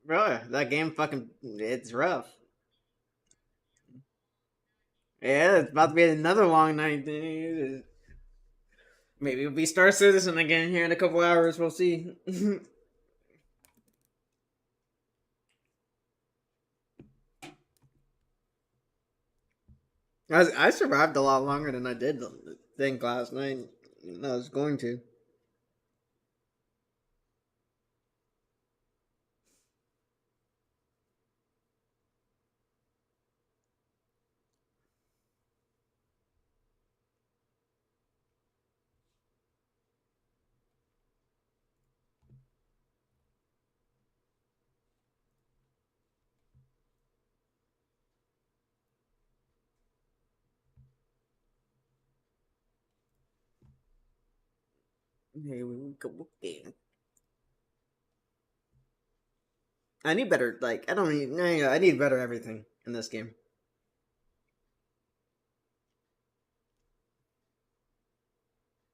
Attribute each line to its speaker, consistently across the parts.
Speaker 1: Bro, that game fucking it's rough. Yeah, it's about to be another long night. Maybe it'll be Star Citizen again here in a couple hours. We'll see. I survived a lot longer than I did think last night. I was going to. Hey, we go game. I need better. Like I don't need. I need better everything in this game.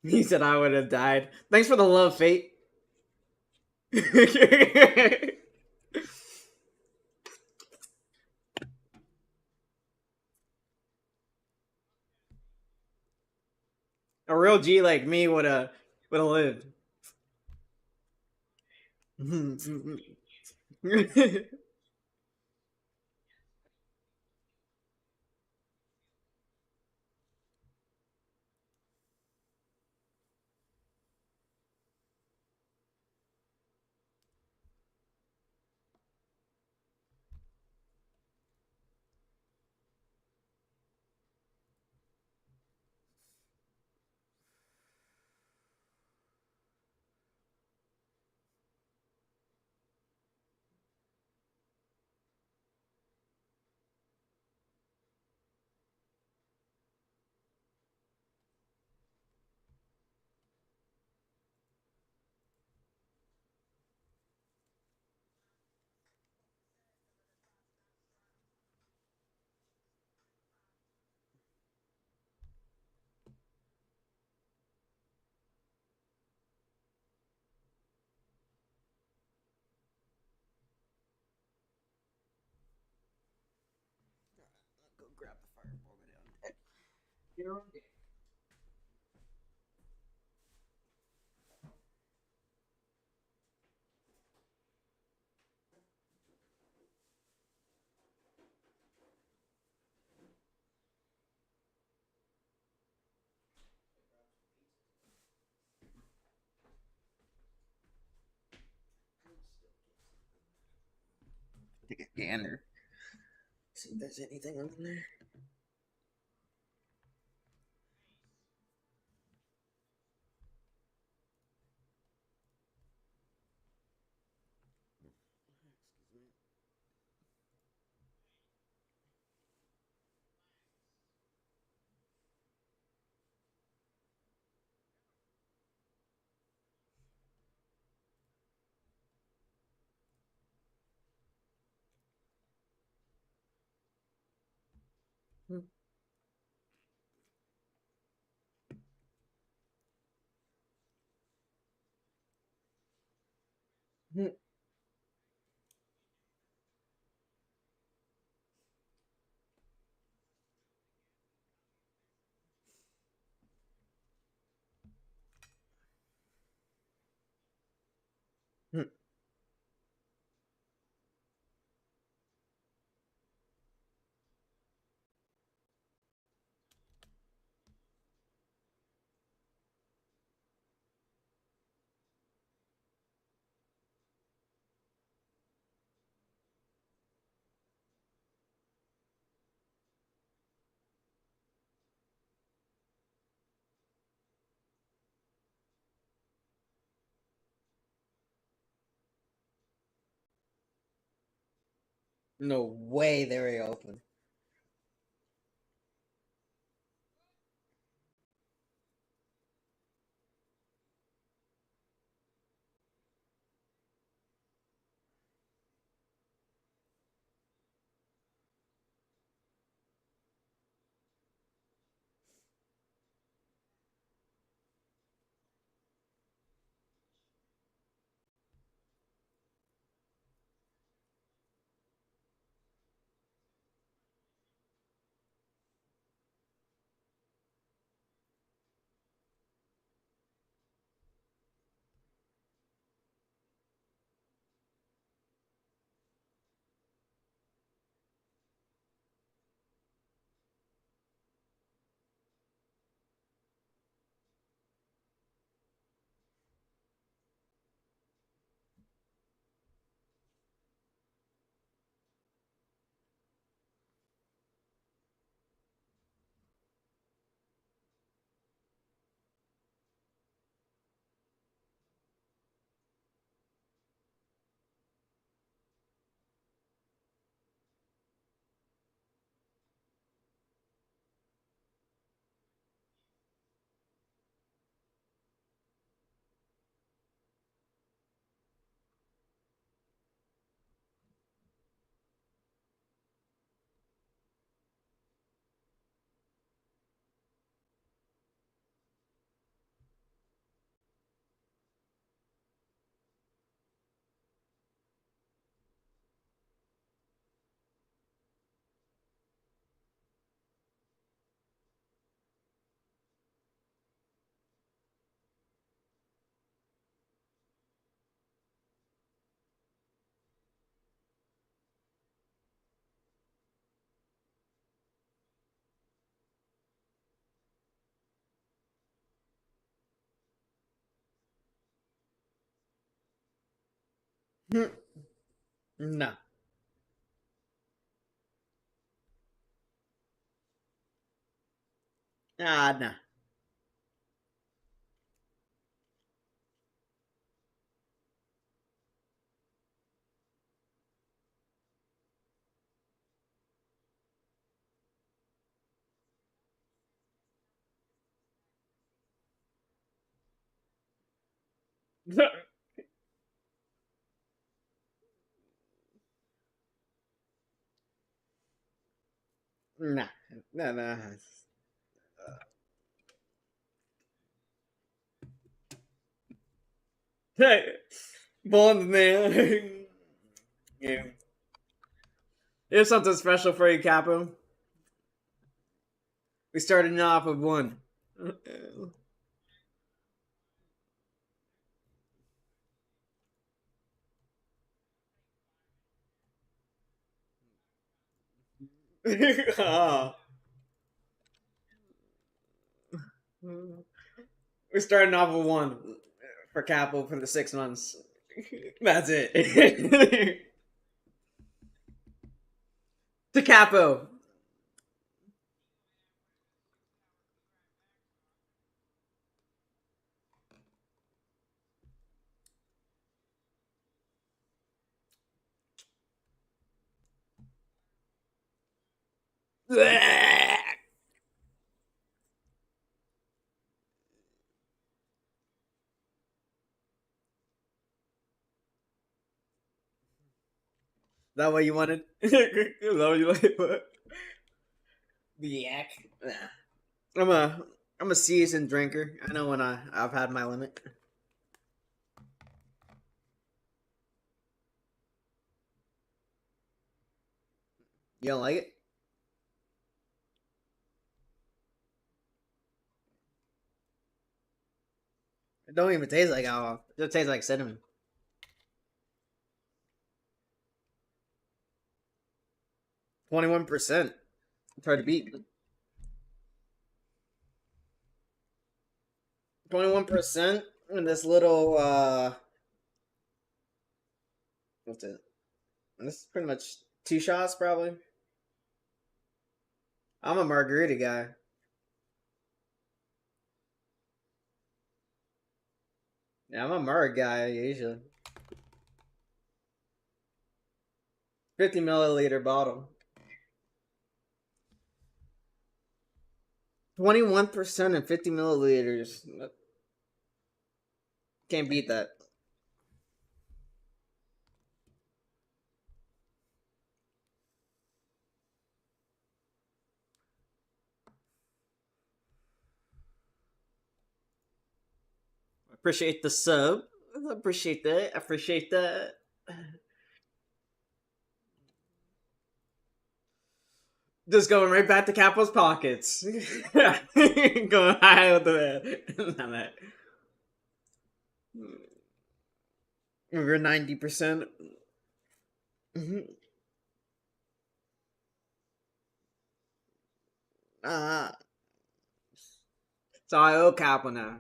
Speaker 1: He said I would have died. Thanks for the love, Fate. A real G like me would have lived. Go grab the fireball down. Your own game. Take a gander. See if there's anything on there. No way they were open. No. Ah, nah. Nah. Nah, nah. Hey, Bond man. Yeah. Here's something special for you, Capo. We started off with one. Oh. We're starting off with one for Capo for the 6 months. That's it. To Capo. That what you wanted? Is that what you like? The yak. Nah. I'm a I'm a seasoned drinker. I know when I've had my limit. You don't like it? It don't even taste like alcohol. It just tastes like cinnamon. 21%. It's hard to beat. 21% in this little what's it? This is pretty much 2 shots probably. I'm a margarita guy. Yeah, I'm a marg guy usually. 50 milliliter bottle. 21% and 50 milliliters. Can't beat that. Appreciate the sub. Appreciate that. Appreciate that. Just going right back to Capo's pockets. Going high with the man. We're 90%. Uh, so I owe Capo now.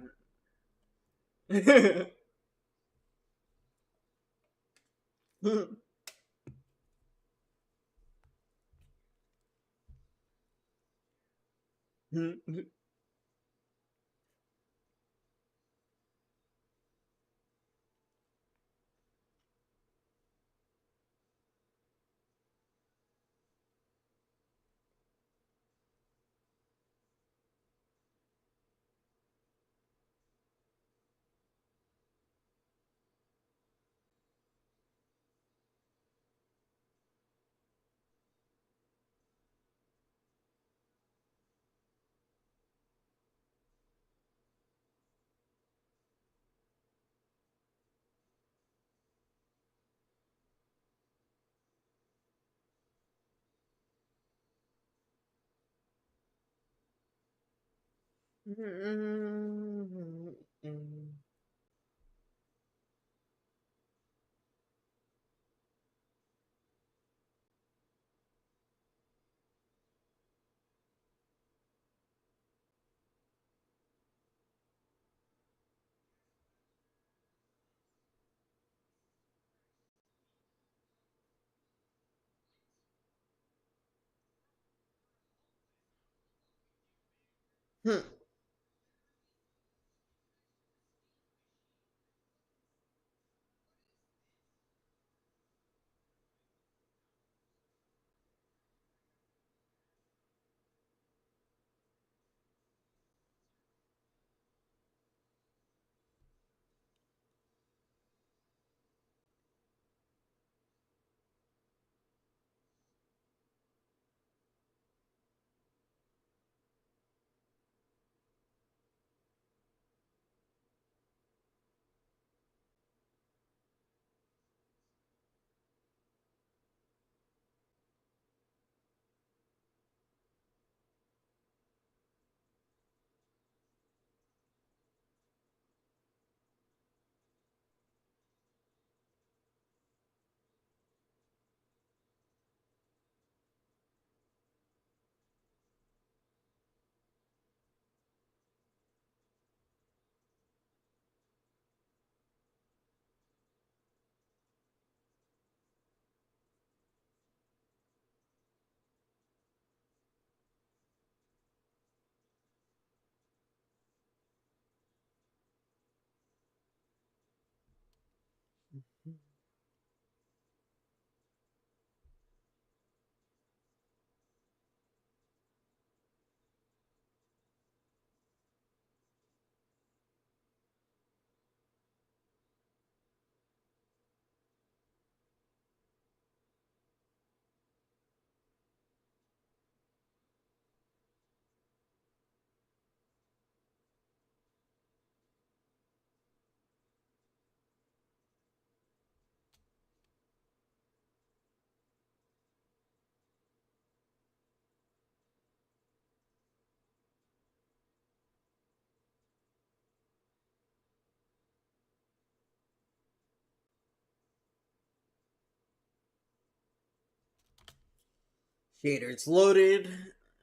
Speaker 1: Shader, it's loaded.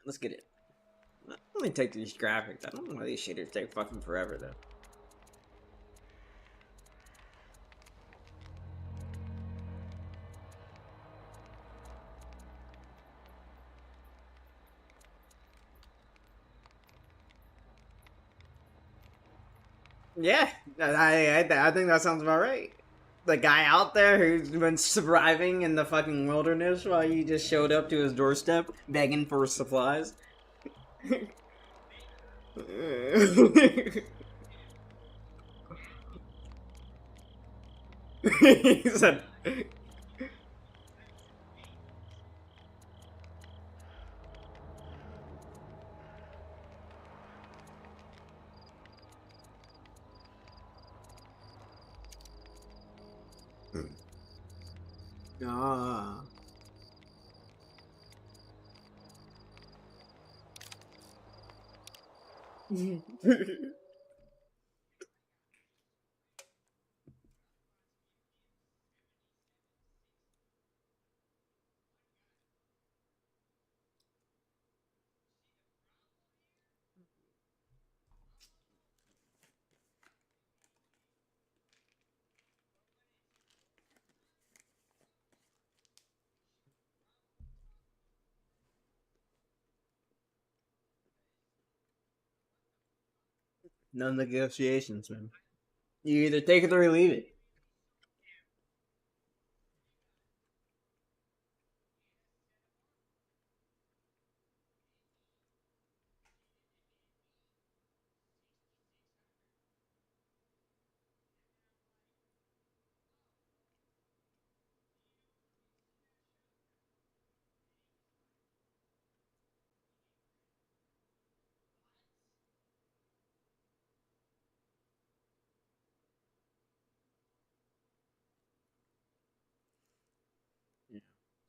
Speaker 1: Let's get it. Let me take these graphics. I don't know why these shaders take fucking forever though. Yeah, I think that sounds about right. the guy out there who's been surviving in the fucking wilderness while you just showed up to his doorstep begging for supplies. He said, ah. No negotiations, man. You either take it or leave it.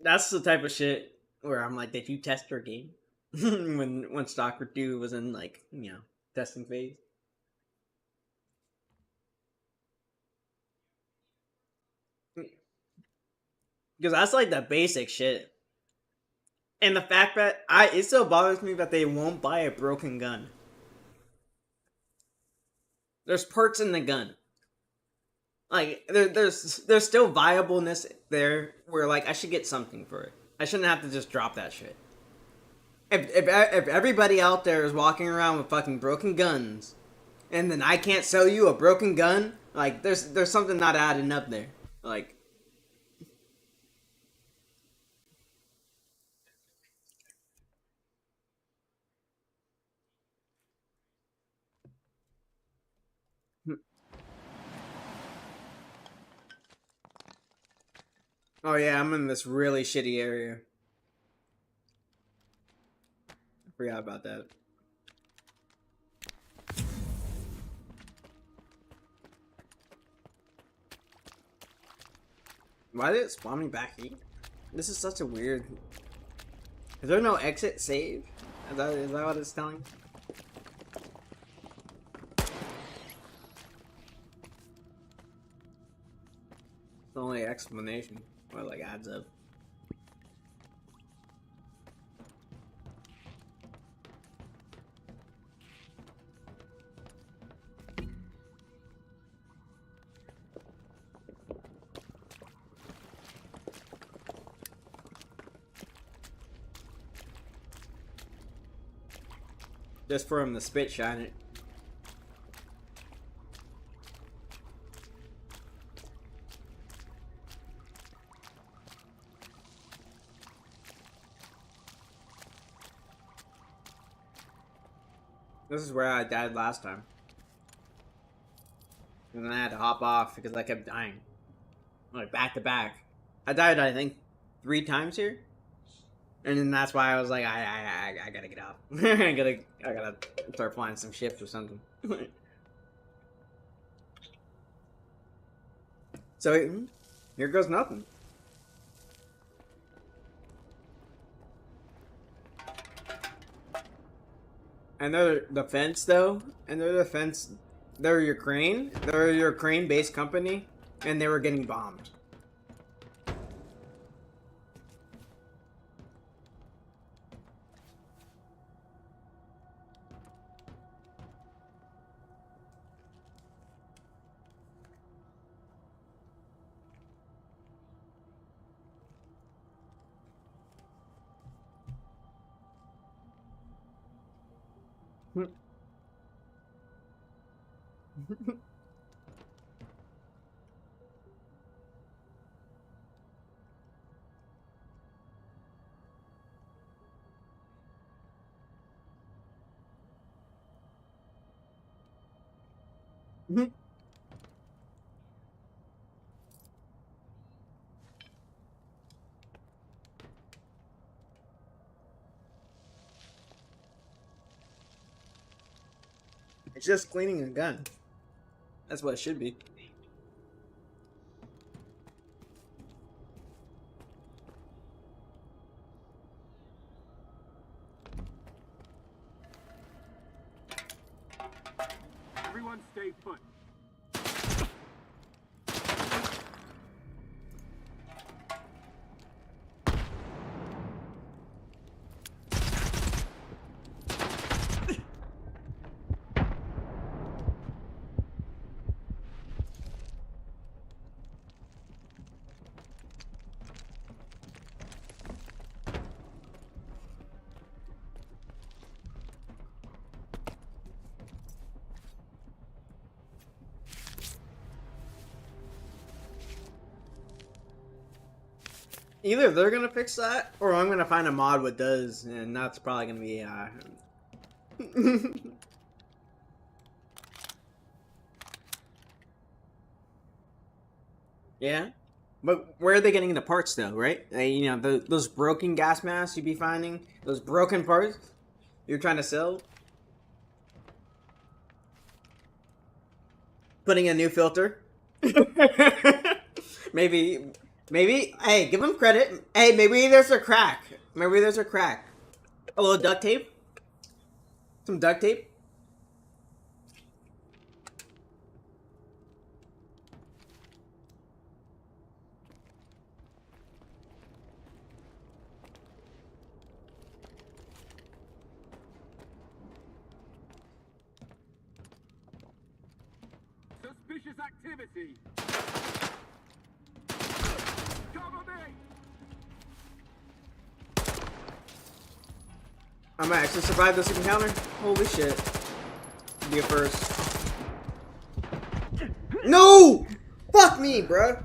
Speaker 1: That's the type of shit where I'm like, did you test your game? when Stalker 2 was in like, testing phase. Because that's like the basic shit. And the fact that it still bothers me that they won't buy a broken gun. There's parts in the gun. Like there's still viableness there where like I should get something for it. I shouldn't have to just drop that shit. If everybody out there is walking around with fucking broken guns, and then I can't sell you a broken gun, like there's something not adding up there. Like, oh yeah, I'm in this really shitty area. I forgot about that. Why did it spawn me back here? This is such a weird. Is there no exit save? Is that what it's telling? It's the only explanation. What like adds up. Just for him to spit shine it. This is where I died last time. And then I had to hop off because I kept dying. Like back to back. I died I think 3 times here. And then that's why I was like, I gotta get out. I gotta start flying some ships or something. So here goes nothing. And they're the fence though, and they're the fence. They're Ukraine. They're a Ukraine-based company, and they were getting bombed. Mhm. It's just cleaning a gun. That's what it should be.
Speaker 2: Everyone stay put.
Speaker 1: Either they're gonna fix that, or I'm gonna find a mod what does, and that's probably gonna be. Yeah, but where are they getting the parts though? Right? Those broken gas masks you be finding, those broken parts you're trying to sell, putting a new filter. maybe, maybe. Hey, give them credit. Hey, maybe there's a crack. Maybe there's a crack. A little duct tape. Some duct tape.
Speaker 2: Suspicious activity. Cover me.
Speaker 1: I might actually survive this encounter. Holy shit! Be a first. No! Fuck me, bruh.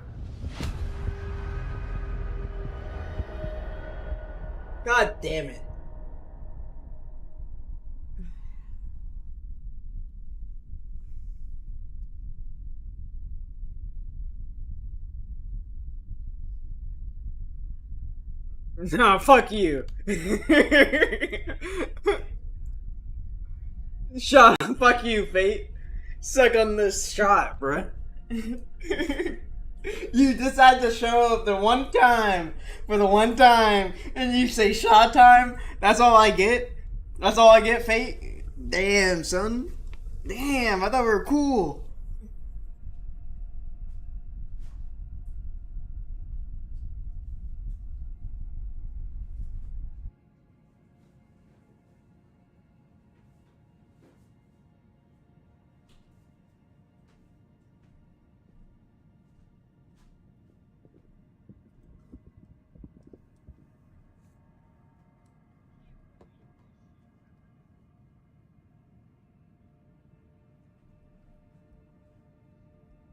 Speaker 1: God damn it. No, fuck you. Shut up. Fuck you, Fate. Suck on this shot, bruh. You decide to show up the one time for the one time, and you say shot time. That's all I get. That's all I get, Fate. Damn, son. Damn, I thought we were cool.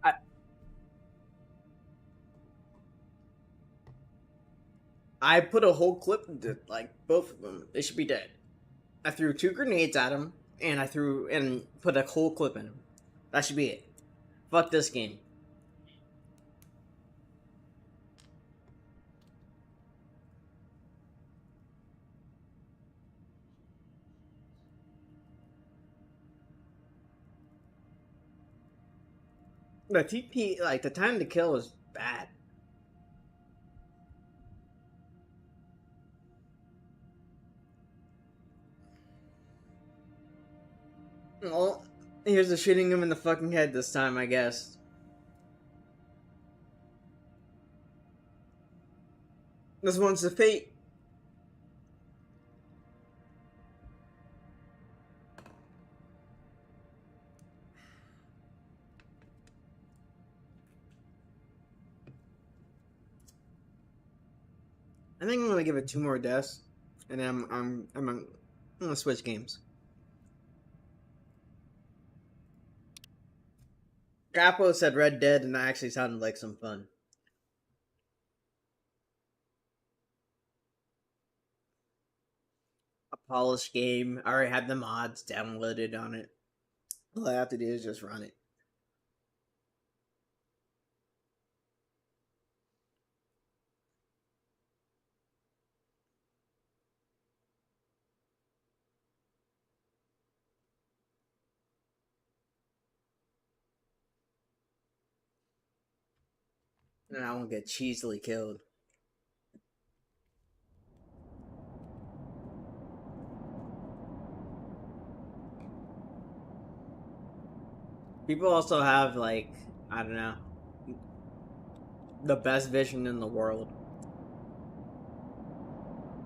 Speaker 1: I, I put a whole clip into like both of them. They should be dead. I threw two grenades at him, and I threw and put a whole clip in him. That should be it. Fuck this game. The TP, like the time to kill, is bad. Well, here's the shooting him in the fucking head this time, I guess. This one's the fate. I think I'm gonna give it two more deaths, and then I'm gonna switch games. Capo said Red Dead, and that actually sounded like some fun. A polished game. I already had the mods downloaded on it. All I have to do is just run it. And I won't get cheesily killed. People also have, like, I don't know, the best vision in the world.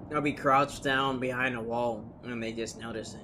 Speaker 1: They'll be crouched down behind a wall and they just notice it.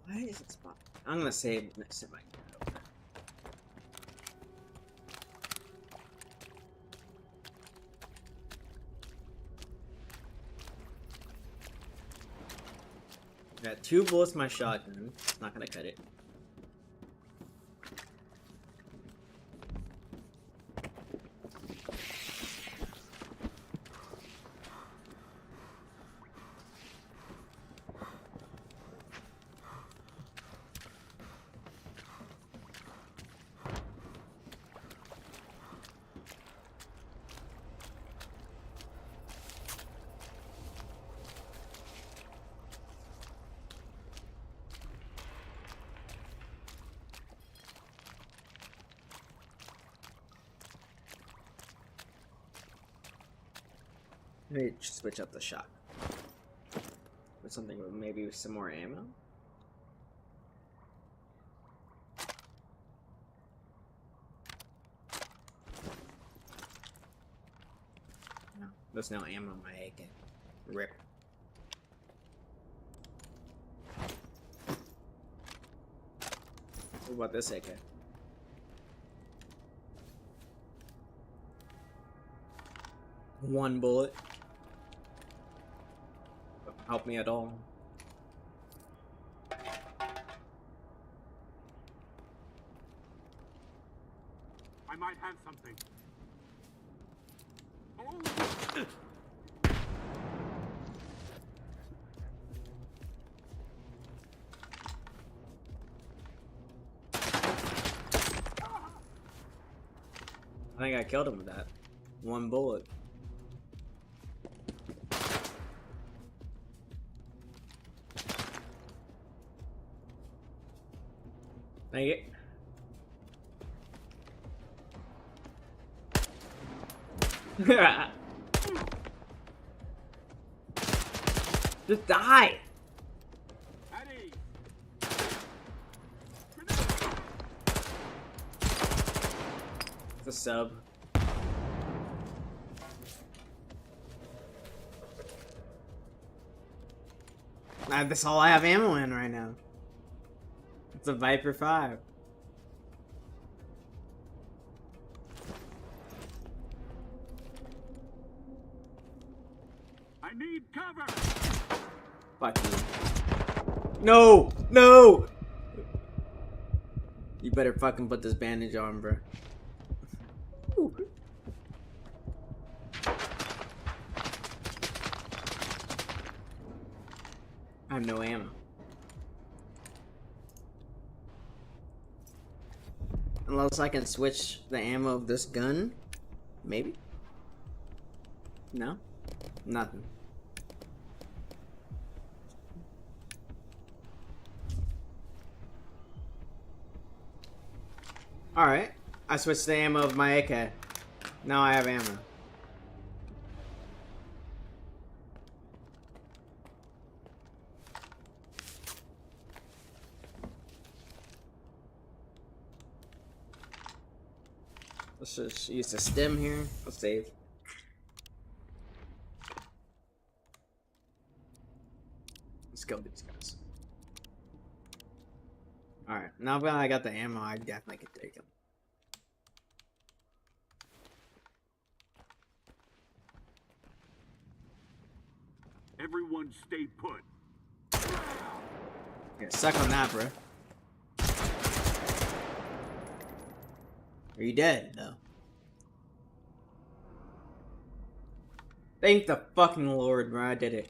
Speaker 1: Why is it spot? I'm gonna save next to my cat. Got 2 bullets in my shotgun. It's not gonna cut it. Maybe switch up the shot with something with maybe some more ammo. No, there's no ammo in my AK. Rip. What about this AK? One bullet. Doesn't help me at all.
Speaker 2: I might have something. Oh!
Speaker 1: I think I killed him with that. One bullet. Thank it. Just die!
Speaker 2: Eddie!
Speaker 1: It's a sub. That's all I have ammo in right now. It's a Viper 5.
Speaker 2: I need cover!
Speaker 1: Fuck you. No! No! You better fucking put this bandage on, bro. Ooh. I have no ammo. Unless I can switch the ammo of this gun? Maybe? No? Nothing. Alright. I switched the ammo of my AK. Now I have ammo. Let's just use the stem here. Let's save. Let's kill these guys. Alright, now that I got the ammo, I definitely can take them.
Speaker 2: Everyone stay put.
Speaker 1: Yeah, suck on that, bro. Are you dead, though? Thank the fucking Lord, bro. I did it.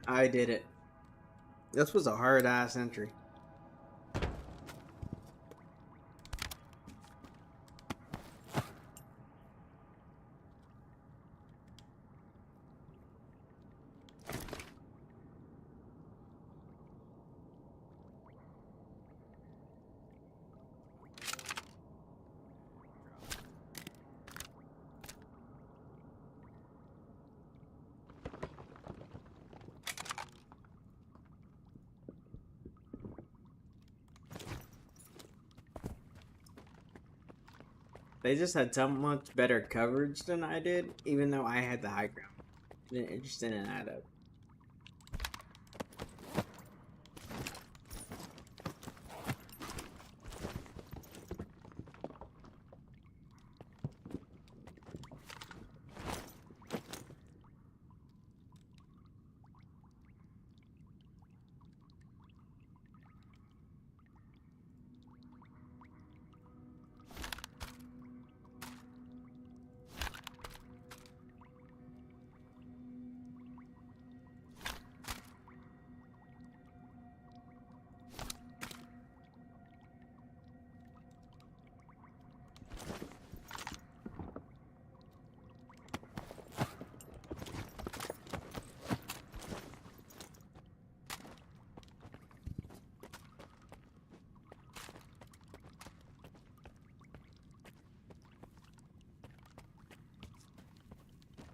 Speaker 1: I did it. This was a hard-ass entry. They just had so much better coverage than I did, even though I had the high ground. It just didn't add up.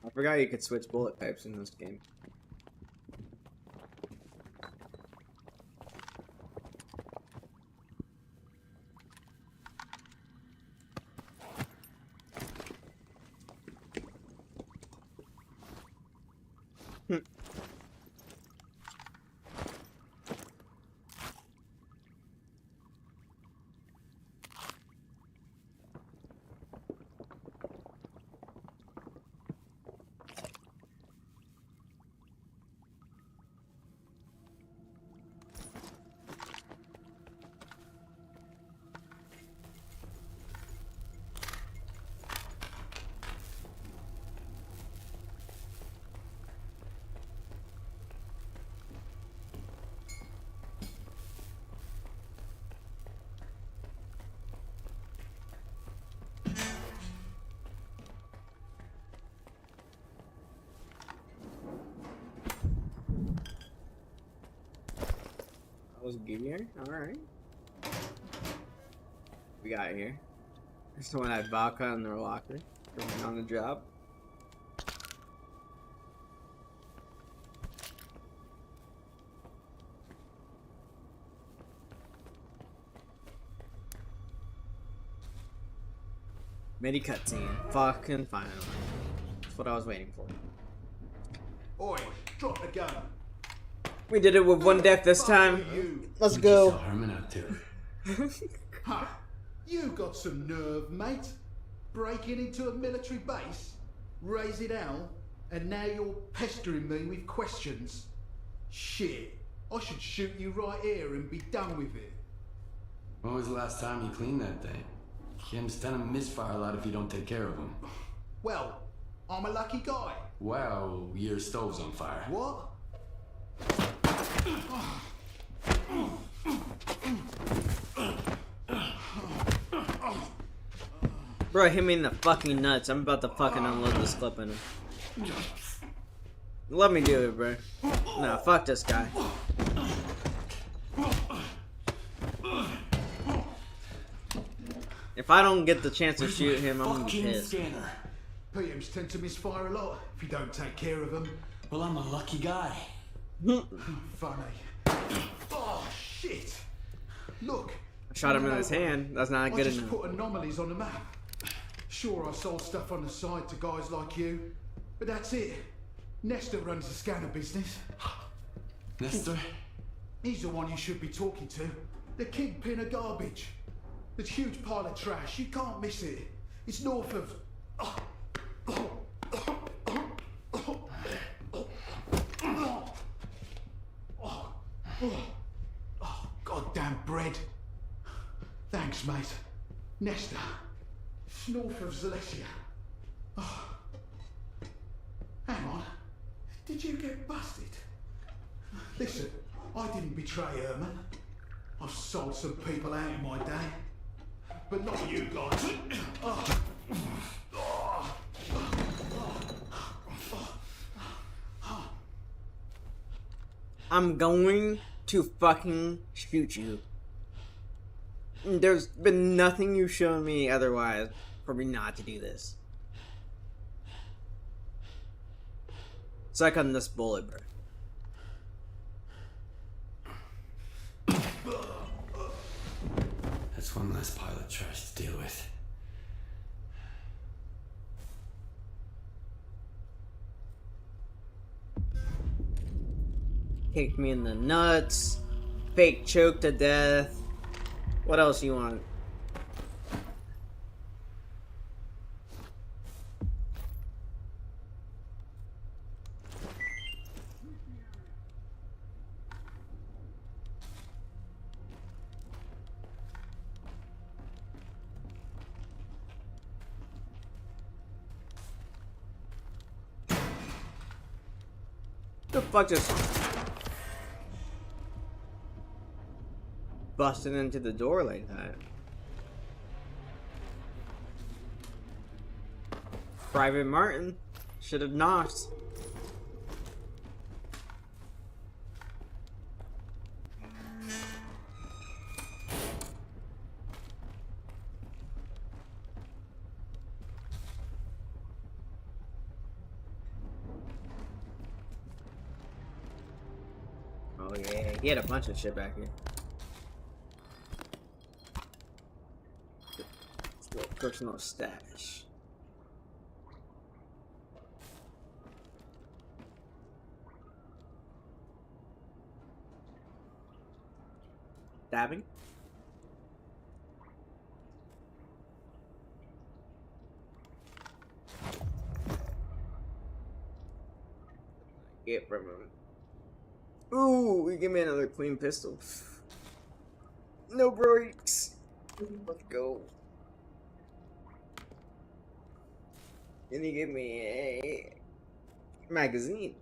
Speaker 1: I forgot you could switch bullet types in this game. That was Gear. Alright. We got here. Someone had vodka in their locker. Working on the job. Mini cutscene. Fucking finally. That's what I was waiting for.
Speaker 3: Oi, drop the gun.
Speaker 1: We did it with one death this time. Let's go.
Speaker 4: Herman out there.
Speaker 3: Ha! You got some nerve, mate. Breaking into a military base, raising hell, and now you're pestering me with questions. Shit, I should shoot you right here and be done with it.
Speaker 4: When was the last time you cleaned that thing? Kim's gonna misfire a lot if you don't take care of him.
Speaker 3: Well, I'm a lucky guy.
Speaker 4: Wow, your stove's on fire.
Speaker 3: What?
Speaker 1: Bro, hit me in the fucking nuts. I'm about to fucking unload this clip in him. Let me do it, bro. Nah, fuck this guy. If I don't get the chance to
Speaker 4: Where's
Speaker 1: shoot
Speaker 4: my
Speaker 1: him, I'm gonna be
Speaker 4: fucking
Speaker 1: pissed.
Speaker 4: scanner?
Speaker 3: PMs tend to misfire a lot if you don't take care of them.
Speaker 4: Well, I'm a lucky guy.
Speaker 3: Funny. Oh, shit! Look.
Speaker 1: I shot him in his hand. That's not good
Speaker 3: I just
Speaker 1: enough.
Speaker 3: put anomalies on the map. Sure, I sold stuff on the side to guys like you, but that's it. Nestor runs the scanner business.
Speaker 4: Nestor?
Speaker 3: He's the one you should be talking to. The kingpin of garbage. The huge pile of trash. You can't miss it. It's north of... Oh, goddamn bread. Thanks, mate. Nestor. It's north of Zalesia. Oh. Hang on. Did you get busted? Listen, I didn't betray Herman. I've sold some people out in my day. But not you guys.
Speaker 1: I'm going to fucking shoot you. There's been nothing you've shown me otherwise for me not to do this. Suck on this bullet, bro.
Speaker 4: That's one less pile of trash to deal with.
Speaker 1: Kicked me in the nuts. Fake choke to death. What else you want? The fuck just busted into the door like that? Private Martin should have knocked. Oh yeah, he had a bunch of shit back here. It's a little personal stash. Stabbing? Get from him. Ooh, give me another clean pistol. No brakes. Let's go. And he gave me a magazine.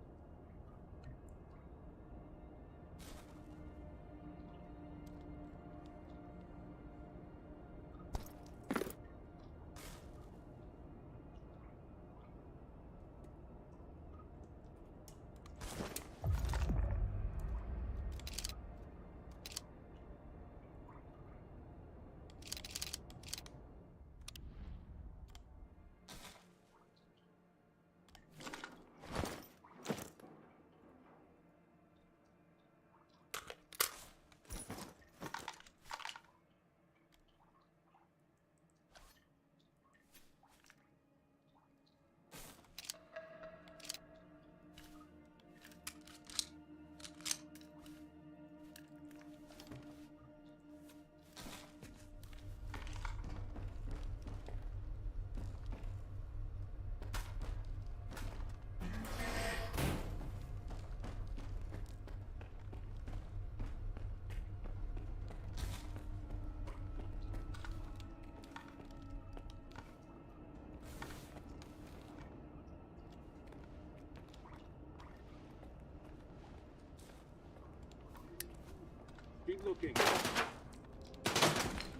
Speaker 2: Keep looking.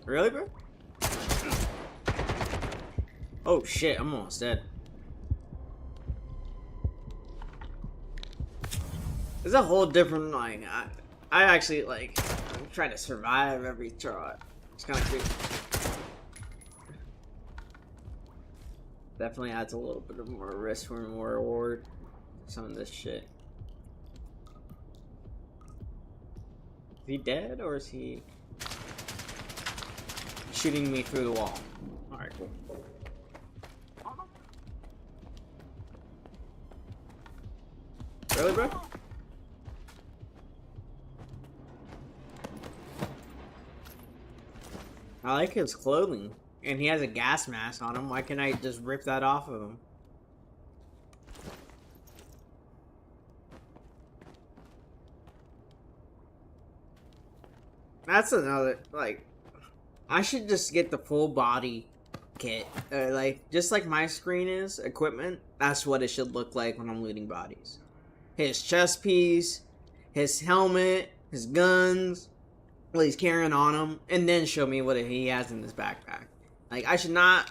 Speaker 1: Really, bro? Oh shit, I'm almost dead. It's a whole different, like, I actually, like, try to survive every shot. It's kind of creepy. Definitely adds a little bit of more risk for more reward. Some of this shit. Is he dead or is he shooting me through the wall? Alright, cool. Really, bro? I like his clothing. And he has a gas mask on him. Why can't I just rip that off of him? That's another, like, I should just get the full body kit. Like, just like my screen is, equipment, that's what it should look like when I'm looting bodies. His chest piece, his helmet, his guns, what he's carrying on him, and then show me what he has in his backpack. Like, I should not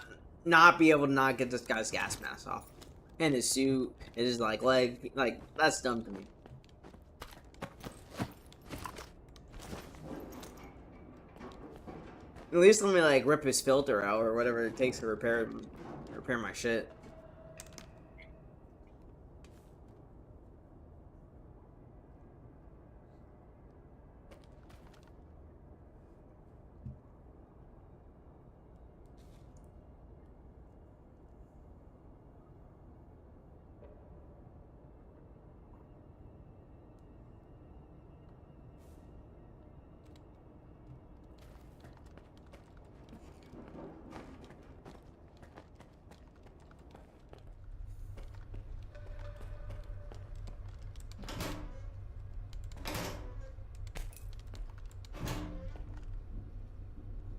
Speaker 1: be able to not get this guy's gas mask off. And his suit, his, like, leg, like, that's dumb to me. At least let me, like, rip his filter out or whatever it takes to repair my shit.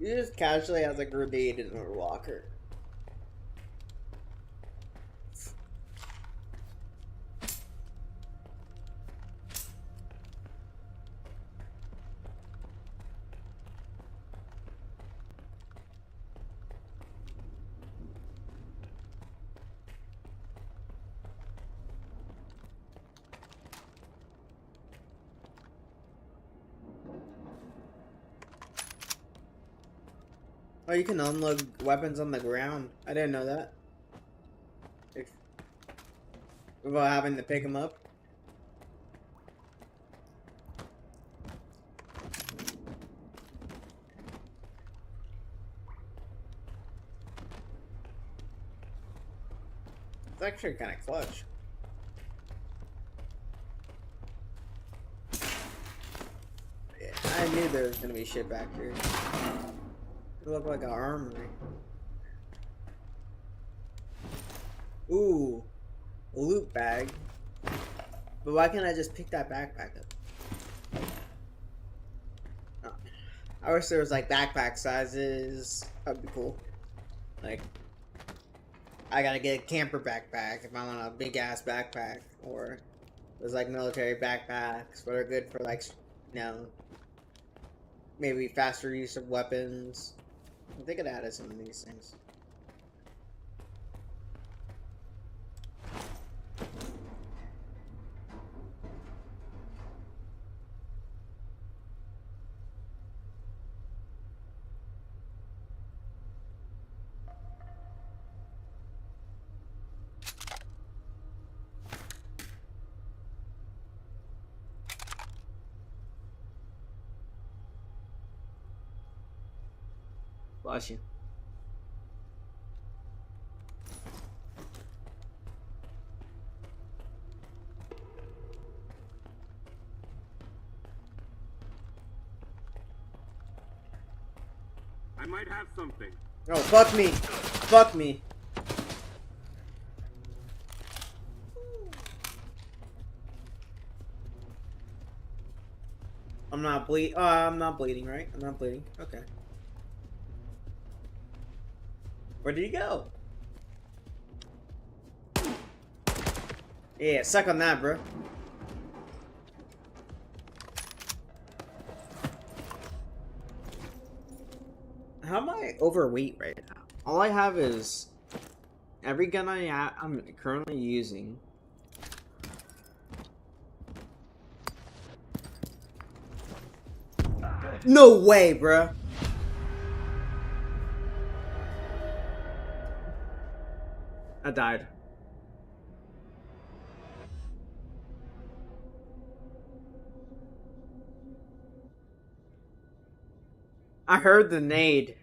Speaker 1: He just casually has a grenade in her locker. Oh, you can unload weapons on the ground. I didn't know that. Without having to pick them up. It's actually kind of clutch. Yeah, I knew there was gonna be shit back here. It looked like an armory. Ooh, a loot bag. But why can't I just pick that backpack up? Oh. I wish there was like backpack sizes. That'd be cool. Like, I gotta get a camper backpack if I want a big ass backpack, or there's like military backpacks that are good for like, you know, maybe faster use of weapons. They could add some of these things. Bless you.
Speaker 2: I might have something.
Speaker 1: Oh, fuck me. Fuck me. I'm not I'm not bleeding, right? I'm not bleeding. Okay. Where did he go? Yeah, suck on that, bro. How am I overweight right now? All I have is every gun I'm currently using. No way, bruh. I died. I heard the nade.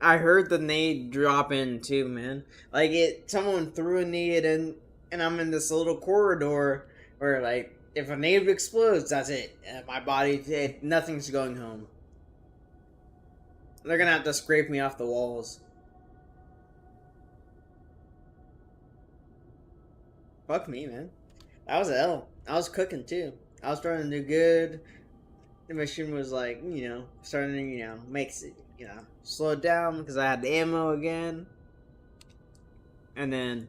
Speaker 1: I heard the nade drop in too, man. Like it, someone threw a nade in, and I'm in this little corridor where, like, if a nade explodes, that's it. My body, nothing's going home. They're gonna have to scrape me off the walls. Fuck me, man. That was a L. I was cooking too. I was trying to do good. The mission was like, starting to, makes it, slow down because I had the ammo again. And then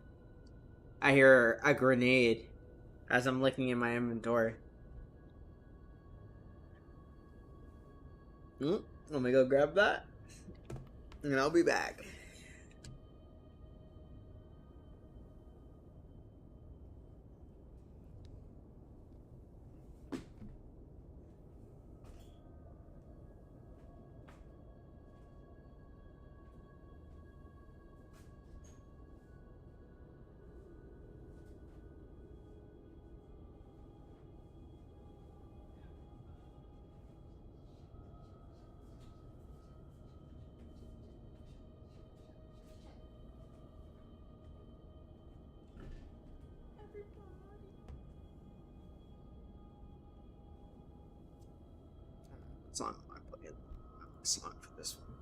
Speaker 1: I hear a grenade as I'm looking in my inventory. Let me go grab that, and I'll be back. Song I played. Song for this one.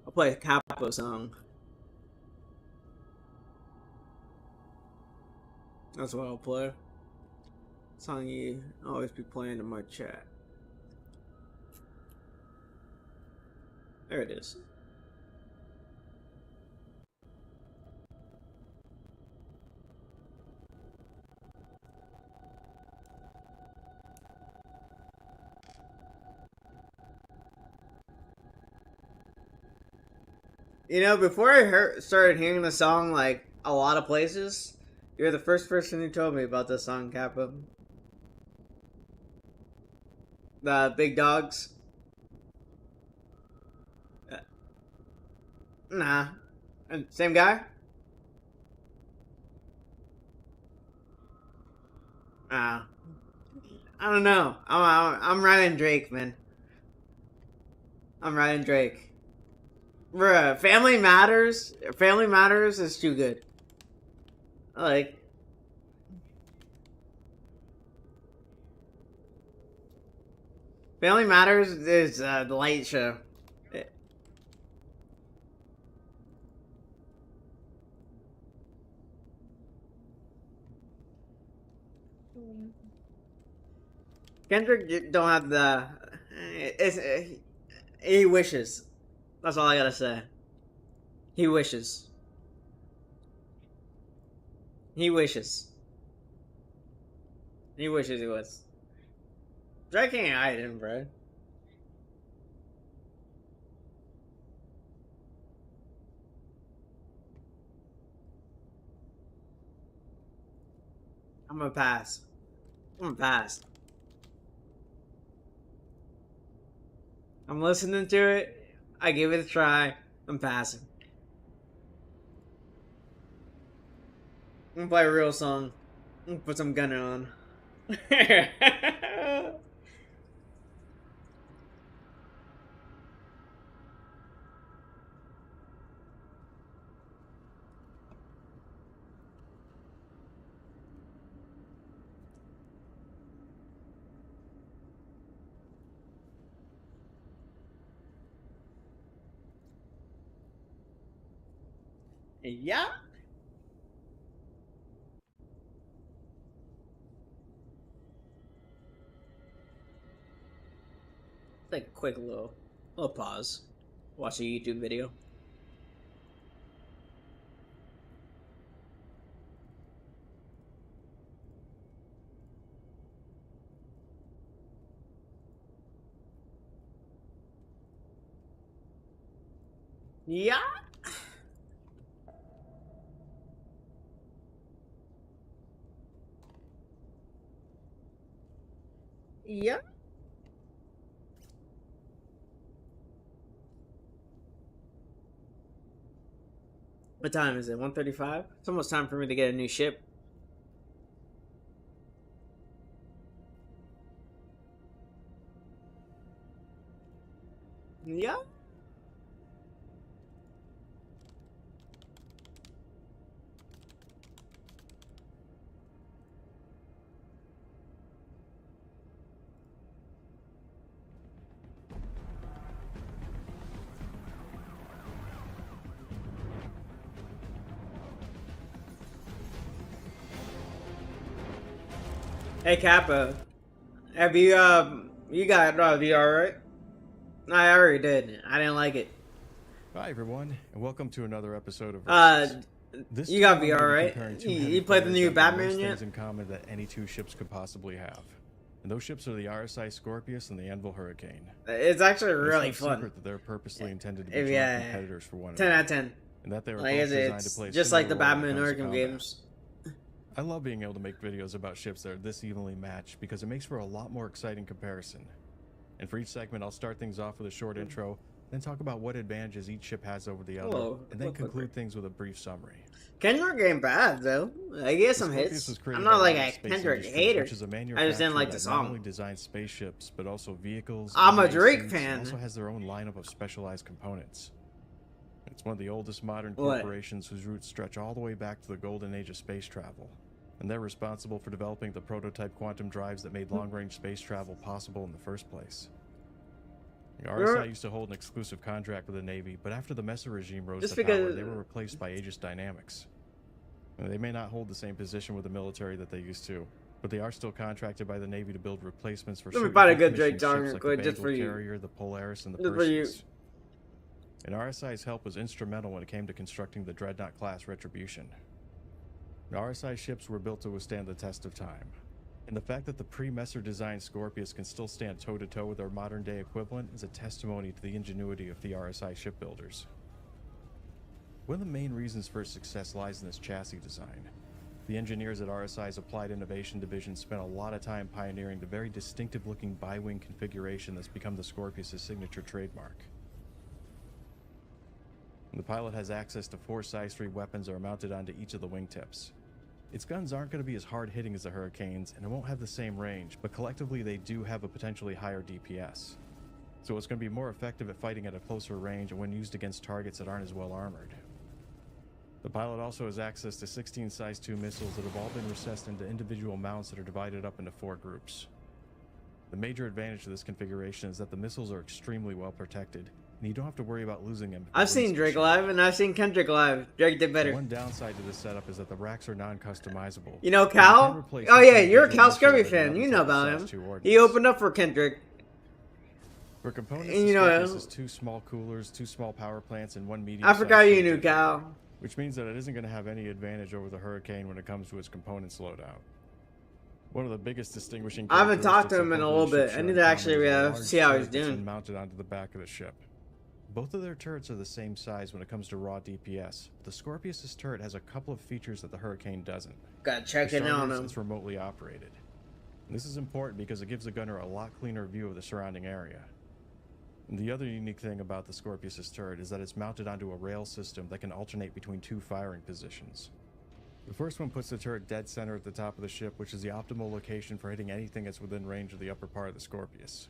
Speaker 1: I'll play a Capo song. That's what I'll play. Song you always be playing in my chat. There it is. Before I started hearing the song like a lot of places, you're the first person who told me about this song, Capo. The Big Dogs. Nah. Same guy? Ah. I don't know. I'm riding Drake, man. I'm riding Drake. Bruh, Family Matters. Family Matters is too good. Like, Family Matters is the late show. Kendrick don't have the. He wishes. That's all I gotta say. He wishes. He wishes. He wishes he was. Drake can't hide him, bro. I'm gonna pass. I'm gonna pass. I'm listening to it. I give it a try. I'm passing. I'm gonna play a real song. I'm gonna put some gunner on. Yeah. Like a quick little pause. Watch a YouTube video. Yeah. Yeah. What time is it? 1:35? It's almost time for me to get a new ship. Yeah. Hey Kappa, have you you got VR, right? I already did. I didn't like it.
Speaker 5: Hi everyone, and welcome to another episode of
Speaker 1: Uh,
Speaker 5: Versus. This
Speaker 1: you got
Speaker 5: time I'm
Speaker 1: VR,
Speaker 5: gonna be
Speaker 1: right?
Speaker 5: comparing two
Speaker 1: You
Speaker 5: heavy
Speaker 1: played the
Speaker 5: players
Speaker 1: new
Speaker 5: that have the
Speaker 1: Batman
Speaker 5: most
Speaker 1: yet?
Speaker 5: things in common that any two ships could possibly have. And those ships are the RSI Scorpius and the Anvil Hurricane.
Speaker 1: It's actually
Speaker 5: It's
Speaker 1: really
Speaker 5: no
Speaker 1: fun.
Speaker 5: secret that they're purposely intended to be
Speaker 1: If
Speaker 5: joint
Speaker 1: yeah,
Speaker 5: competitors for one
Speaker 1: 10
Speaker 5: another,
Speaker 1: out of 10.
Speaker 5: and that they were
Speaker 1: Like
Speaker 5: both designed
Speaker 1: it's
Speaker 5: to play a
Speaker 1: just like the
Speaker 5: similar role when it
Speaker 1: Batman
Speaker 5: comes to
Speaker 1: Arkham
Speaker 5: combat.
Speaker 1: games.
Speaker 5: I love being able to make videos about ships that are this evenly matched because it makes for a lot more exciting comparison. And for each segment, I'll start things off with a short intro, then talk about what advantages each ship has over the other,
Speaker 1: Hello.
Speaker 5: and then
Speaker 1: Look,
Speaker 5: conclude things with a brief summary.
Speaker 1: Kendrick ain't bad though. I get some
Speaker 5: Scorpius
Speaker 1: hits.
Speaker 5: was created
Speaker 1: I'm not
Speaker 5: by
Speaker 1: like a
Speaker 5: Rocket Space
Speaker 1: Kendrick
Speaker 5: Industries,
Speaker 1: hater.
Speaker 5: which is a
Speaker 1: I just didn't
Speaker 5: manufacturer
Speaker 1: like the
Speaker 5: that not only
Speaker 1: song.
Speaker 5: designs spaceships but also vehicles.
Speaker 1: I'm a
Speaker 5: EVA
Speaker 1: Drake
Speaker 5: suits,
Speaker 1: fan.
Speaker 5: and also has their own lineup of specialized components. It's one of the oldest modern
Speaker 1: What?
Speaker 5: corporations whose roots stretch all the way back to the golden age of space travel. And they're responsible for developing the prototype quantum drives that made long-range space travel possible in the first place. The RSI used to hold an exclusive contract with the Navy, but after the Messer regime rose
Speaker 1: Just
Speaker 5: to power,
Speaker 1: because-
Speaker 5: they were replaced by Aegis Dynamics. And they may not hold the same position with the military that they used to, but they are still contracted by the Navy to build replacements for
Speaker 1: Let me
Speaker 5: certain
Speaker 1: find a good
Speaker 5: decommissioned
Speaker 1: Drake song
Speaker 5: ships
Speaker 1: real
Speaker 5: like
Speaker 1: quick,
Speaker 5: the
Speaker 1: just for
Speaker 5: Bengal
Speaker 1: you.
Speaker 5: Carrier, the Polaris, and the
Speaker 1: Just for you.
Speaker 5: Perseus. And RSI's help was instrumental when it came to constructing the Dreadnought class Retribution. The RSI ships were built to withstand the test of time. And the fact that the pre-Messer designed Scorpius can still stand toe-to-toe with their modern-day equivalent is a testimony to the ingenuity of the RSI shipbuilders. One of the main reasons for its success lies in its chassis design. The engineers at RSI's Applied Innovation Division spent a lot of time pioneering the very distinctive-looking bi-wing configuration that's become the Scorpius' signature trademark. And the pilot has access to 4 Size 3 weapons that are mounted onto each of the wingtips. Its guns aren't going to be as hard-hitting as the Hurricanes, and it won't have the same range, but collectively they do have a potentially higher DPS. So it's going to be more effective at fighting at a closer range and when used against targets that aren't as well armored. The pilot also has access to 16 Size 2 missiles that have all been recessed into individual mounts that are divided up into 4 groups. The major advantage of this configuration is that the missiles are extremely well protected, and you don't have to worry about losing them.
Speaker 1: I've seen Drake live and I've seen Kendrick live. Drake did better.
Speaker 5: One downside to this setup is that the racks are non-customizable.
Speaker 1: You know
Speaker 5: and
Speaker 1: Cal?
Speaker 5: can replace
Speaker 1: Oh
Speaker 5: the
Speaker 1: yeah,
Speaker 5: same
Speaker 1: you're a
Speaker 5: visual
Speaker 1: Cal Scurvy
Speaker 5: issue that
Speaker 1: fan.
Speaker 5: another
Speaker 1: You know
Speaker 5: type of
Speaker 1: about
Speaker 5: Size
Speaker 1: him.
Speaker 5: 2
Speaker 1: He
Speaker 5: ordnance.
Speaker 1: opened up for Kendrick.
Speaker 5: For components,
Speaker 1: And
Speaker 5: the
Speaker 1: you know-
Speaker 5: Scorpius has 2 small coolers, 2 small power plants, and 1 medium.
Speaker 1: I forgot you knew Cal.
Speaker 5: Which means that it isn't going to have any advantage over the Hurricane when it comes to its components loadout. One of the biggest distinguishing
Speaker 1: I haven't talked to
Speaker 5: characteristics
Speaker 1: him in
Speaker 5: of
Speaker 1: a
Speaker 5: both
Speaker 1: little
Speaker 5: of these
Speaker 1: bit.
Speaker 5: ships
Speaker 1: I
Speaker 5: share
Speaker 1: need
Speaker 5: in
Speaker 1: to
Speaker 5: common
Speaker 1: actually
Speaker 5: is a large
Speaker 1: see how he's
Speaker 5: turret that's
Speaker 1: doing.
Speaker 5: been mounted onto the back of the ship. Both of their turrets are the same size when it comes to raw DPS, but the Scorpius' turret has a couple of features that the Hurricane doesn't.
Speaker 1: Gotta check
Speaker 5: For
Speaker 1: it out on
Speaker 5: starters,
Speaker 1: him.
Speaker 5: it's remotely operated. And this is important because it gives the gunner a lot cleaner view of the surrounding area. And the other unique thing about the Scorpius' turret is that it's mounted onto a rail system that can alternate between 2 firing positions. The first one puts the turret dead center at the top of the ship, which is the optimal location for hitting anything that's within range of the upper part of the Scorpius.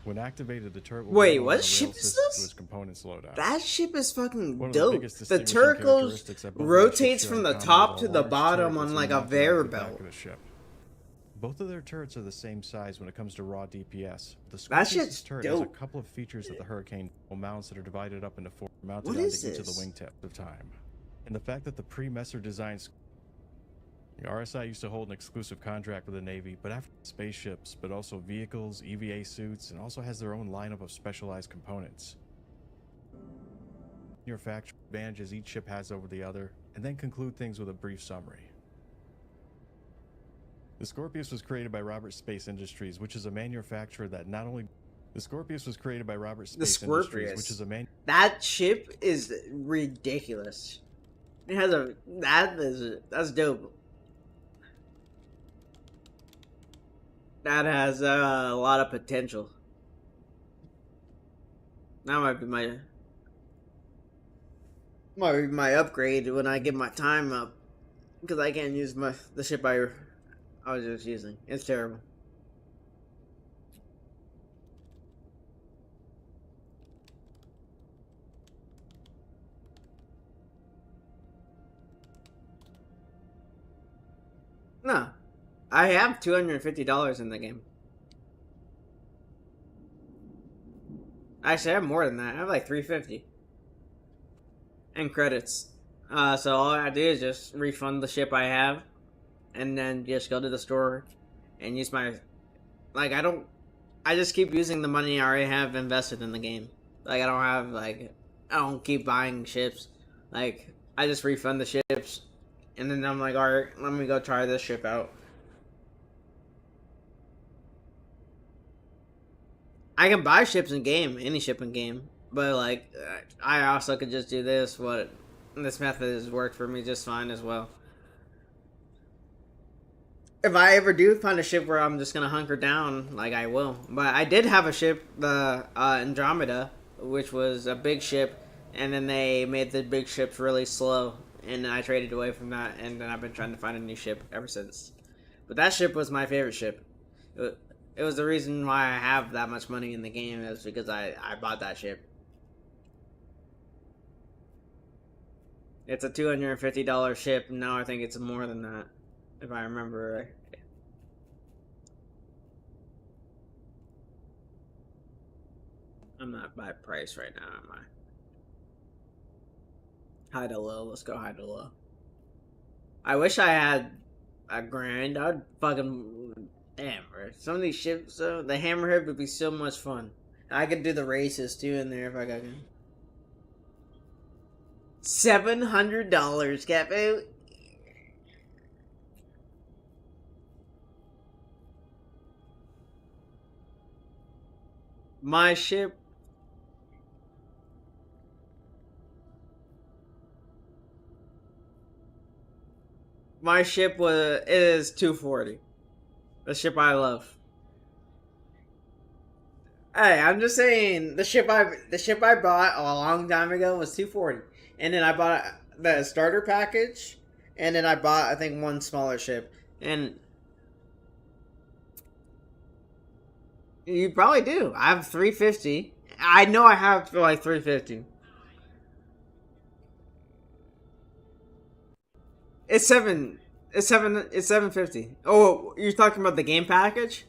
Speaker 5: When activated, the turret will
Speaker 1: Wait,
Speaker 5: roll
Speaker 1: what
Speaker 5: on a
Speaker 1: ship
Speaker 5: rail
Speaker 1: is
Speaker 5: system
Speaker 1: this?
Speaker 5: to its components loadout.
Speaker 1: That ship is fucking
Speaker 5: One of the
Speaker 1: dope.
Speaker 5: biggest
Speaker 1: The
Speaker 5: distinguishing
Speaker 1: turret goes
Speaker 5: characteristics that both of these ships
Speaker 1: rotates
Speaker 5: share
Speaker 1: from
Speaker 5: in
Speaker 1: the
Speaker 5: common
Speaker 1: top
Speaker 5: is
Speaker 1: to
Speaker 5: a
Speaker 1: the
Speaker 5: large
Speaker 1: bottom
Speaker 5: turret
Speaker 1: on
Speaker 5: that's
Speaker 1: like a
Speaker 5: mounted onto
Speaker 1: Conveyor
Speaker 5: the back
Speaker 1: belt.
Speaker 5: of the ship. Both of their turrets are the same size when it comes to raw DPS. The
Speaker 1: That
Speaker 5: Scorpius'
Speaker 1: shit's
Speaker 5: turret has a
Speaker 1: dope.
Speaker 5: couple of features that the Hurricane mounts that are divided up into 4 mounted
Speaker 1: What
Speaker 5: onto
Speaker 1: is
Speaker 5: each of
Speaker 1: this?
Speaker 5: the wingtips of time. And the fact that the pre-Messer designs the RSI used to hold an exclusive contract with the Navy, but after spaceships, but also vehicles, EVA suits, and also has their own lineup of specialized components. Your factory advantages each ship has over the other, and then conclude things with a brief summary. The Scorpius was created by Robert Space Industries, which is a manufacturer that not only... The Scorpius was created by Robert Space Industries,
Speaker 1: Scorpius.
Speaker 5: which is a
Speaker 1: That ship is ridiculous. It has a that's dope. That has a lot of potential. That might be my. my upgrade when I get my time up, because I can't use the ship I was just using. It's terrible. No, I have $250 in the game. Actually, I have more than that. I have like 350 and credits. So all I do is just refund the ship I have, and then just go to the store and use my like I don't. I just keep using the money I already have invested in the game. Like I don't keep buying ships. Like I just refund the ships, and then I'm like, all right, let me go try this ship out. I can buy ships in game, any ship in game, but like I also could just do this. What this method has worked for me just fine as well. If I ever do find a ship where I'm just gonna hunker down, like I will. But I did have a ship, the Andromeda, which was a big ship, and then they made the big ships really slow, and I traded away from that, and then I've been trying to find a new ship ever since. But that ship was my favorite ship. It was the reason why I have that much money in the game, is because I bought that ship. It's a $250 ship, and now I think it's more than that, if I remember right. I'm not by price right now, am I? High to low. Let's go high to low. I wish I had a grand. I'd fucking damn, bro. Some of these ships, though, the Hammerhead would be so much fun. I could do the races too in there if I got $700, Capo. My ship. My ship is 240. The ship I love. Hey, I'm just saying the ship I bought a long time ago was 240, and then I bought the starter package, and then I bought I think one smaller ship, and you probably do. I have 350. I know I have for like 350. It's seven. It's seven. It's 750. Oh, you're talking about the game package?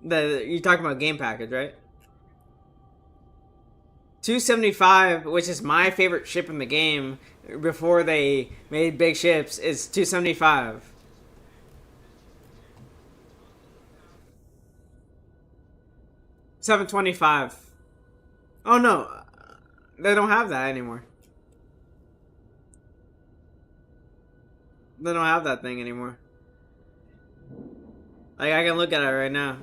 Speaker 1: You're talking about game package, right? 275, which is my favorite ship in the game before they made big ships, is 275. $725. Oh no, they don't have that anymore. They don't have that thing anymore. Like I can look at it right now.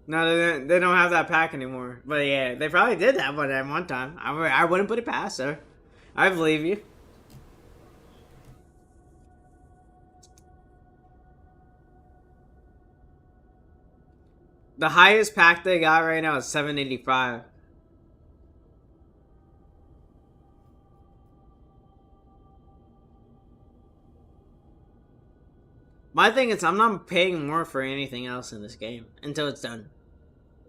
Speaker 1: No, they don't have that pack anymore. But yeah, they probably did have one at one time. I wouldn't put it past her. I believe you. The highest pack they got right now is 785. My thing is I'm not paying more for anything else in this game until it's done.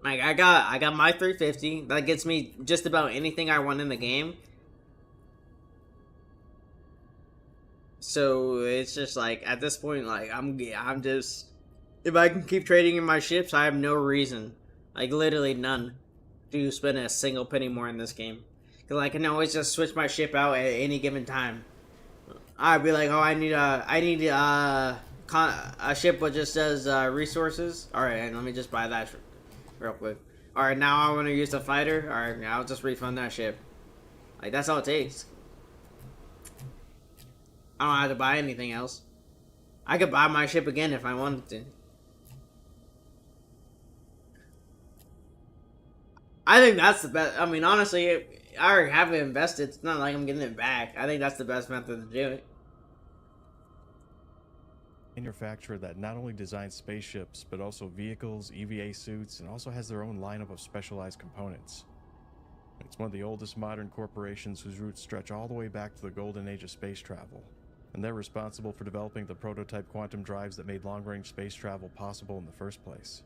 Speaker 1: Like I got my 350 that gets me just about anything I want in the game. So it's just like at this point, like I'm just, if I can keep trading in my ships, I have no reason, like literally none, to spend a single penny more in this game. Cause I can always just switch my ship out at any given time. I'd be like, oh, I need a ship that just does resources. All right, let me just buy that real quick. All right, now I want to use the fighter. All right, I'll just refund that ship. Like that's all it takes. I don't have to buy anything else. I could buy my ship again if I wanted to. I think that's the best. I mean, honestly, I already have it invested. It's not like I'm getting it back. I think that's the best method to do it.
Speaker 5: manufacturer that not only designs spaceships, but also vehicles, EVA suits, and also has their own lineup of specialized components. It's one of the oldest modern corporations whose roots stretch all the way back to the golden age of space travel, and they're responsible for developing the prototype quantum drives that made long-range space travel possible in the first place.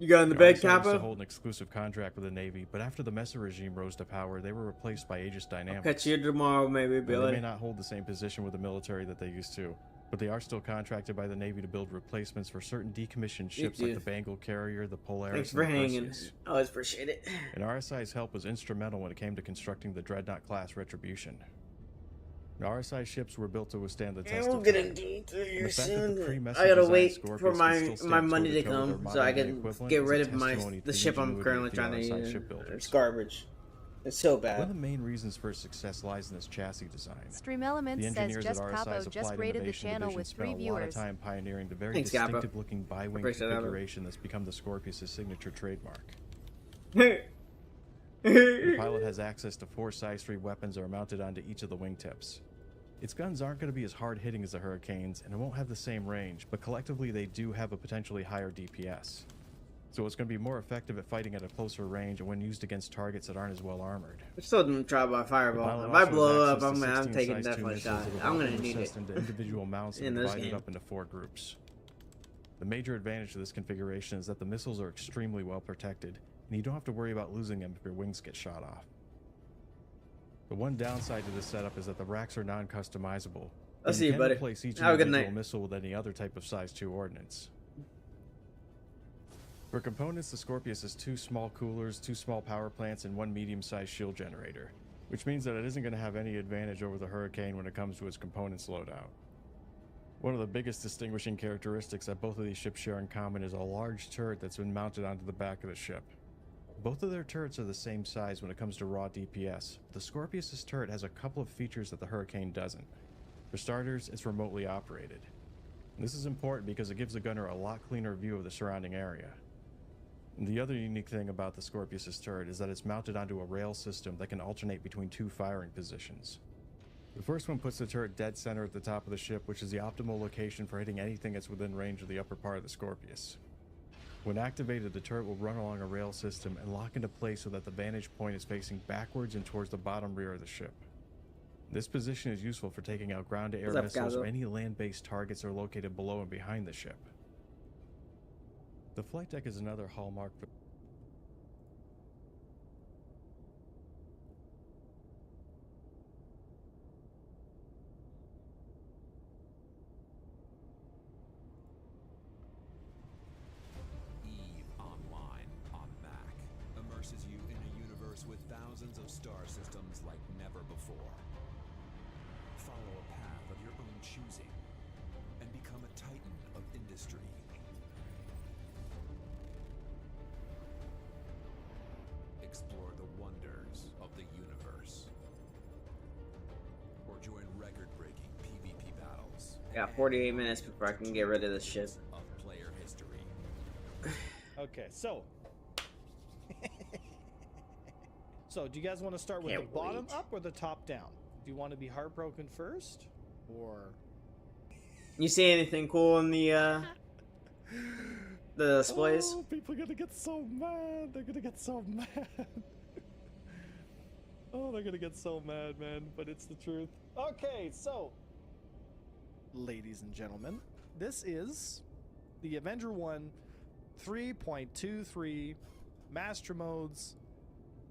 Speaker 1: You got in the
Speaker 5: RSI
Speaker 1: bed,
Speaker 5: used to
Speaker 1: Kappa?
Speaker 5: hold an exclusive contract with the Navy, but after the Messer regime rose to power, they were replaced by Aegis Dynamics.
Speaker 1: Catch you tomorrow, maybe,
Speaker 5: Now, they
Speaker 1: Billy.
Speaker 5: may not hold the same position with the military that they used to, but they are still contracted by the Navy to build replacements for certain decommissioned ships like the Bengal carrier, the Polaris,
Speaker 1: Thanks for
Speaker 5: and the
Speaker 1: hanging.
Speaker 5: Perseus.
Speaker 1: I always appreciate it.
Speaker 5: And RSI's help was instrumental when it came to constructing the Dreadnought class Retribution. The RSI ships were built to withstand the test
Speaker 1: we'll
Speaker 5: of
Speaker 1: get
Speaker 5: time.
Speaker 1: into
Speaker 5: And
Speaker 1: here
Speaker 5: the fact that the
Speaker 1: soon.
Speaker 5: pre-Messer
Speaker 1: I gotta
Speaker 5: designed
Speaker 1: wait
Speaker 5: Scorpius
Speaker 1: for
Speaker 5: can
Speaker 1: my
Speaker 5: still stand
Speaker 1: money to
Speaker 5: toe-to-toe with
Speaker 1: come
Speaker 5: their
Speaker 1: so I
Speaker 5: modern-day
Speaker 1: can
Speaker 5: equivalent
Speaker 1: get
Speaker 5: is a
Speaker 1: rid of
Speaker 5: testimony to
Speaker 1: the
Speaker 5: the
Speaker 1: ship I'm
Speaker 5: ingenuity
Speaker 1: currently
Speaker 5: of the
Speaker 1: trying to
Speaker 5: RSI
Speaker 1: use.
Speaker 5: shipbuilders.
Speaker 1: It's garbage. It's so
Speaker 5: One of
Speaker 1: bad.
Speaker 5: the main reasons for its success lies in this chassis design.
Speaker 6: Stream
Speaker 5: The
Speaker 6: Elements says
Speaker 5: engineers
Speaker 6: Just
Speaker 5: at RSI's
Speaker 6: Capo just
Speaker 5: Applied
Speaker 6: rated the
Speaker 5: Innovation
Speaker 6: channel
Speaker 5: Division
Speaker 6: with 3
Speaker 5: spent a lot of
Speaker 6: viewers.
Speaker 5: time pioneering the very
Speaker 1: Thanks, Gabba.
Speaker 5: distinctive-looking bi-wing
Speaker 1: Appreciate that.
Speaker 5: configuration that's become the Scorpius' signature trademark.
Speaker 1: The
Speaker 5: The pilot has access to 4 size 3 weapons that are mounted onto each of the wingtips. Its guns aren't going to be as hard-hitting as the Hurricanes, and it won't have the same range, but collectively they do have a potentially higher DPS. So it's going to be more effective at fighting at a closer range and when used against targets that aren't as well armored.
Speaker 1: Still didn't try by
Speaker 5: The
Speaker 1: fireball.
Speaker 5: pilot
Speaker 1: If I
Speaker 5: also
Speaker 1: blow
Speaker 5: has
Speaker 1: up,
Speaker 5: access to
Speaker 1: I'm
Speaker 5: 16
Speaker 1: taking
Speaker 5: size 2
Speaker 1: definitely a
Speaker 5: missiles
Speaker 1: shot.
Speaker 5: that
Speaker 1: I'm
Speaker 5: are
Speaker 1: gonna need
Speaker 5: processed
Speaker 1: it.
Speaker 5: into individual mounts
Speaker 1: In
Speaker 5: and
Speaker 1: this
Speaker 5: divided
Speaker 1: game.
Speaker 5: up into 4 groups. The major advantage of this configuration is that the missiles are extremely well protected, and you don't have to worry about losing them if your wings get shot off. The one downside to this setup is that the racks are non-customizable.
Speaker 1: I'll
Speaker 5: and
Speaker 1: see you,
Speaker 5: can
Speaker 1: buddy.
Speaker 5: replace each
Speaker 1: Have a good
Speaker 5: individual
Speaker 1: night.
Speaker 5: missile with any other type of size 2 ordnance. For components, the Scorpius has 2 small coolers, 2 small power plants, and 1 medium-sized shield generator, which means that it isn't going to have any advantage over the Hurricane when it comes to its components loadout. One of the biggest distinguishing characteristics that both of these ships share in common is a large turret that's been mounted onto the back of the ship. Both of their turrets are the same size when it comes to raw DPS. The Scorpius' turret has a couple of features that the Hurricane doesn't. For starters, it's remotely operated. This is important because it gives the gunner a lot cleaner view of the surrounding area. And the other unique thing about the Scorpius' turret is that it's mounted onto a rail system that can alternate between 2 firing positions. The first one puts the turret dead center at the top of the ship, which is the optimal location for hitting anything that's within range of the upper part of the Scorpius. When activated, the turret will run along a rail system and lock into place so that the vantage point is facing backwards and towards the bottom rear of the ship. This position is useful for taking out ground-to-air
Speaker 1: What's up,
Speaker 5: missiles or
Speaker 1: Gazo?
Speaker 5: any land-based targets that are located below and behind the ship. The flight deck is another hallmark for
Speaker 7: EVE Online on Mac immerses you in a universe with thousands of star systems like never before. Follow a path of your own choosing and become a titan of industry. Explore the wonders of the universe. Or join record-breaking PvP battles.
Speaker 1: Got 48 minutes before I can get rid of this shit.
Speaker 7: Of player history.
Speaker 8: Okay, so. So, do you guys want to start with
Speaker 1: Can't
Speaker 8: the bottom
Speaker 1: wait.
Speaker 8: up or the top down? Do you want to be heartbroken first? Or.
Speaker 1: You see anything cool in the displays?
Speaker 5: Oh, people are gonna get so mad. They're gonna get so mad. Oh, they're gonna get so mad, man. But it's the truth.
Speaker 8: Okay, so. Ladies and gentlemen, this is the Avenger 1 3.23 Master Modes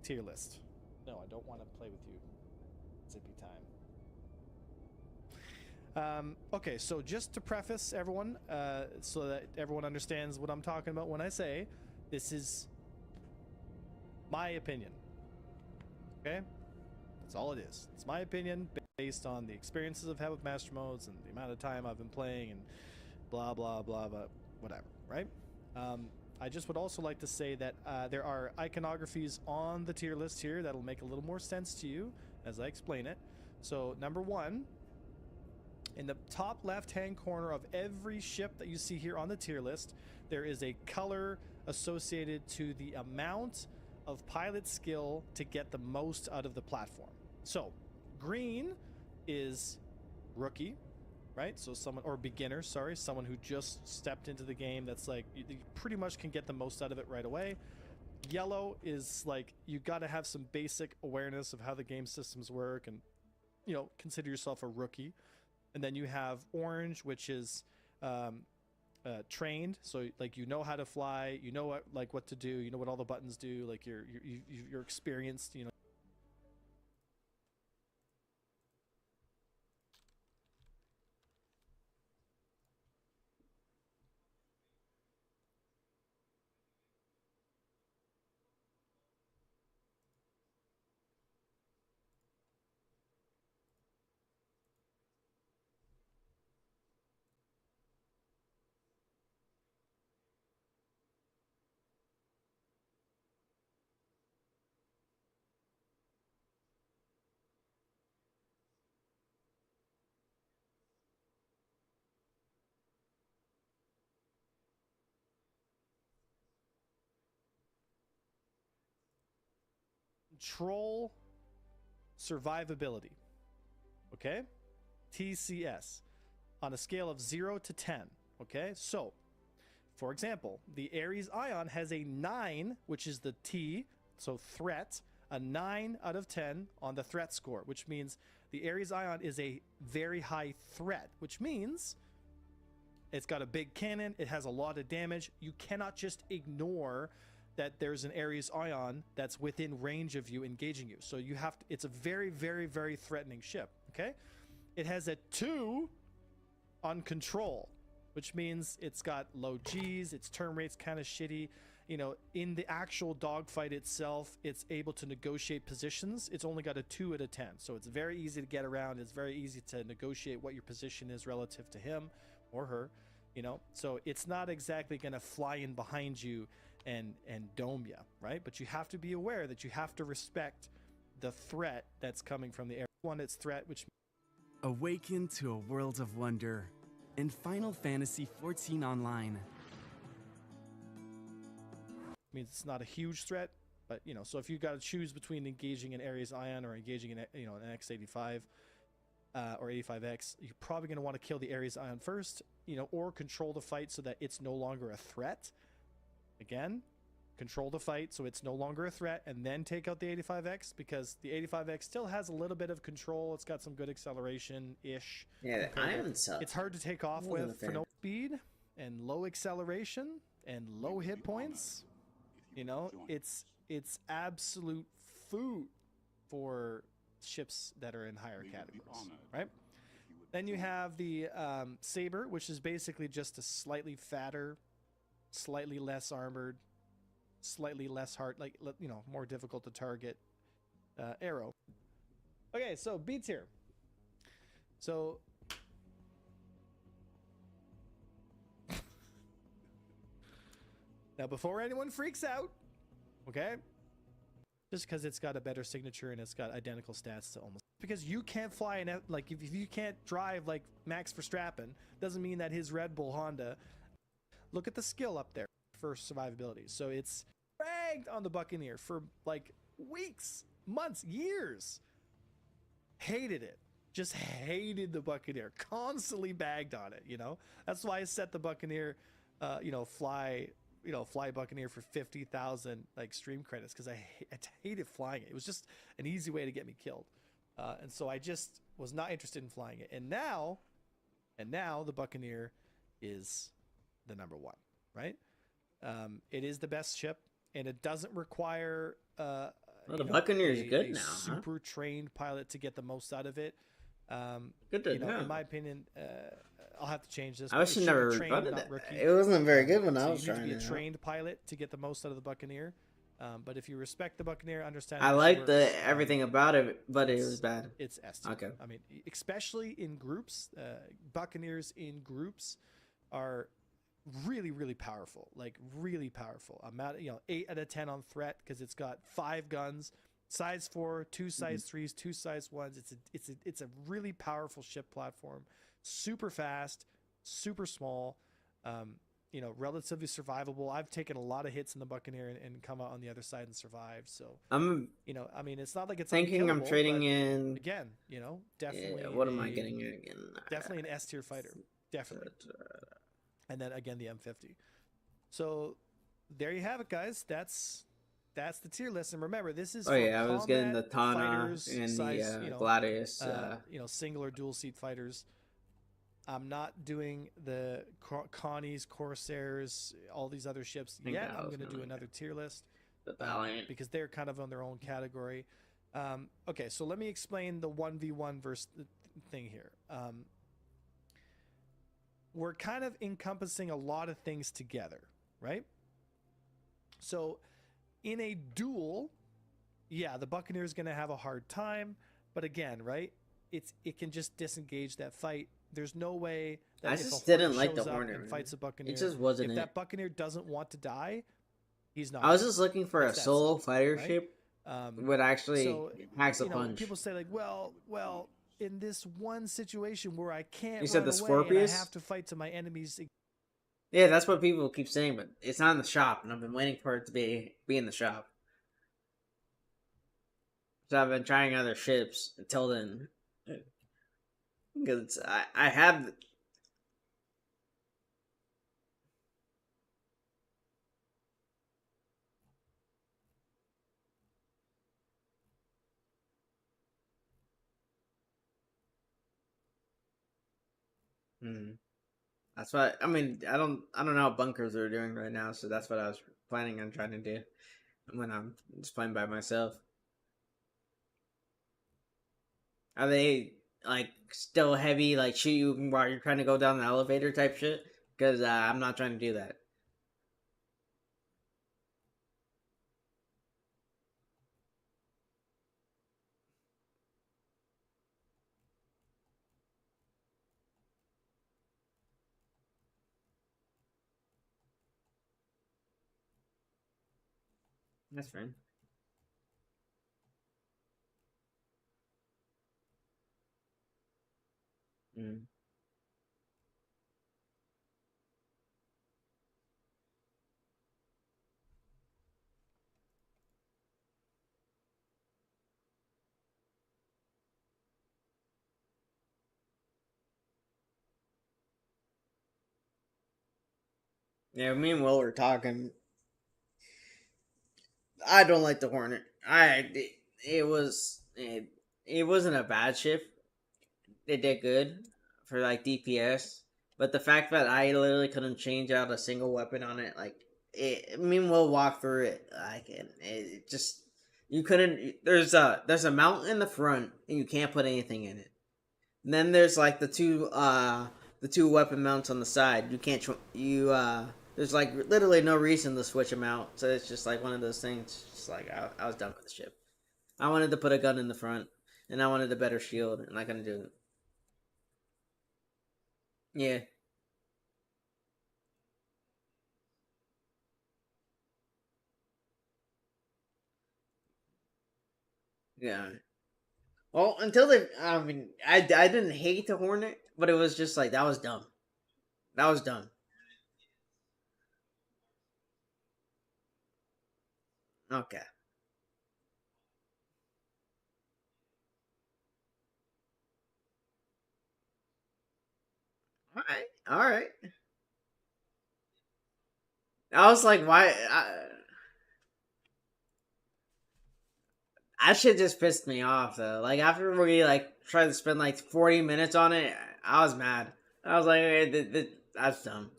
Speaker 8: tier list. No, I don't want to play with you. Zippy time. Okay, so just to preface everyone, so that everyone understands what I'm talking about when I say this is my opinion. Okay? That's all it is. It's my opinion based on the experiences I've had with Master Modes and the amount of time I've been playing and blah, blah, blah, blah, whatever, right? I just would also like to say that there are iconographies on the tier list here that'll make a little more sense to you as I explain it. So, number 1, in the top left-hand corner of every ship that you see here on the tier list, there is a color associated to the amount of pilot skill to get the most out of the platform. So, green is rookie, right? So someone, or beginner, sorry, someone who just stepped into the game, that's like you pretty much can get the most out of it right away. Yellow is like you got to have some basic awareness of how the game systems work, and consider yourself a rookie. And then you have orange, which is trained, so like how to fly, what to do, what all the buttons do, like you're experienced, control survivability. Okay, TCS on a scale of 0 to 10. Okay, so for example, the Ares Ion has a 9, which is the T, so threat, a 9 out of 10 on the threat score, which means the Ares Ion is a very high threat, which means it's got a big cannon, it has a lot of damage. You cannot just ignore that there's an Ares Ion that's within range of you, engaging you. So you have to, it's a very, very, very threatening ship, okay? It has a 2 on control, which means it's got low Gs, its turn rate's kind of shitty. In the actual dogfight itself, it's able to negotiate positions. It's only got a 2 out of 10. So it's very easy to get around. It's very easy to negotiate what your position is relative to him or her, So it's not exactly going to fly in behind you and dome you, right? But you have to be aware that you have to respect the threat that's coming from the air. One, it's threat, which
Speaker 6: Awaken to a world of wonder in Final Fantasy XIV Online.
Speaker 8: means it's not a huge threat, but so if you got to choose between engaging an Ares Ion or engaging an X85 or 85X, you're probably going to want to kill the Ares Ion first, or control the fight so that it's no longer a threat. Again, control the fight so it's no longer a threat, and then take out the 85X, because the 85X still has a little bit of control. It's got some good acceleration-ish.
Speaker 1: Yeah, the Ion sucks.
Speaker 8: It's hard to take off with for no speed and low acceleration and low hit points. It's absolute food for ships that are in higher categories, right? Then you have the Saber, which is basically just a slightly fatter, slightly less armored, slightly less hard, more difficult to target arrow. Okay, so beats here. So now, before anyone freaks out, okay, just because it's got a better signature and it's got identical stats to almost, because you can't fly if you can't drive like Max Verstappen, doesn't mean that his Red Bull Honda. Look at the skill up there for survivability. So it's dragged on the Buccaneer for like weeks, months, years. Hated it. Just hated the Buccaneer. Constantly bagged on it, That's why I set the Buccaneer, fly Buccaneer for 50,000 stream credits, because I hated flying it. It was just an easy way to get me killed. And so I just was not interested in flying it. And now the Buccaneer is the number 1, right? It is the best ship, and it doesn't require
Speaker 1: the Buccaneer is good now.
Speaker 8: Super trained pilot to get the most out of it.
Speaker 1: Good to know.
Speaker 8: In my opinion, I'll have to change this.
Speaker 1: I wish you never rebutted it. It wasn't very good when I was trying.
Speaker 8: You need to be a trained pilot to get the most out of the Buccaneer. But if you respect the Buccaneer, understand.
Speaker 1: I liked everything about it, but it was bad.
Speaker 8: It's ST.
Speaker 1: Okay.
Speaker 8: I mean, especially in groups, Buccaneers in groups are really, really powerful. Like really powerful. I'm at 8 out of 10 on threat, because it's got 5 guns, size 4, 2 size 3s, 2 size 1s. It's a really powerful ship platform. Super fast, super small. relatively survivable. I've taken a lot of hits in the Buccaneer and come out on the other side and survived. So,
Speaker 1: I'm
Speaker 8: I mean, it's not like it's
Speaker 1: thinking I'm
Speaker 8: unkillable,
Speaker 1: trading
Speaker 8: but
Speaker 1: in.
Speaker 8: again, definitely
Speaker 1: Yeah, what am I getting here again?
Speaker 8: definitely an S tier fighter, definitely. And then again the M50. So there you have it, guys. That's the tier list. And remember, this is
Speaker 1: Oh
Speaker 8: for
Speaker 1: yeah, I was getting the
Speaker 8: combat
Speaker 1: Tana
Speaker 8: fighters,
Speaker 1: and
Speaker 8: size,
Speaker 1: the Gladius.
Speaker 8: single or dual seat fighters. I'm not doing the Connies, Corsairs, all these other ships yet. I'm going to do another tier list
Speaker 1: the Valiant.
Speaker 8: because they're kind of on their own category. Okay, so let me explain the 1v1 versus thing here. We're kind of encompassing a lot of things together, right? So in a duel, yeah, the Buccaneer is going to have a hard time, but again, right? It can just disengage that fight. There's no way that
Speaker 1: I
Speaker 8: if
Speaker 1: just
Speaker 8: a Hornet
Speaker 1: didn't like the
Speaker 8: shows up
Speaker 1: Hornet,
Speaker 8: and
Speaker 1: man.
Speaker 8: fights a Buccaneer,
Speaker 1: It just wasn't
Speaker 8: if
Speaker 1: it.
Speaker 8: that Buccaneer doesn't want to die, he's not.
Speaker 1: I was just looking for a
Speaker 8: It's that
Speaker 1: solo
Speaker 8: simple,
Speaker 1: fighter
Speaker 8: right?
Speaker 1: ship would actually packs a punch.
Speaker 8: People say like, well, in this one situation where I can't
Speaker 1: You said
Speaker 8: run
Speaker 1: the
Speaker 8: away and I
Speaker 1: Scorpius?
Speaker 8: have to fight to my enemies.
Speaker 1: Yeah, that's what people keep saying, but it's not in the shop, and I've been waiting for it to be in the shop. So I've been trying other ships until then, because I have. That's what I mean. I don't know how bunkers are doing right now, so that's what I was planning on trying to do when I'm just playing by myself. Are they like still heavy, like shoot you while you're trying to go down the elevator type shit? Because I'm not trying to do that. That's fine. Mm. Yeah, me and Will were talking. I don't like the Hornet. It wasn't a bad shift. It did good for like DPS, but the fact that I literally couldn't change out a single weapon on it, like it. Me and Will walk through it. Like it just you couldn't. There's a mount in the front, and you can't put anything in it. And then there's like the two weapon mounts on the side. You can't there's like literally no reason to switch them out. So it's just like one of those things. Just like I was done with the ship. I wanted to put a gun in the front, and I wanted a better shield, and I couldn't do it. Yeah, yeah. Well, until they, I mean, I didn't hate the Hornet, but it was just like that was dumb. That was dumb. Okay. All right. All right. I was like, why? That shit just pissed me off though. Like after we like tried to spend like 40 minutes on it, I was mad. I was like, that's dumb.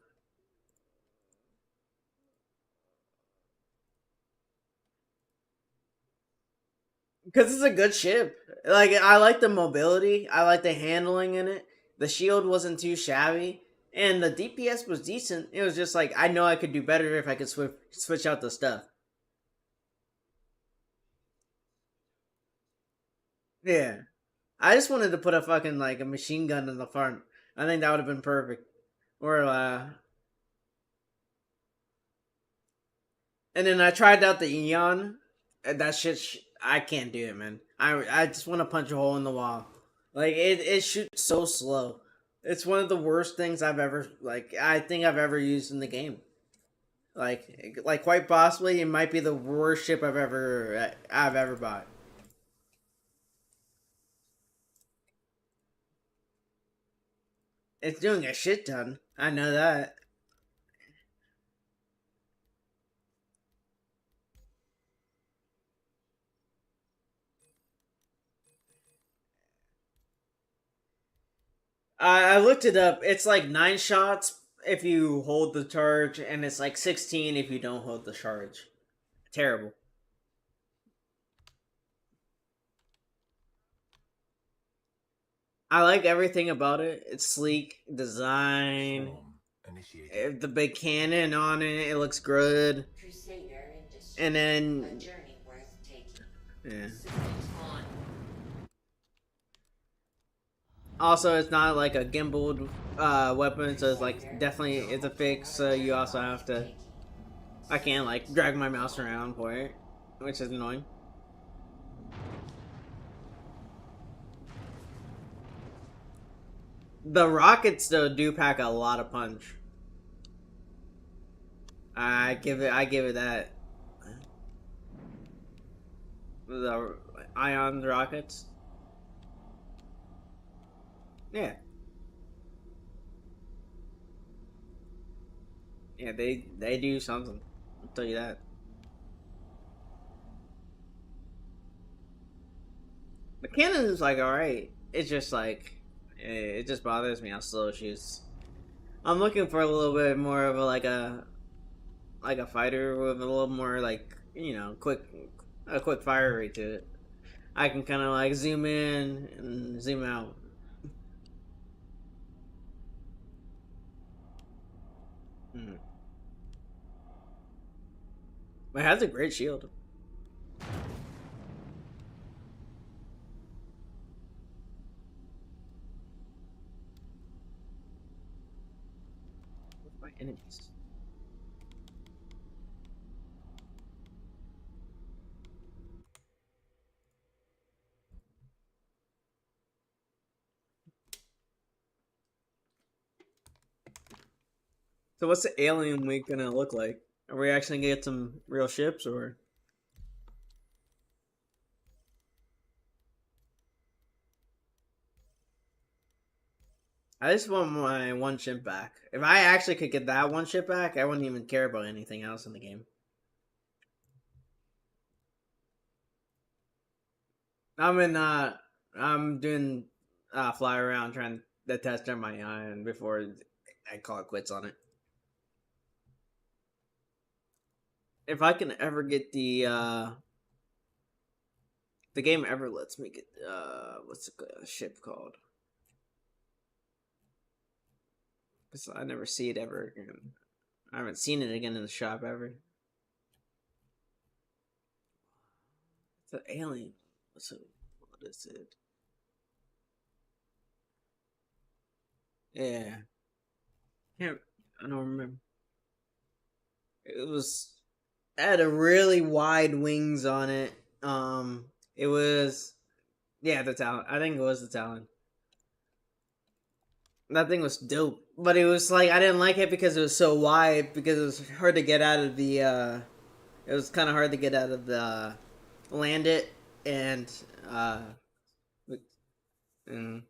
Speaker 1: Because it's a good ship. Like I like the mobility. I like the handling in it. The shield wasn't too shabby, and the DPS was decent. It was just like I know I could do better if I could switch out the stuff. Yeah, I just wanted to put a fucking like a machine gun in the front. I think that would have been perfect. Or and then I tried out the Eon. And that shit, I can't do it, man. I just want to punch a hole in the wall. Like it shoots so slow. It's one of the worst things I've ever I think I've ever used in the game. Quite possibly it might be the worst ship I've ever bought. It's doing a shit ton. I know that. I looked it up. It's like 9 shots if you hold the charge, and it's like 16 if you don't hold the charge. Terrible. I like everything about it. It's sleek design.
Speaker 7: Swarm initiated.
Speaker 1: The big cannon on it. It looks good.
Speaker 9: Crusader in distress.
Speaker 1: And
Speaker 9: A
Speaker 1: then
Speaker 9: journey worth taking.
Speaker 1: yeah.
Speaker 9: Systems on.
Speaker 1: Also, it's not like a gimbaled weapon, so it's like definitely it's a fix. So you also have to. I can't like drag my mouse around for it, which is annoying. The rockets though do pack a lot of punch. I give it that. The ion rockets. Yeah. Yeah, they do something. I'll tell you that. The cannon is like alright. It's just like it just bothers me how slow it shoots. I'm looking for a little bit more of a fighter with a little more like a quick fire rate to it. I can kind of like zoom in and zoom out. Hmm. But it has a great shield. What's my enemies? So what's the alien week gonna look like? Are we actually gonna get some real ships or? I just want my one ship back. If I actually could get that one ship back, I wouldn't even care about anything else in the game. I'm in. I'm doing fly around trying to test on my iron before I call it quits on it. If I can ever get the game ever lets me get what's the ship called? Because I never see it ever again. I haven't seen it again in the shop ever. It's an alien. What is it? Yeah. Can't. I don't remember. It was had a really wide wings on it. It was the Talon. I think it was the Talon. That thing was dope, but it was like I didn't like it because it was so wide because it was hard to get out of the. It was kind of hard to get out of the land it and and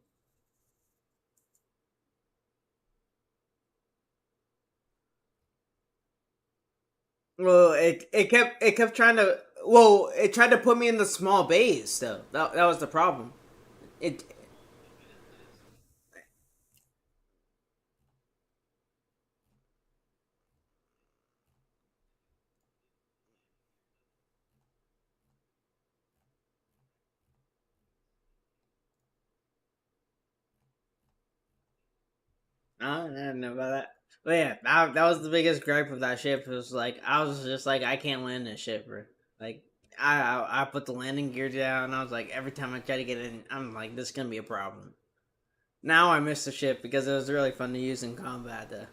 Speaker 1: well it kept trying to it tried to put me in the small bays though. That was the problem. It I didn't know about that. But yeah, that was the biggest gripe of that ship. It was like I was just like I can't land this ship, bro. Like I put the landing gear down. And I was like every time I try to get in, I'm like this is gonna be a problem. Now I miss the ship because it was really fun to use in combat. Though.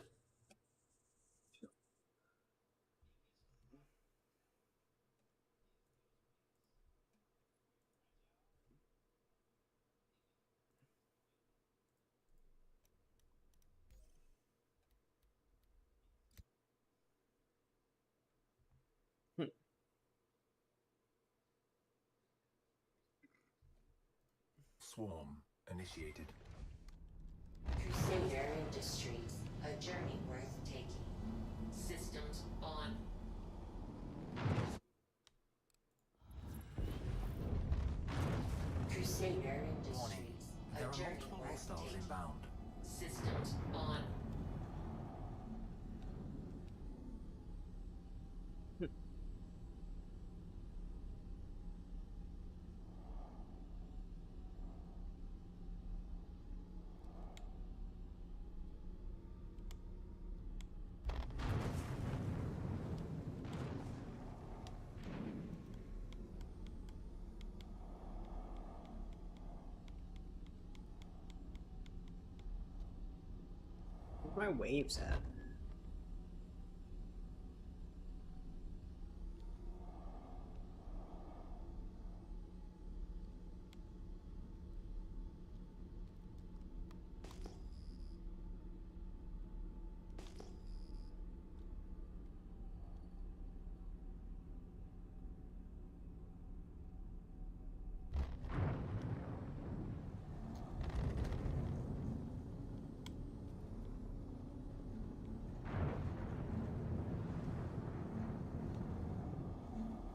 Speaker 2: swarm initiated.
Speaker 9: Crusader Industries, a journey worth taking. Systems on. Crusader
Speaker 2: Warning.
Speaker 9: Industries,
Speaker 2: There
Speaker 9: a
Speaker 2: are
Speaker 9: journey
Speaker 2: multiple
Speaker 9: worth
Speaker 2: hostiles
Speaker 9: taking.
Speaker 2: inbound.
Speaker 9: Systems on.
Speaker 1: Where's my waves at?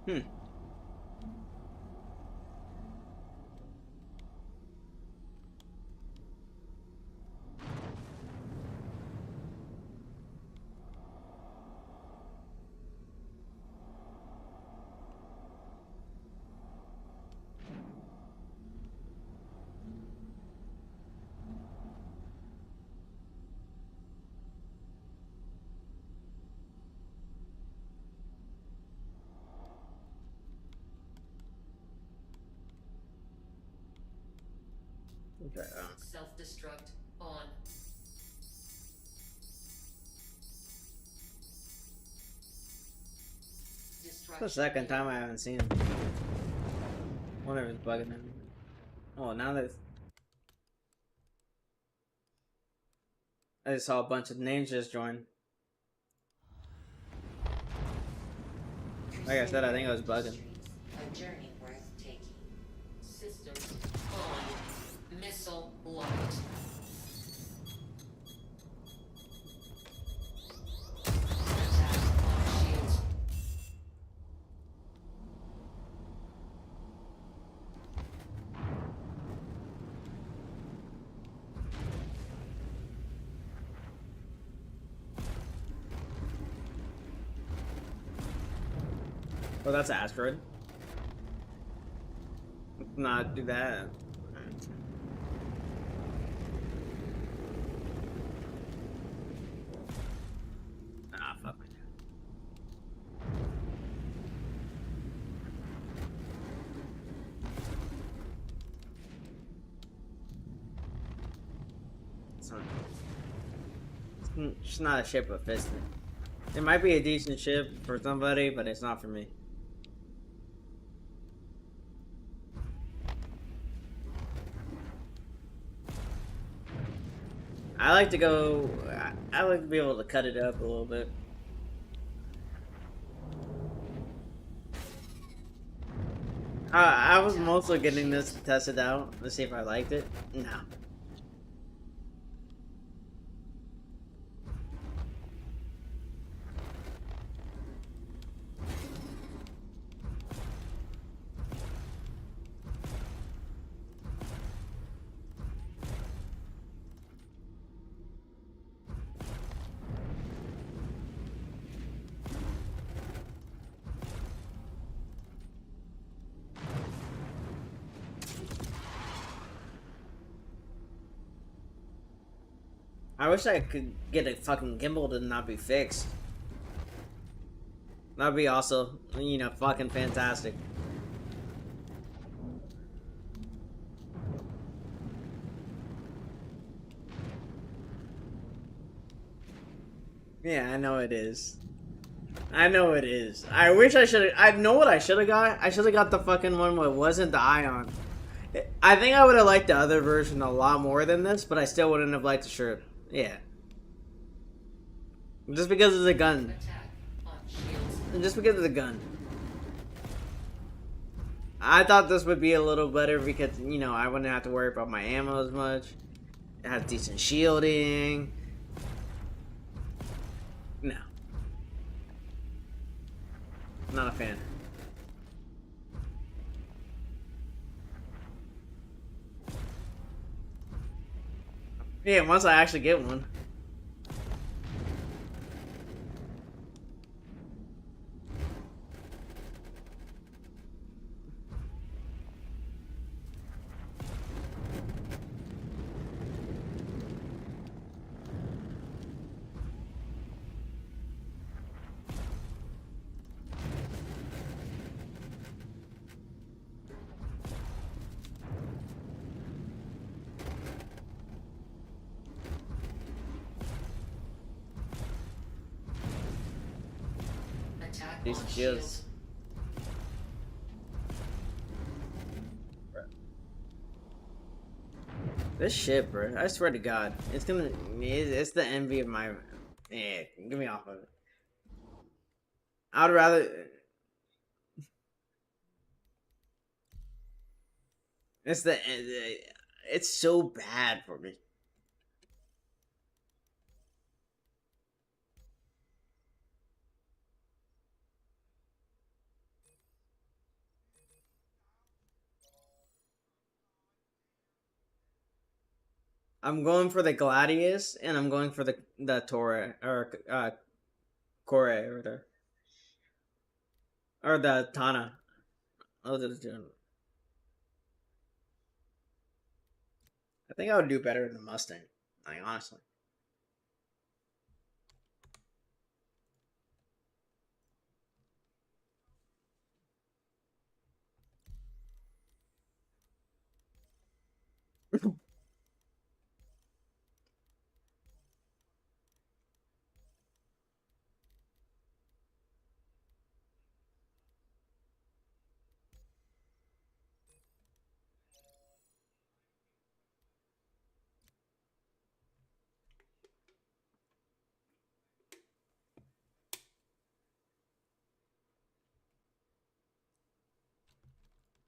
Speaker 1: Hmm. Okay.
Speaker 9: Self-destruct on.
Speaker 1: It's the second time I haven't seen him. Wonder if it's bugging him. Oh, now that I just saw a bunch of names just join. Like I said, I think I was bugging.
Speaker 9: A journey worth taking. Systems on. Missile locked. Attack on shields.
Speaker 1: Oh, that's an asteroid. Let's not do that. Ah, fuck. It's not a ship of Fiston. It might be a decent ship for somebody, but it's not for me. I like to go. I like to be able to cut it up a little bit. I was mostly getting this to test it out to see if I liked it. No. I wish I could get a fucking gimbal to not be fixed. That'd be also, you know, fucking fantastic. Yeah, I know it is. I know it is. I wish I should have. I know what I should have got. I should have got the fucking one where it wasn't the ion. I think I would have liked the other version a lot more than this, but I still wouldn't have liked the shirt. Yeah. Just because of the gun.
Speaker 9: Attack on shields.
Speaker 1: Just because of the gun. I thought this would be a little better because, you know, I wouldn't have to worry about my ammo as much. It has decent shielding. No. Not a fan. Yeah, once I actually get one.
Speaker 9: Attack
Speaker 1: Decent
Speaker 9: on
Speaker 1: shields.
Speaker 9: shield.
Speaker 1: This shit, bro. I swear to God, it's the envy of my. Yeah, get me off of it. I'd rather. It's the. It's so bad for me. I'm going for the Gladius, and I'm going for the Torre or Core or the Tana. Those are the two. I think I would do better in the Mustang. Like honestly.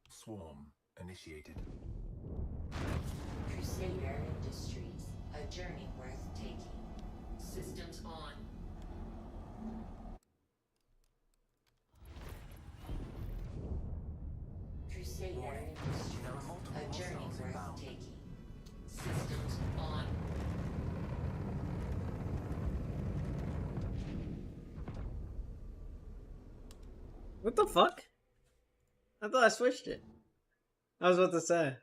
Speaker 10: Swarm initiated.
Speaker 9: Crusader Industries. A journey worth taking. Systems on. Crusader Industries.
Speaker 10: There are multiple
Speaker 9: A journey
Speaker 10: hostiles
Speaker 9: worth
Speaker 10: inbound.
Speaker 9: taking. Systems on.
Speaker 1: What the fuck? I thought I switched it. I was about to say.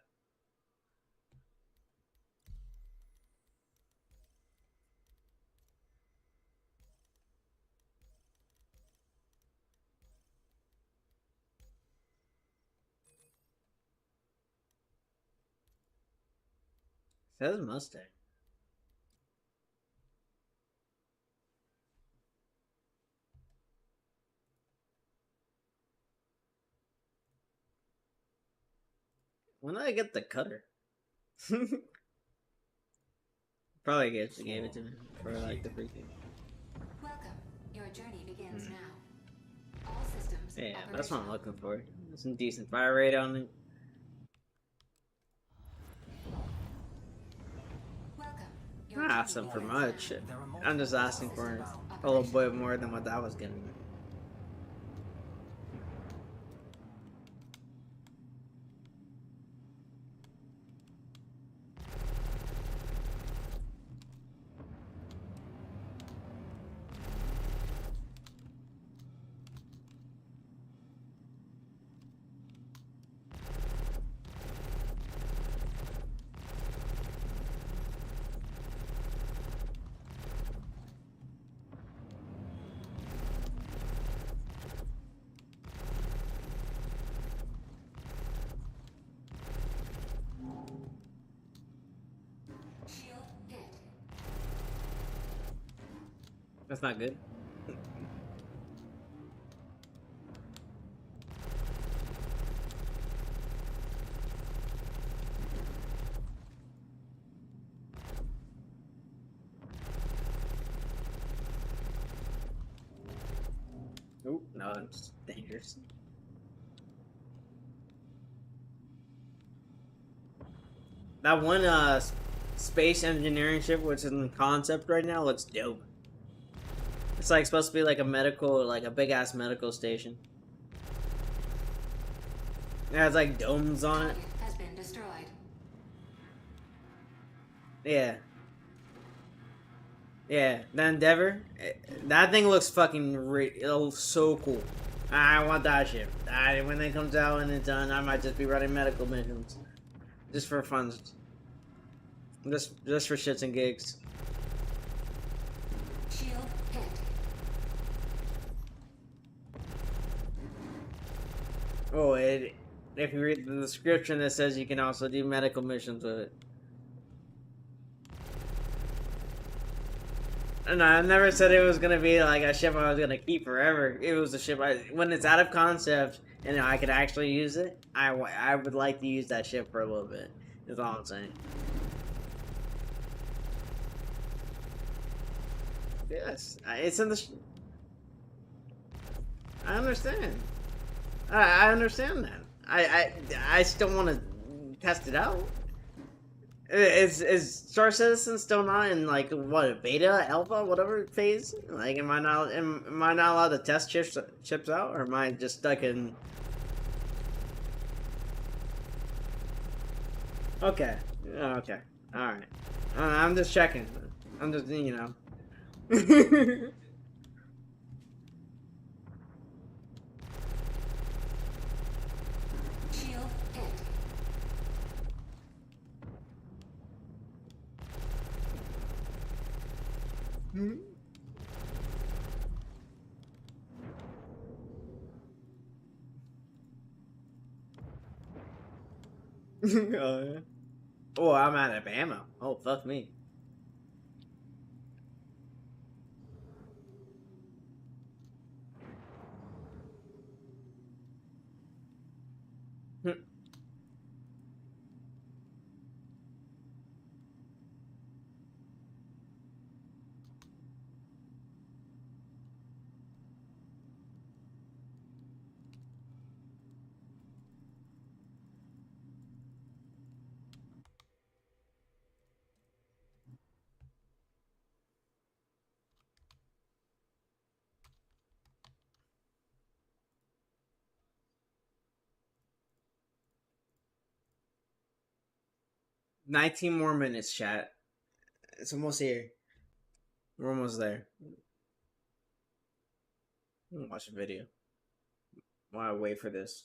Speaker 1: Says Mustang. When did I get the cutter? Probably gave it to me for like the freaking.
Speaker 11: Welcome. Your journey begins now. All systems
Speaker 1: Yeah, that's what I'm
Speaker 11: operational.
Speaker 1: looking for. Some decent fire rate on it.
Speaker 11: Welcome.
Speaker 1: I'm
Speaker 11: Your
Speaker 1: not
Speaker 11: journey
Speaker 1: asking for
Speaker 11: begins
Speaker 1: much.
Speaker 11: now.
Speaker 1: I'm just asking for a little bit more than what that was getting me.
Speaker 11: Shield hit.
Speaker 1: That's not good. Oop, no, it's dangerous. That one space engineering ship, which is in concept right now, looks dope. It's like supposed to be like a medical, like a big ass medical station. It has like domes on it.
Speaker 11: Target has been destroyed.
Speaker 1: Yeah. Yeah, the Endeavor. That thing looks fucking it looks so cool. I want that ship. When it comes out and it's done, I might just be running medical missions. Just for fun. Just for shits and gigs.
Speaker 11: Shield hit.
Speaker 1: Oh, if you read the description, it says you can also do medical missions with it. And I never said it was gonna be like a ship I was gonna keep forever. It was a ship when it's out of concept and I could actually use it. I would like to use that ship for a little bit. Is all I'm saying. Yes, it's in the. I understand. I understand that. I still want to test it out. Is Star Citizen still not in like what beta, alpha, whatever phase? Like, am I not allowed to test chips out, or am I just stuck in? Okay, okay, all right. I'm just checking. I'm just
Speaker 11: Shield hit.
Speaker 1: Oh, yeah. Oh, I'm out of ammo. Oh, fuck me. Hmm. 19 more minutes, chat. It's almost here. We're almost there. Watch the video while I wait for this.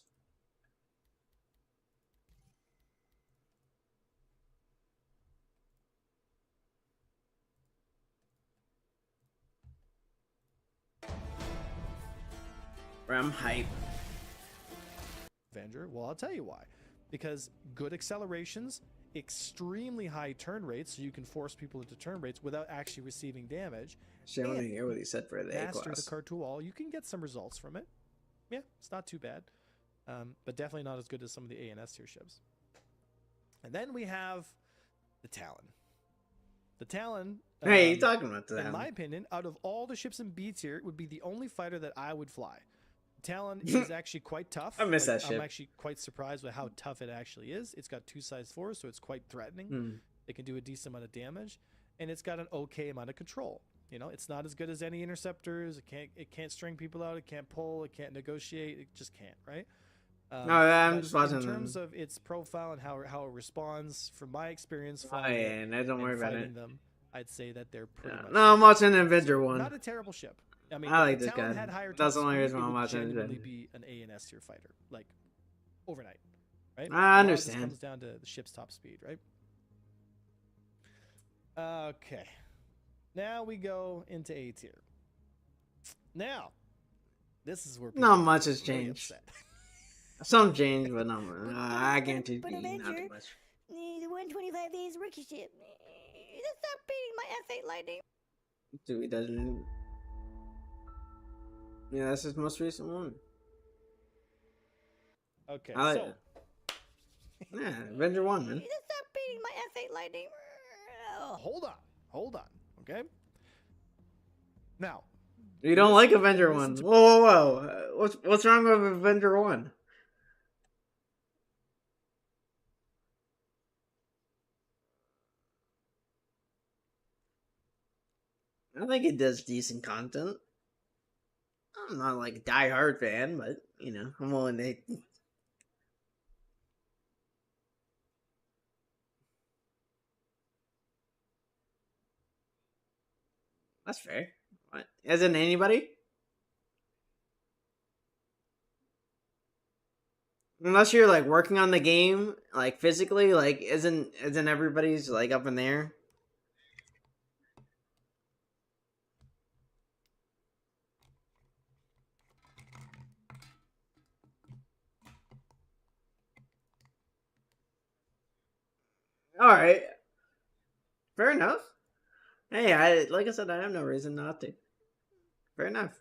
Speaker 1: I'm hype.
Speaker 8: Avenger? Well, I'll tell you why. Because good accelerations, extremely high turn rates, so you can force people into turn rates without actually receiving damage.
Speaker 1: Shit, I want to hear what he said for the A
Speaker 8: Master
Speaker 1: class.
Speaker 8: the card to wall, you can get some results from it. Yeah, it's not too bad. But definitely not as good as some of the A and S tier ships. And then we have the Talon. The Talon.
Speaker 1: Hey, you talking about
Speaker 8: In
Speaker 1: that?
Speaker 8: my opinion, out of all the ships in B tier, it would be the only fighter that I would fly. Talon is actually quite tough.
Speaker 1: I miss that ship.
Speaker 8: I'm actually quite surprised with how tough it actually is. It's got 2 size 4s, so it's quite threatening. It can do a decent amount of damage, and it's got an okay amount of control. You know, it's not as good as any interceptors. It can't string people out. It can't pull. It can't negotiate. It just can't, right?
Speaker 1: No, I'm just watching
Speaker 8: in terms of its profile and how it responds, from my experience
Speaker 1: flying don't worry about it.
Speaker 8: them, I'd say that they're pretty much.
Speaker 1: No, I'm watching Avenger 1.
Speaker 8: Not a terrible ship. I mean,
Speaker 1: I like
Speaker 8: if
Speaker 1: this
Speaker 8: Talon
Speaker 1: guy.
Speaker 8: had higher
Speaker 1: That's the
Speaker 8: top
Speaker 1: only
Speaker 8: speed,
Speaker 1: reason
Speaker 8: it
Speaker 1: why I'm
Speaker 8: would
Speaker 1: watching
Speaker 8: genuinely
Speaker 1: Avenger.
Speaker 8: be an A and S tier fighter, like overnight, right?
Speaker 1: I
Speaker 8: A lot of this
Speaker 1: understand.
Speaker 8: comes down to the ship's top speed, right? Okay. Now we go into A tier. Now, this is where
Speaker 1: Not
Speaker 8: people
Speaker 1: much
Speaker 8: get
Speaker 1: has
Speaker 8: really
Speaker 1: changed.
Speaker 8: upset.
Speaker 1: Some change, but not much. I guarantee
Speaker 12: But
Speaker 1: you not
Speaker 12: Avenger,
Speaker 1: too much.
Speaker 12: the 125 days rookie ship. Stop beating my F8 Lightning.
Speaker 1: Dude, he doesn't. Yeah, that's his most recent one.
Speaker 8: Okay,
Speaker 1: I like
Speaker 8: so
Speaker 1: it. Yeah, Avenger 1, man.
Speaker 12: Stop beating my F8 Lightning.
Speaker 8: hold on, okay? Now,
Speaker 1: You don't like Avenger 1. Whoa. What's wrong with Avenger 1? I think it does decent content. I'm not like a die-hard fan, but you know, I'm willing to. That's fair. What? Isn't anybody? Unless you're like working on the game, like physically, like isn't everybody's like up in there? All right, fair enough. Hey, I like I said, I have no reason not to. Fair enough.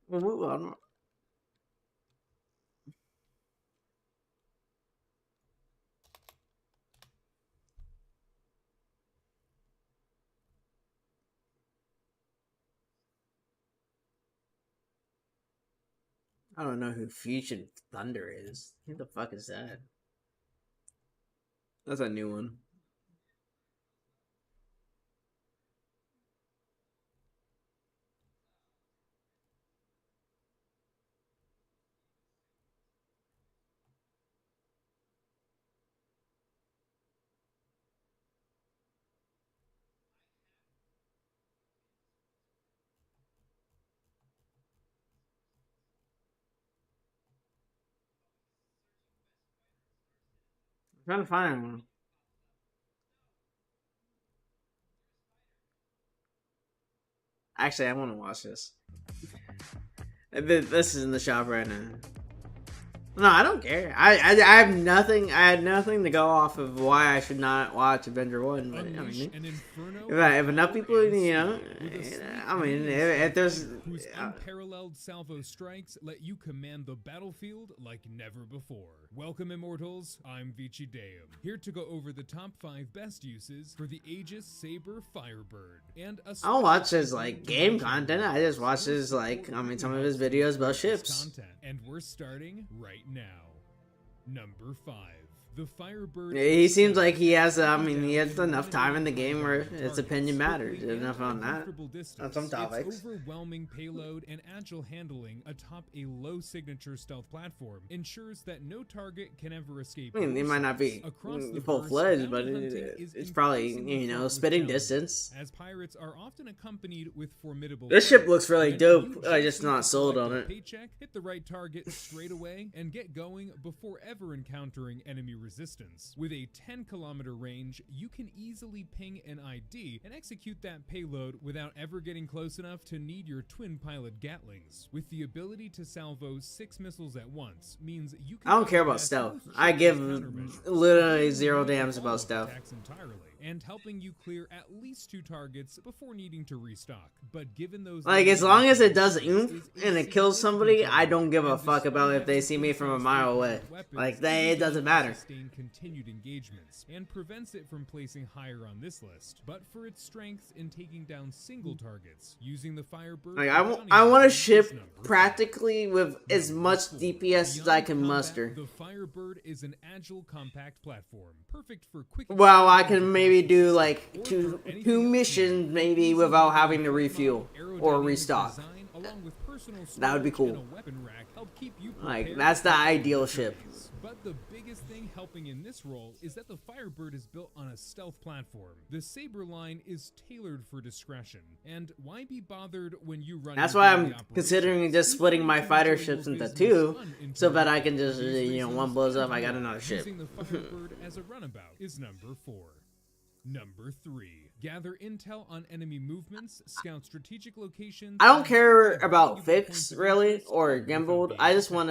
Speaker 1: We'll move on. I don't know who Fusion Thunder is. Who the fuck is that? That's a new one. I'm trying to find one. Actually, I want to watch this. This is in the shop right now. No, I don't care. I have nothing. I had nothing to go off of why I should not watch Avenger 1. But I mean, if enough people, you know, I mean, if there's
Speaker 13: whose unparalleled salvo strikes let you command the battlefield like never before. Welcome, Immortals. I'm Vici Deum, here to go over the top 5 best uses for the Aegis Saber Firebird. And
Speaker 1: I don't watch his like game content. I just watch his like, I mean, some of his videos about ships.
Speaker 13: And we're starting right now. Number 5. The Firebird.
Speaker 1: He seems like he has. I mean, he has enough time in the game where his opinion matters. Enough on that. On some topics.
Speaker 13: Its overwhelming payload and agile handling atop a low signature stealth platform ensures that no target can ever escape.
Speaker 1: I mean, it might not be full fledged, but it's probably, you know, spitting distance.
Speaker 13: As pirates are often accompanied with formidable.
Speaker 1: This ship looks really dope. I just not sold on it.
Speaker 13: Paycheck, hit the right target straight away, and get going before ever encountering enemy resistance. With a 10-kilometer range, you can easily ping an ID and execute that payload without ever getting close enough to need your twin-pilot Gatlings. With the ability to salvo 6 missiles at once, means you can.
Speaker 1: I don't care about stealth. I give literally zero damns about stealth.
Speaker 13: Entirely, and helping you clear at least 2 targets before needing to restock. But given those,
Speaker 1: like, as long as it does oomph and it kills somebody, I don't give a fuck about if they see me from a mile away. Like, it doesn't matter.
Speaker 13: Continued engagements and prevents it from placing higher on this list. But for its strength in taking down single targets, using the Firebird.
Speaker 1: Like, I want a ship practically with as much DPS as I can muster.
Speaker 13: The Firebird is an agile, compact platform, perfect for quick.
Speaker 1: Well, I can maybe do like two missions maybe without having to refuel or restock. That would be cool. Like, that's the ideal ship.
Speaker 13: But the biggest thing helping in this role is that the Firebird is built on a stealth platform. The Saber line is tailored for discretion, and why be bothered when you run?
Speaker 1: That's why I'm considering just splitting my fighter ships into 2, so that I can just, you know, one blows up, I got another ship.
Speaker 13: Using the Firebird as a runabout is number 4. Number 3. Gather intel on enemy movements, scout strategic locations.
Speaker 1: I don't care about fix really or gimbal. I just want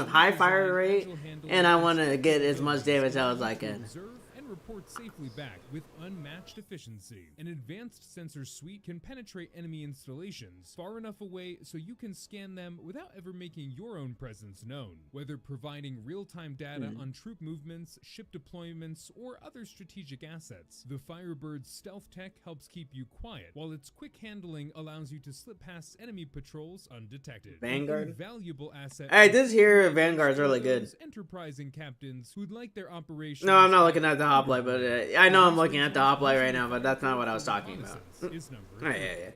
Speaker 1: high fire rate, and I want to get as much damage out as I can.
Speaker 13: Report safely back with unmatched efficiency. An advanced sensor suite can penetrate enemy installations far enough away so you can scan them without ever making your own presence known. Whether providing real-time data on troop movements, ship deployments, or other strategic assets, the Firebird's stealth tech helps keep you quiet, while its quick handling allows you to slip past enemy patrols undetected.
Speaker 1: Vanguard?
Speaker 13: Valuable asset.
Speaker 1: Hey, this here Vanguard's really good.
Speaker 13: Enterprising captains who'd like their operations.
Speaker 1: No, I'm not looking at the hoplite, but I know I'm looking at the hoplite right now, but that's not what I was talking about.
Speaker 13: Is number
Speaker 1: Oh,
Speaker 13: three.
Speaker 1: yeah.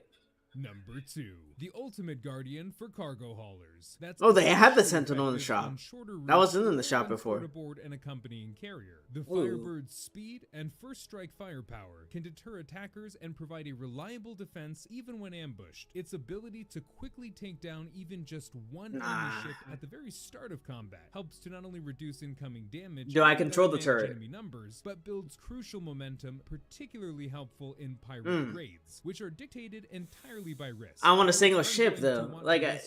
Speaker 13: Number 2, the ultimate guardian for cargo haulers. That's
Speaker 1: Oh, they had the
Speaker 13: especially
Speaker 1: Sentinel in the
Speaker 13: effective
Speaker 1: shop.
Speaker 13: on shorter
Speaker 1: That
Speaker 13: routes
Speaker 1: wasn't in the
Speaker 13: or
Speaker 1: shop
Speaker 13: when stored
Speaker 1: before.
Speaker 13: aboard an accompanying carrier. The
Speaker 1: Ooh.
Speaker 13: Firebird's speed and first strike firepower can deter attackers and provide a reliable defense even when ambushed. Its ability to quickly take down even just one enemy ship at the very start of combat helps to not only reduce incoming damage,
Speaker 1: Do I
Speaker 13: and
Speaker 1: control the
Speaker 13: manage
Speaker 1: turret?
Speaker 13: enemy numbers, but builds crucial momentum, particularly helpful in pirate raids, which are dictated entirely by risk.
Speaker 1: I want a single ship though. Like that's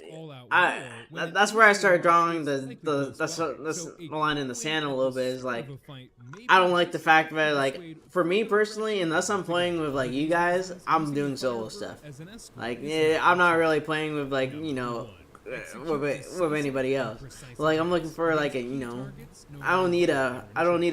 Speaker 1: where I started drawing the line in the sand a little bit. Is like I don't like the fact that like for me personally, unless I'm playing with like you guys, I'm doing solo stuff. Like I'm not really playing with like with anybody else. Like I'm looking for like a I don't need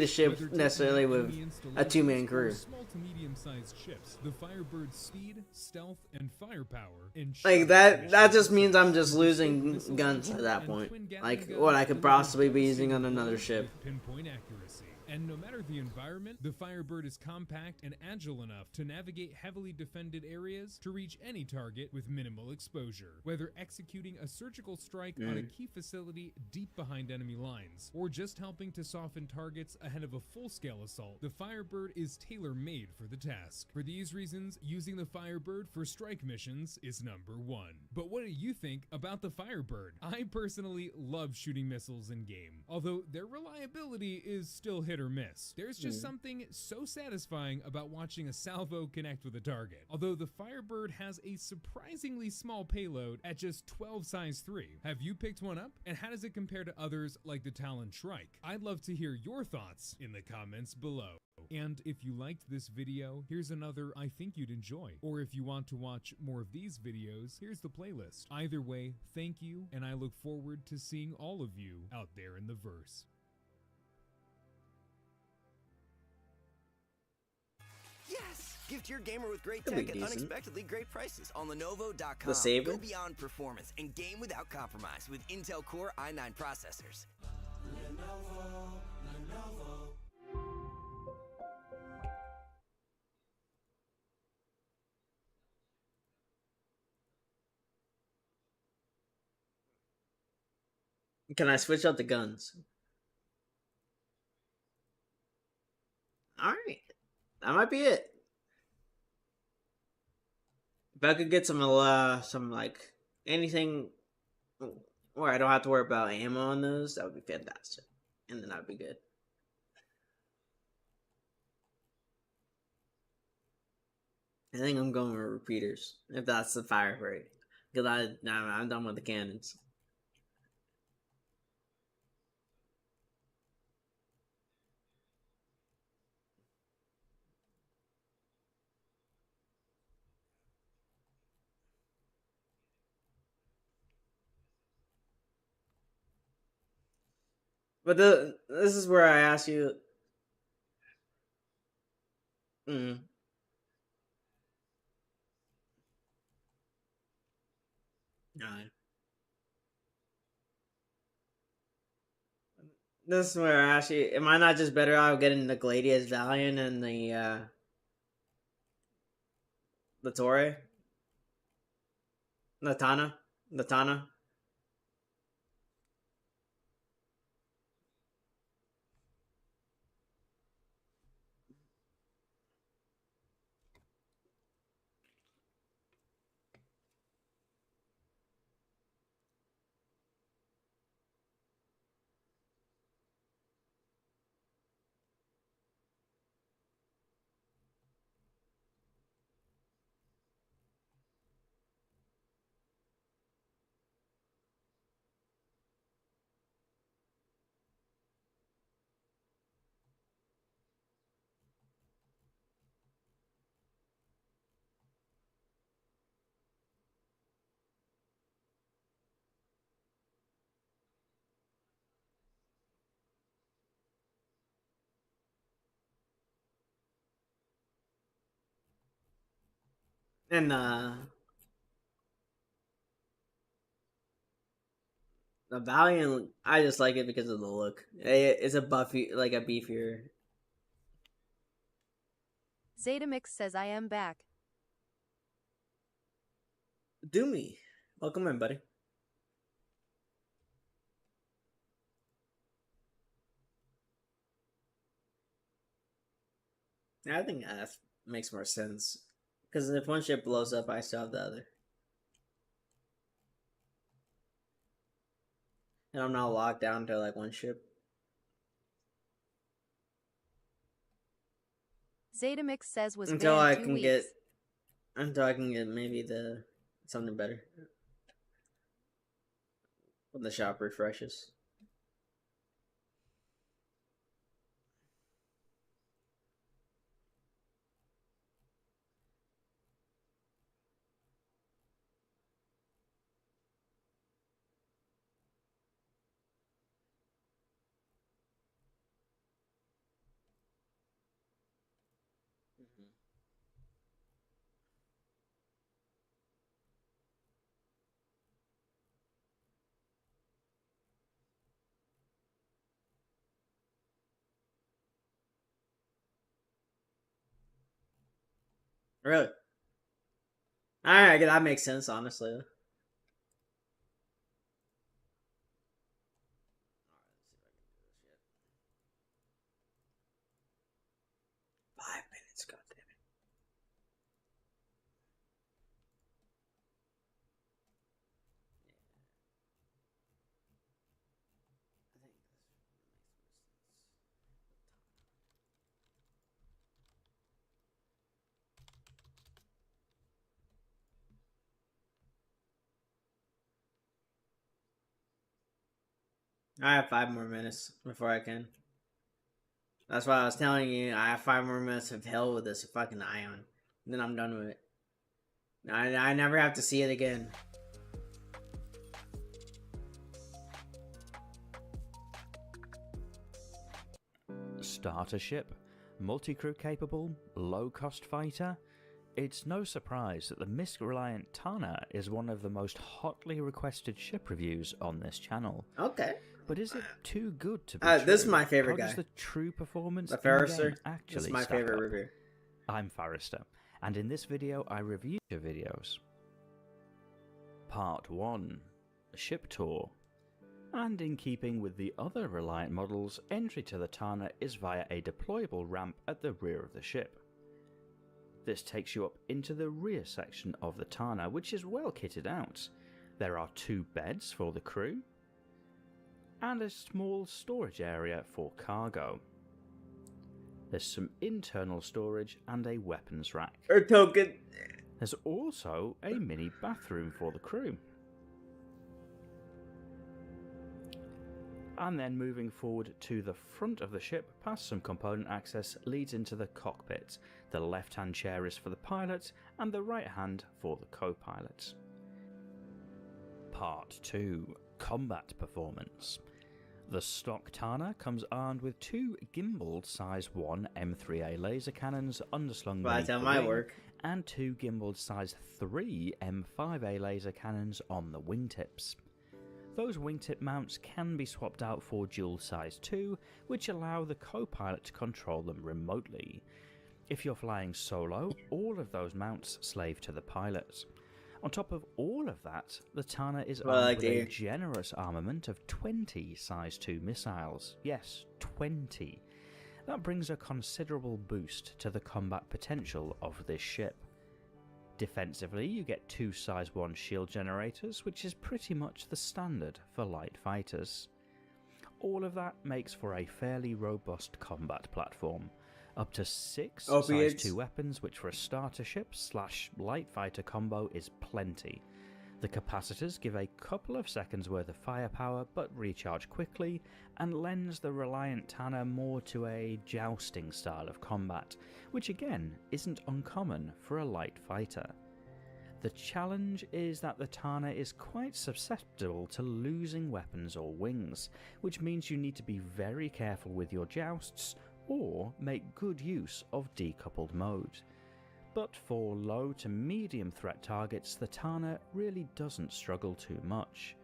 Speaker 1: a ship necessarily with a 2-man crew.
Speaker 13: Medium-sized ships. The Firebird's speed, stealth, and firepower
Speaker 1: like that just means I'm just losing guns at that point. Like what I could possibly be using on another ship.
Speaker 13: Pinpoint accuracy. And no matter the environment, the Firebird is compact and agile enough to navigate heavily defended areas to reach any target with minimal exposure. Whether executing a surgical strike on a key facility deep behind enemy lines, or just helping to soften targets ahead of a full-scale assault, the Firebird is tailor-made for the task. For these reasons, using the Firebird for strike missions is number 1. But what do you think about the Firebird? I personally love shooting missiles in game, although their reliability is still hit or miss. There's just something so satisfying about watching a salvo connect with a target. Although the Firebird has a surprisingly small payload at just 12 size 3. Have you picked one up? And how does it compare to others like the Talon Shrike? I'd love to hear your thoughts in the comments below. And if you liked this video, here's another I think you'd enjoy. Or if you want to watch more of these videos, here's the playlist. Either way, thank you, and I look forward to seeing all of you out there in the verse.
Speaker 14: Yes! Gift your gamer with great
Speaker 1: That'd
Speaker 14: tech
Speaker 1: be
Speaker 14: at
Speaker 1: decent.
Speaker 14: unexpectedly great prices on Lenovo.com.
Speaker 1: The Saber?
Speaker 14: Go beyond performance and game without compromise with Intel Core i9 processors.
Speaker 1: Can I switch out the guns? Alright. That might be it. If I could get some like anything where I don't have to worry about ammo on those, that would be fantastic. And then that would be good. I think I'm going with repeaters, if that's the fire rate. Because I'm done with the cannons. But this is where I ask you. Alright. This is where I ask you, am I not just better off getting the Gladius Valiant and the Torre? The Tana? And the Valiant, I just like it because of the look. It's a buffy, like a beefier.
Speaker 15: Zetamix says I am back.
Speaker 1: Do me. Welcome in, buddy. I think that makes more sense. Because if one ship blows up, I still have the other. And I'm not locked down to like one ship.
Speaker 15: Zetamix says was
Speaker 1: Until
Speaker 15: banned
Speaker 1: I
Speaker 15: 2
Speaker 1: can
Speaker 15: weeks.
Speaker 1: get maybe the something better. When the shop refreshes. Really? Alright, that makes sense, honestly. It's goddamn it. I have 5 more minutes before I can. That's why I was telling you. I have 5 more minutes of hell with this fucking ion. Then I'm done with it. I never have to see it again.
Speaker 16: Starter ship, multi-crew capable, low-cost fighter. It's no surprise that the Misc-reliant Tana is one of the most hotly requested ship reviews on this channel.
Speaker 1: Okay.
Speaker 16: But is it too good to be true?
Speaker 1: This is my favorite
Speaker 16: How
Speaker 1: guy.
Speaker 16: does the true performance
Speaker 1: The
Speaker 16: in the
Speaker 1: Forrester.
Speaker 16: game actually
Speaker 1: This is my
Speaker 16: stack
Speaker 1: favorite
Speaker 16: up?
Speaker 1: review.
Speaker 16: I'm Forrester, and in this video I review your videos. Part 1. Ship Tour. And in keeping with the other Reliant models, entry to the Tana is via a deployable ramp at the rear of the ship. This takes you up into the rear section of the Tana, which is well kitted out. There are 2 beds for the crew, and a small storage area for cargo. There's some internal storage and a weapons rack. There's also a mini bathroom for the crew. And then moving forward to the front of the ship, past some component access, leads into the cockpit. The left-hand chair is for the pilot, and the right hand for the co-pilot. Part 2. Combat Performance. The stock Tana comes armed with 2 gimbaled size 1 M3A laser cannons underslung beneath the wing, and 2 gimbaled size 3 M5A laser cannons on the wingtips. Those wingtip mounts can be swapped out for dual size 2, which allow the co-pilot to control them remotely. If you're flying solo, all of those mounts slave to the pilot. On top of all of that, the Tana is armed with a generous armament of 20 size 2 missiles. Yes, 20. That brings a considerable boost to the combat potential of this ship. Defensively, you get 2 size 1 shield generators, which is pretty much the standard for light fighters. All of that makes for a fairly robust combat platform. Up to 6 size 2 weapons, which for a starter ship / light fighter combo is plenty. The capacitors give a couple of seconds worth of firepower, but recharge quickly, and lends the Reliant Tana more to a jousting style of combat, which again isn't uncommon for a light fighter. The challenge is that the Tana is quite susceptible to losing weapons or wings, which means you need to be very careful with your jousts, or make good use of decoupled mode. But for low to medium threat targets, the Tana really doesn't struggle too much.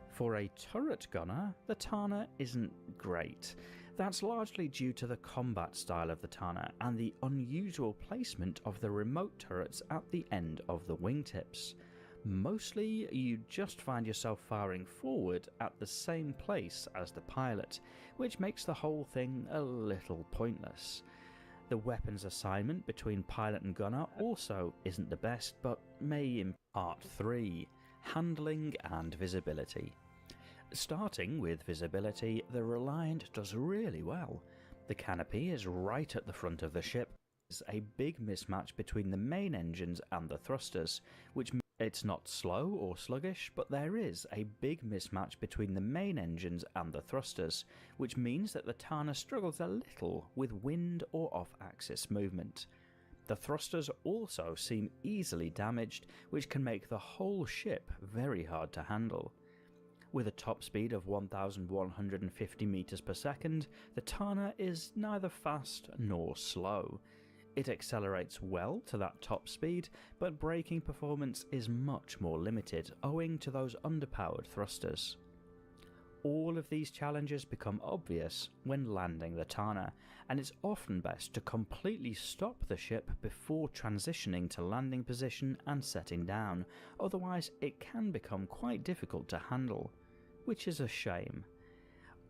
Speaker 16: For a turret gunner, the Tana isn't great. That's largely due to the combat style of the Tana and the unusual placement of the remote turrets at the end of the wingtips. Mostly, you just find yourself firing forward at the same place as the pilot, which makes the whole thing a little pointless. The weapons assignment between pilot and gunner also isn't the best, but may in Part 3, Handling and Visibility. Starting with visibility, the Reliant does really well. The canopy is right at the front of the ship. There's a big mismatch between the main engines and the thrusters, which it's not slow or sluggish, but there is a big mismatch between the main engines and the thrusters, which means that the Tana struggles a little with wind or off-axis movement. The thrusters also seem easily damaged, which can make the whole ship very hard to handle. With a top speed of 1,150 meters per second, the Tana is neither fast nor slow. It accelerates well to that top speed, but braking performance is much more limited owing to those underpowered thrusters. All of these challenges become obvious when landing the Tana, and it's often best to completely stop the ship before transitioning to landing position and setting down, otherwise it can become quite difficult to handle, which is a shame.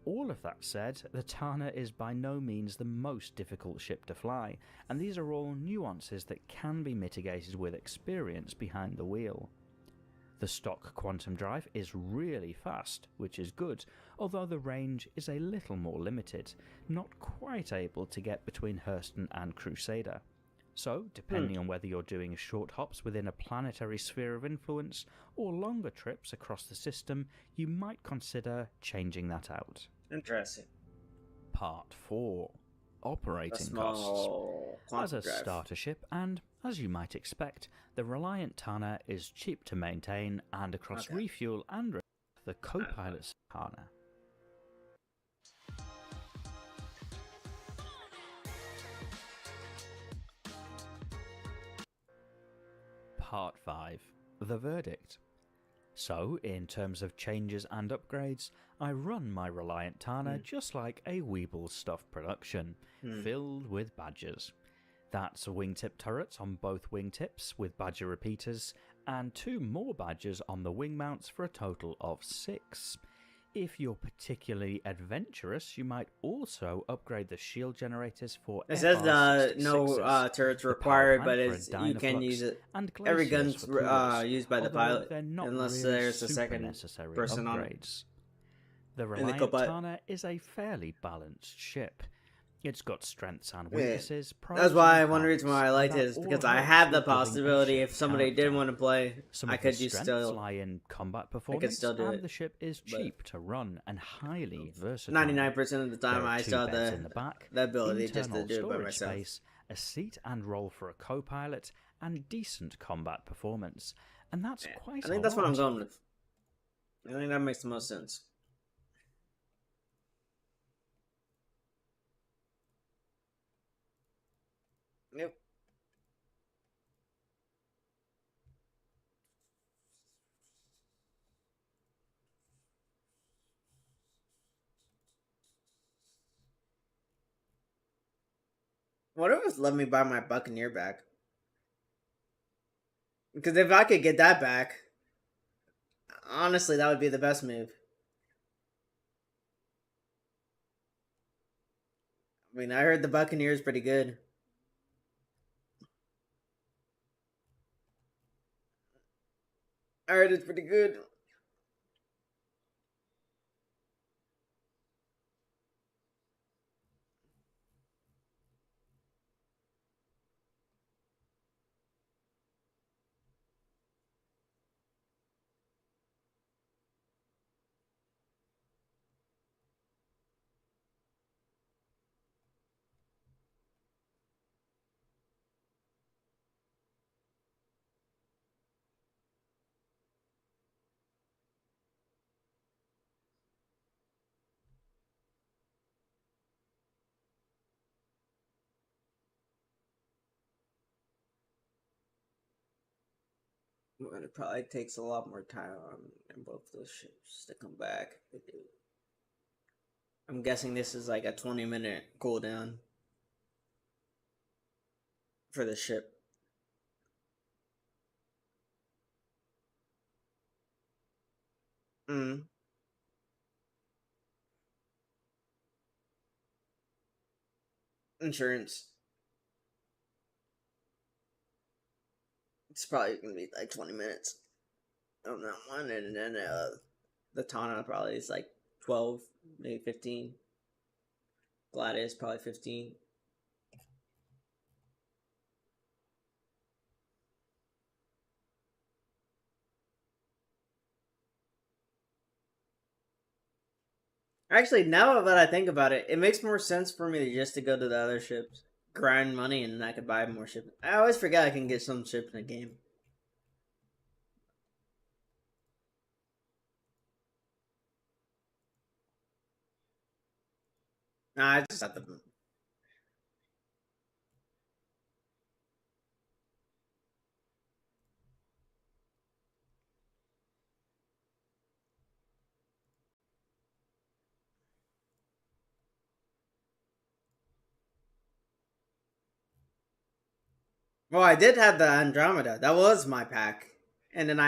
Speaker 16: All of that said, the Tana is by no means the most difficult ship to fly, and these are all nuances that can be mitigated with experience behind the wheel. The stock quantum drive is really fast, which is good, although the range is a little more limited, not quite able to get between Hurston and Crusader. So, depending on whether you're doing short hops within a planetary sphere of influence or longer trips across the system, you might consider changing that out.
Speaker 1: Interesting.
Speaker 16: Part 4. Operating costs. As a starter ship, and as you might expect, the Reliant Tana is cheap to maintain, and across refuel and the co-pilot's Tana. Part 5. The Verdict. So, in terms of changes and upgrades, I run my Reliant Tana just like a Weeble stuff production, filled with badges. That's wingtip turrets on both wingtips with badger repeaters, and 2 more badges on the wing mounts for a total of 6. If you're particularly adventurous, you might also upgrade the shield generators for
Speaker 1: It says no turrets required, but you can use it. Every gun's used by the pilot, unless there's a second person on it.
Speaker 16: The Reliant Tana is a fairly balanced ship. It's got strengths and weaknesses.
Speaker 1: That's why one reason why I liked it is because I had the possibility if somebody did want to play, I could just still
Speaker 16: lie in combat performance.
Speaker 1: I could still do it.
Speaker 16: The ship is cheap to run and highly versatile.
Speaker 1: 99% of the time, I still have the ability just to do it by myself.
Speaker 16: Space, a seat and role for a co-pilot, and decent combat performance. And that's quite.
Speaker 1: I think that's what I'm going with. I think that makes the most sense. Yep. What if it let me buy my Buccaneer back? Because if I could get that back, honestly, that would be the best move. I mean, I heard the Buccaneer is pretty good. I heard it's pretty good. But it probably takes a lot more time on both those ships to come back. They do. I'm guessing this is like a 20-minute cooldown for the ship. Mm. Insurance. It's probably gonna be like 20 minutes on that one, and then the Tana probably is like 12, maybe 15. Gladius probably 15. Actually, now that I think about it, it makes more sense for me just to go to the other ships, grind money, and then I could buy more ships. I always forget I can get some ships in the game. Nah, I just have to. Well, I did have the Andromeda. That was my pack, and then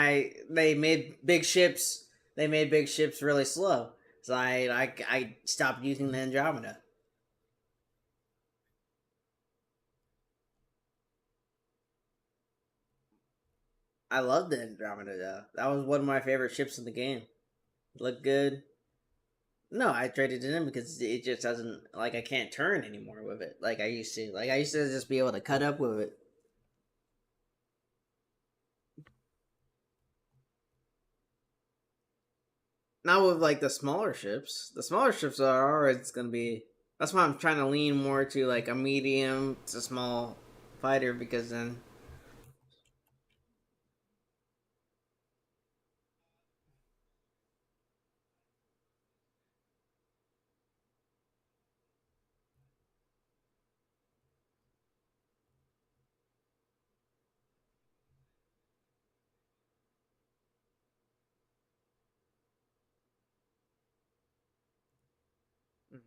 Speaker 1: they made big ships. They made big ships really slow, so I stopped using the Andromeda. I loved the Andromeda though. That was one of my favorite ships in the game. Looked good. No, I traded it in because it just doesn't like I can't turn anymore with it like I used to. Like I used to just be able to cut up with it. Not with like the smaller ships. The smaller ships are always gonna be. That's why I'm trying to lean more to like a medium to small fighter because then. Mhm.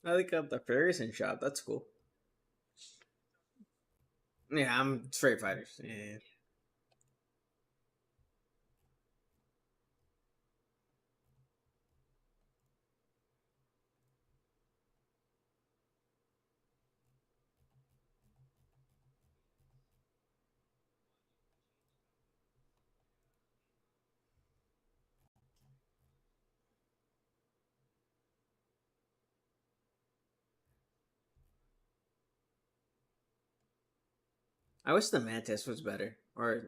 Speaker 1: I think up the Ferguson shop. That's cool. Yeah, I'm straight fighters. Yeah. I wish the Mantis was better. Or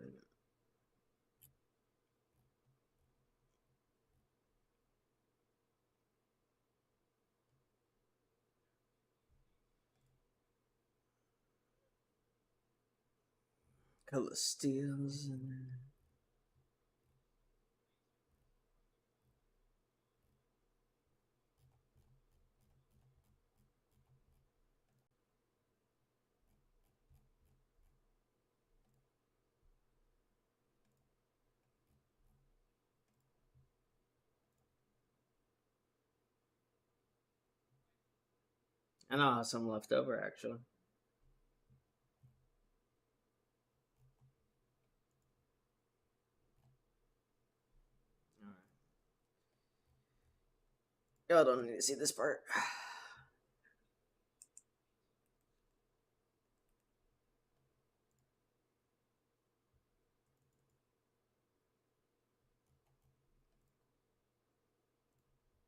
Speaker 1: color steels. I know I have some left over actually. Y'all don't need to see this part.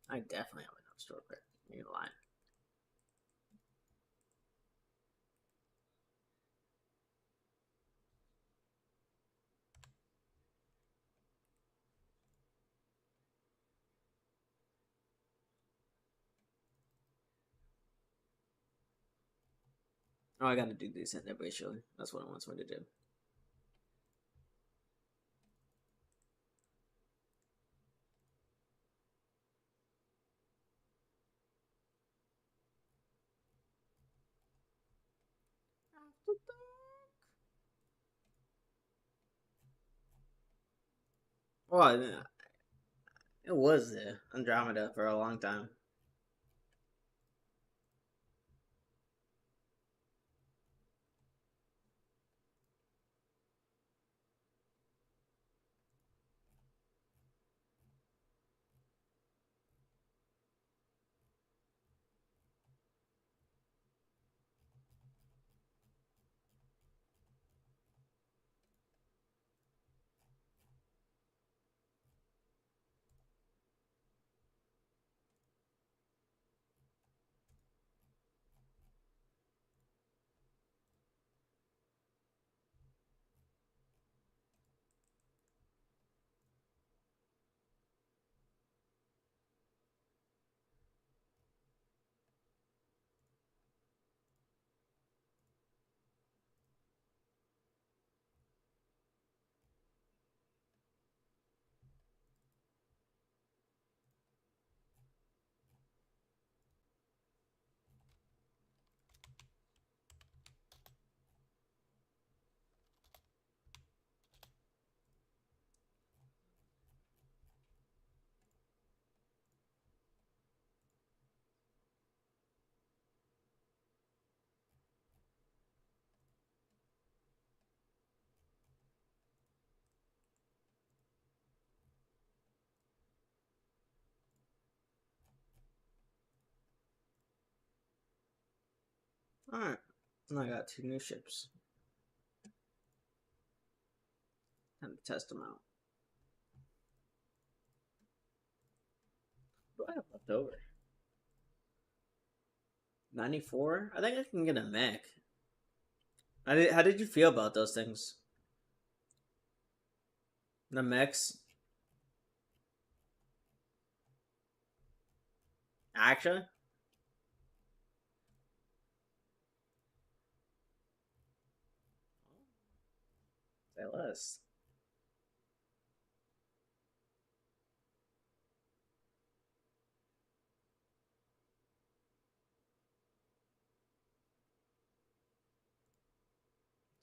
Speaker 1: I definitely have enough store credit. You lying. Oh, I gotta do this individually. That's what it wants me to do. Well, it was Andromeda for a long time. Alright. Now I got 2 new ships. Time to test them out. What do I have left over? 94? I think I can get a mech. How did you feel about those things? The mechs? Actually? Say less.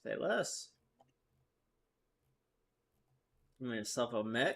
Speaker 1: Say less. You made yourself a mech?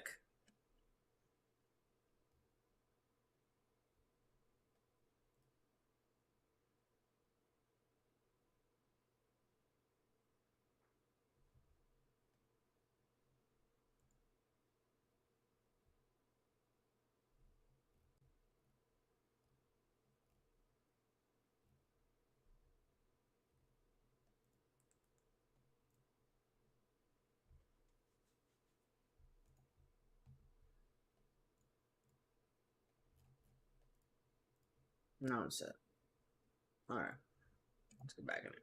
Speaker 1: No, it's set. Alright. Let's get back in it.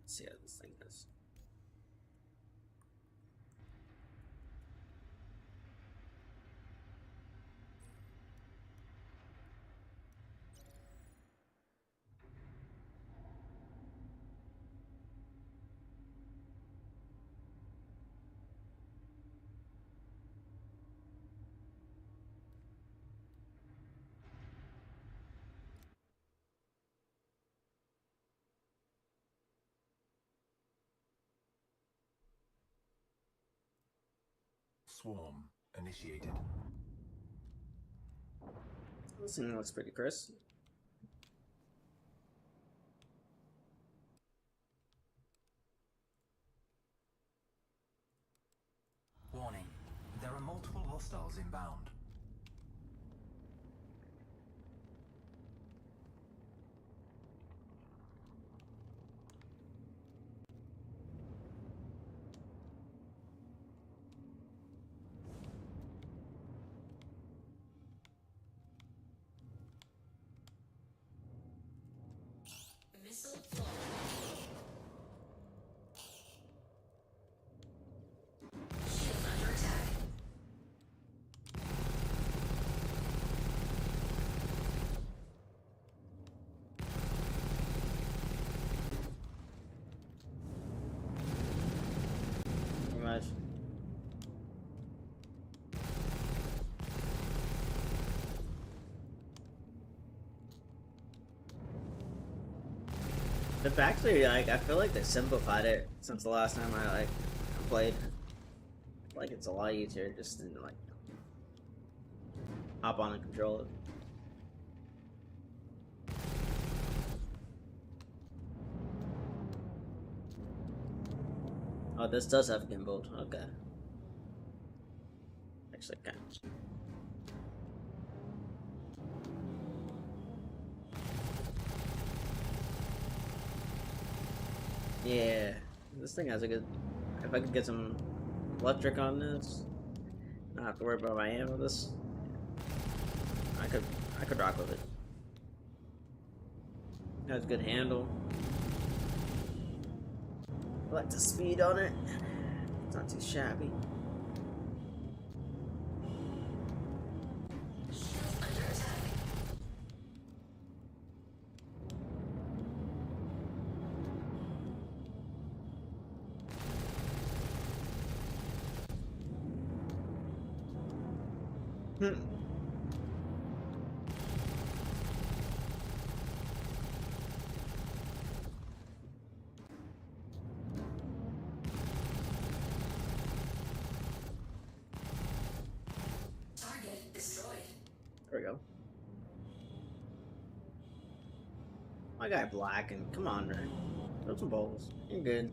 Speaker 1: Let's see how this thing is.
Speaker 10: Swarm initiated.
Speaker 1: This thing looks pretty crisp.
Speaker 10: Warning. There are multiple hostiles inbound.
Speaker 11: Missile floor. Shield under attack.
Speaker 1: Pretty much. They've actually, like, I feel like they simplified it since the last time I played. Like, it's a lot easier just to like hop on and control it. Oh, this does have gimbal. Okay. Actually, kind of. Yeah, this thing has a good. If I could get some electric on this, not have to worry about my ammo. This, I could rock with it. It has good handle. I like the speed on it. It's not too shabby.
Speaker 11: Shield under attack. Target destroyed.
Speaker 1: There we go. My guy black and come on, man. Throw some balls. You're good.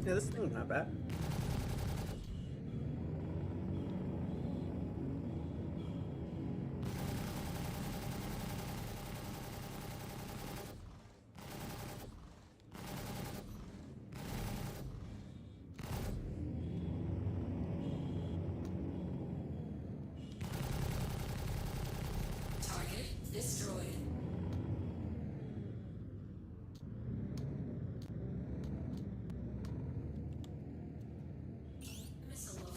Speaker 1: Yeah, this thing's not bad.
Speaker 11: Target destroyed. Missile load.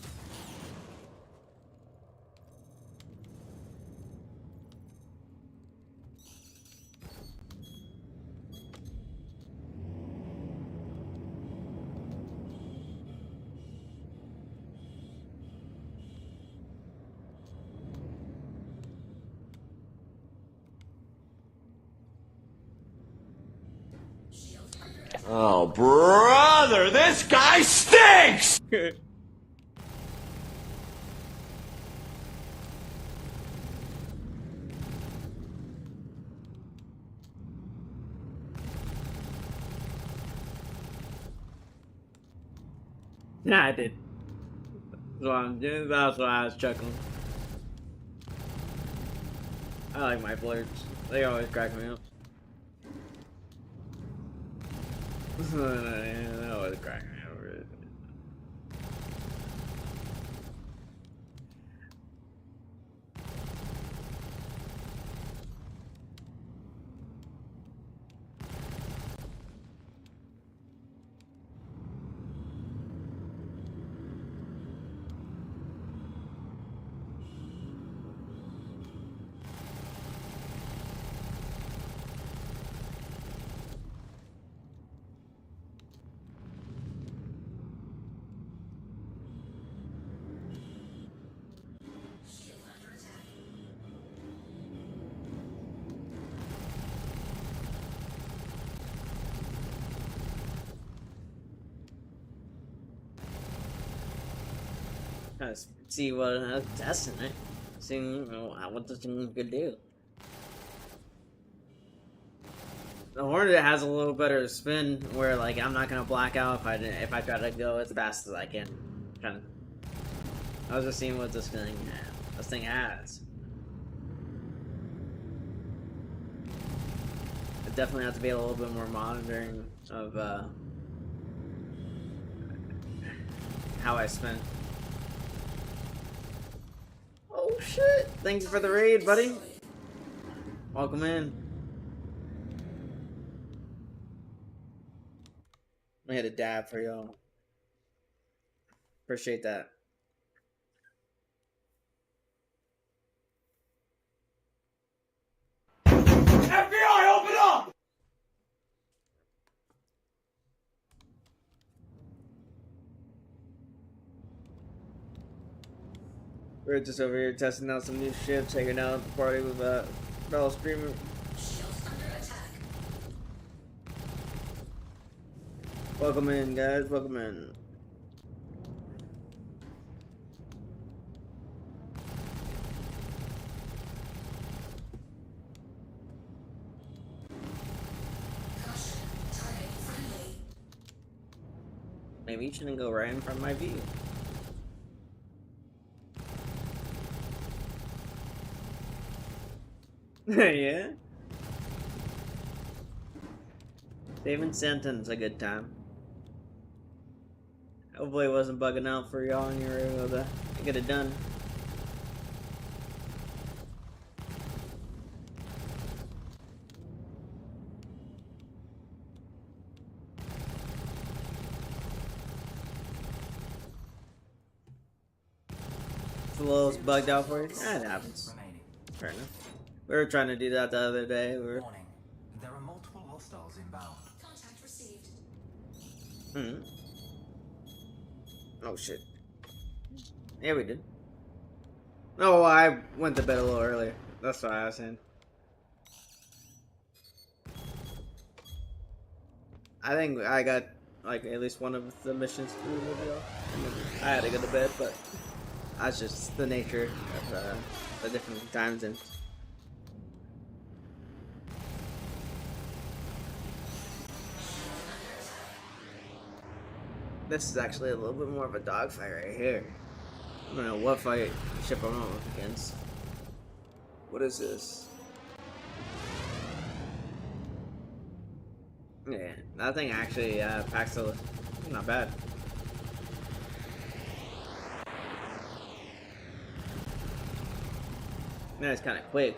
Speaker 11: Shield under attack.
Speaker 17: Oh, brother, this guy stinks!
Speaker 1: Yeah, I did. That's why I was chuckling. I like my blurs. They always crack me up. They always crack me up. Trying to see what I'm testing it. Seeing what this thing could do. The Hornet has a little better spin where like I'm not gonna black out if I try to go as fast as I can. I was just seeing what this thing has. I definitely have to be a little bit more monitoring of how I spin. Oh shit! Thank you for the raid, buddy. Welcome in. I hit a dab for y'all. Appreciate that.
Speaker 17: FBI, open up!
Speaker 1: We're just over here testing out some new ships, hanging out at the party with fellow streamer. Welcome in, guys. Welcome in. Maybe you shouldn't go right in front of my view. Yeah. Saving sentence a good time. Hopefully it wasn't bugging out for y'all and you were able to get it done. It's a little bugged out for you. That happens. Fair enough. We were trying to do that the other day.
Speaker 10: Warning. There are multiple hostiles inbound.
Speaker 11: Contact received.
Speaker 1: Oh shit. Yeah, we did. Oh, I went to bed a little earlier. That's what I was saying. I think I got like at least one of the missions through the video. I had to go to bed, but that's just the nature of the different time zones. This is actually a little bit more of a dogfight right here. I don't know what ship I'm up against. What is this? Yeah, that thing actually packs a... not bad. Yeah, it's kind of quick.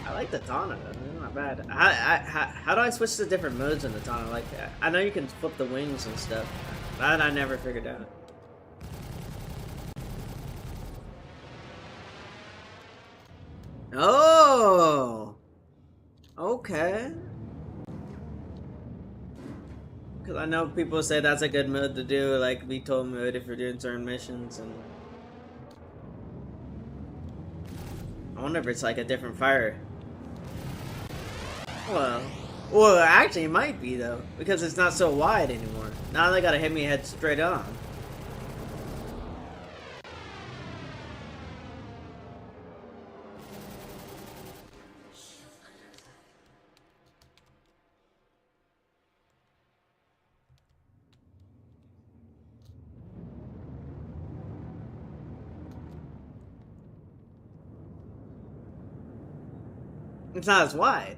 Speaker 1: I like the Tana, they're not bad. How do I switch to different modes in the Tana? Like, I know you can flip the wings and stuff. That I never figured out. Oh! Okay. Because I know people say that's a good mode to do, like VTOL mode if you're doing certain missions. And I wonder if it's like a different fire. Well, actually, it might be though, because it's not so wide anymore. Now they gotta hit me head straight on. It's not as wide.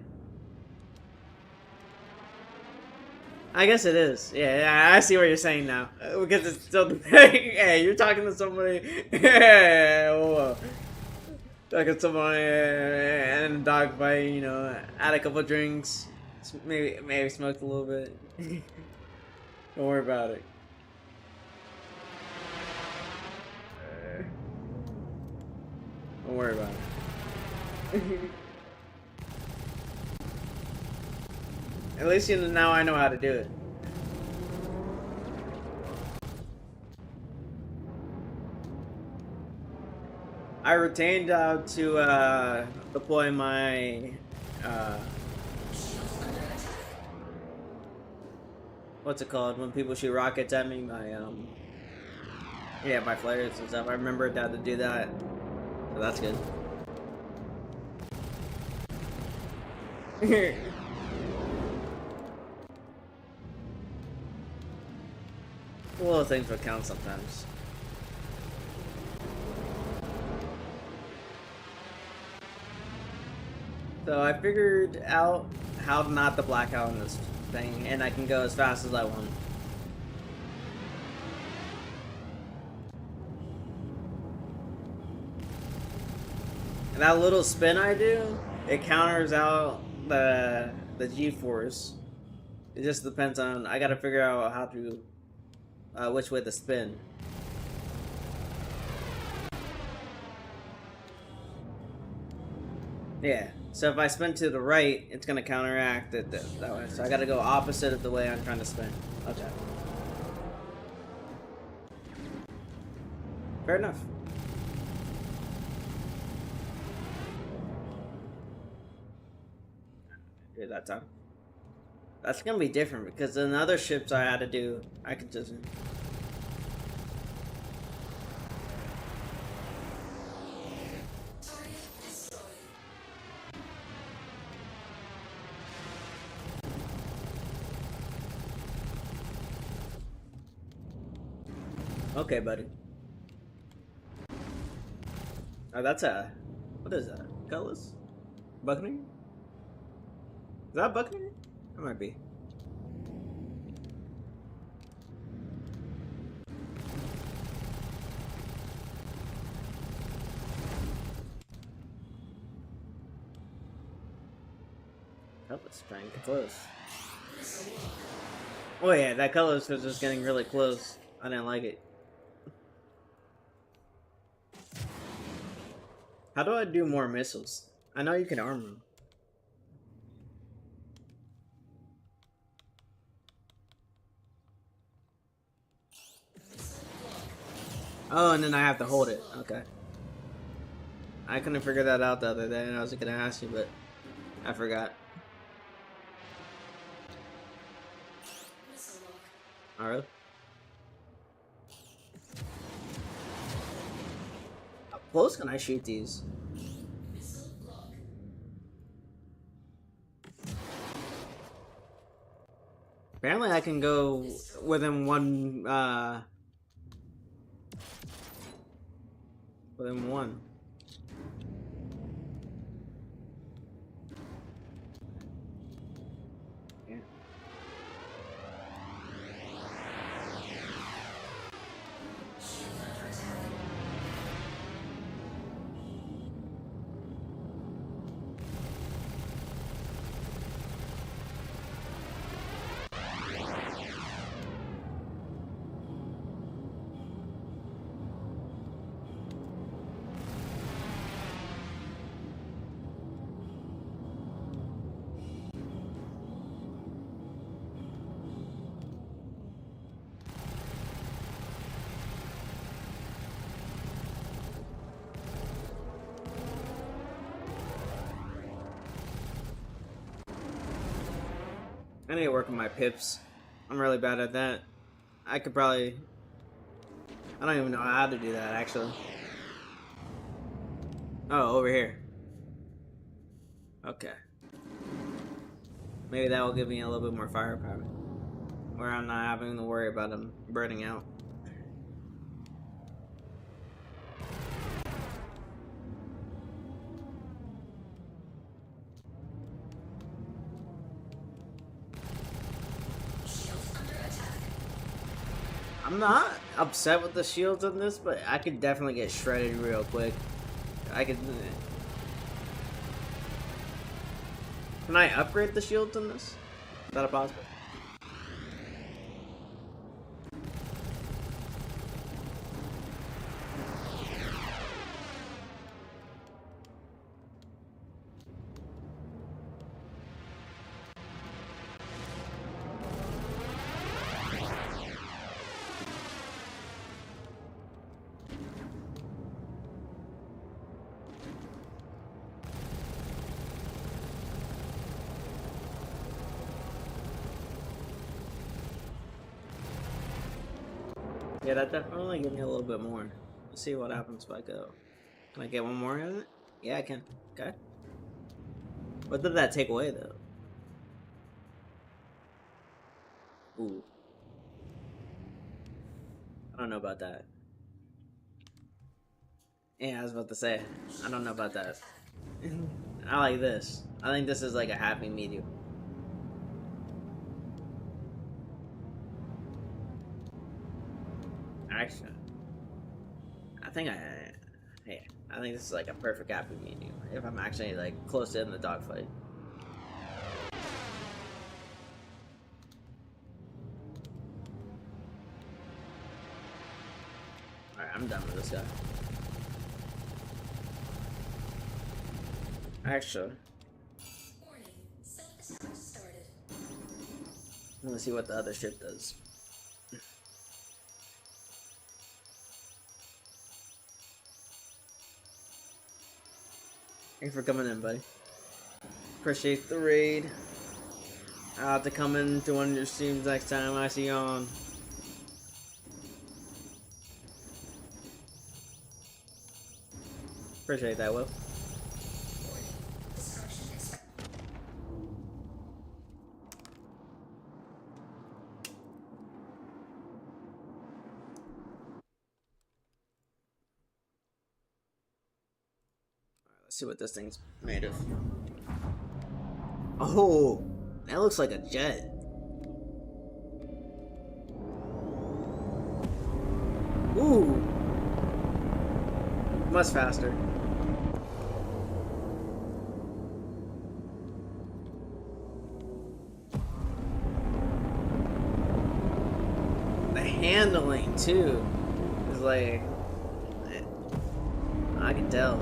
Speaker 1: I guess it is. Yeah, I see what you're saying now. Because it's still... Hey, you're talking to somebody... Whoa. Talking to somebody and a dogfight, you know, add a couple drinks. Maybe smoked a little bit. Don't worry about it. Don't worry about it. At least now I know how to do it. I retained to deploy my what's it called when people shoot rockets at me? My yeah, my flares and stuff. I remembered how to do that, so that's good. Little things would count sometimes. So I figured out how not to black out on this thing, and I can go as fast as I want. And that little spin I do, it counters out the G-force. It just depends on, I gotta figure out how to, which way to spin. Yeah, so if I spin to the right, it's gonna counteract it that way. So I gotta go opposite of the way I'm trying to spin. Okay. Fair enough. Do that time. That's gonna be different because in other ships I had to do, I could just. Okay, buddy. Oh, that's a. What is that? Cutlass? Buccaneer? Is that a Buccaneer? It might be. Cutlass trying to get close. Oh yeah, that Cutlass was just getting really close. I didn't like it. How do I do more missiles? I know you can arm them. Oh, and then I have to hold it. Okay. I couldn't figure that out the other day, and I was gonna ask you, but I forgot. Alright. How close can I shoot these? Apparently I can go within one, within one. Yeah. I need to work on my pips. I'm really bad at that. I could probably... I don't even know how to do that, actually. Oh, over here. Okay. Maybe that will give me a little bit more firepower. Where I'm not having to worry about them burning out. I'm not upset with the shields on this, but I could definitely get shredded real quick. I could... Can I upgrade the shields on this? Is that a possible? Yeah, that definitely give me a little bit more. Let's see what happens if I go. Can I get one more of it? Yeah, I can. Okay. What did that take away, though? Ooh. I don't know about that. Yeah, I was about to say. I don't know about that. I like this. I think this is like a happy medium. Actually, yeah, I think this is like a perfect happy medium. If I'm actually like close to in the dogfight. Alright, I'm done with this guy. Actually, I want to see what the other ship does. Thanks for coming in, buddy. Appreciate the raid. I'll have to come in to one of your streams next time I see you on. Appreciate that, Will. Let's see what this thing's made of. Oh, that looks like a jet. Ooh, much faster. The handling too is like, I can tell.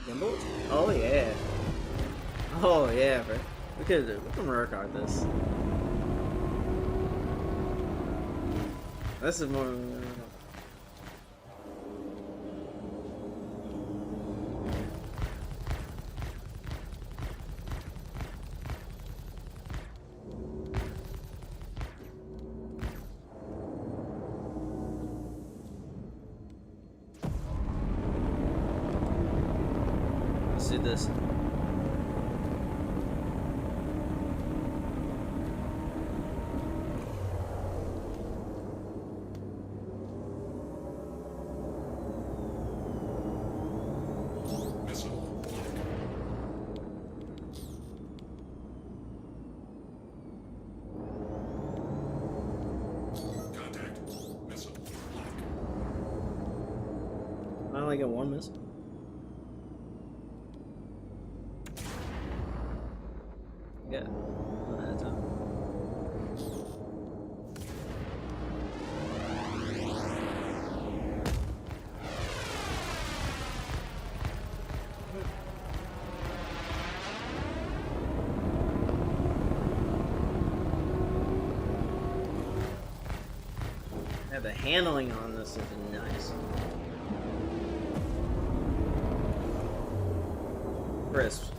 Speaker 1: Gimbals? Oh yeah. Oh yeah, bro. We can work on this. This is more. Let's do this. I only get one missile. Yeah. One at a time. Yeah, the handling on this is nice. Crisp.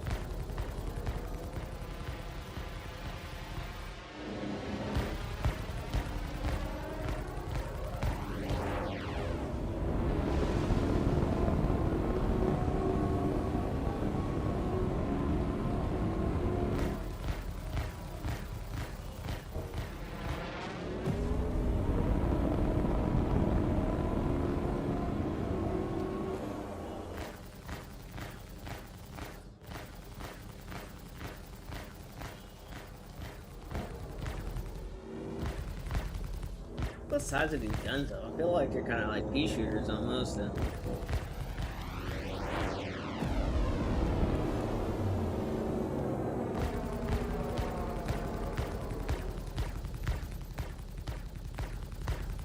Speaker 1: What size of these guns though? I feel like they're kind of like pea shooters almost.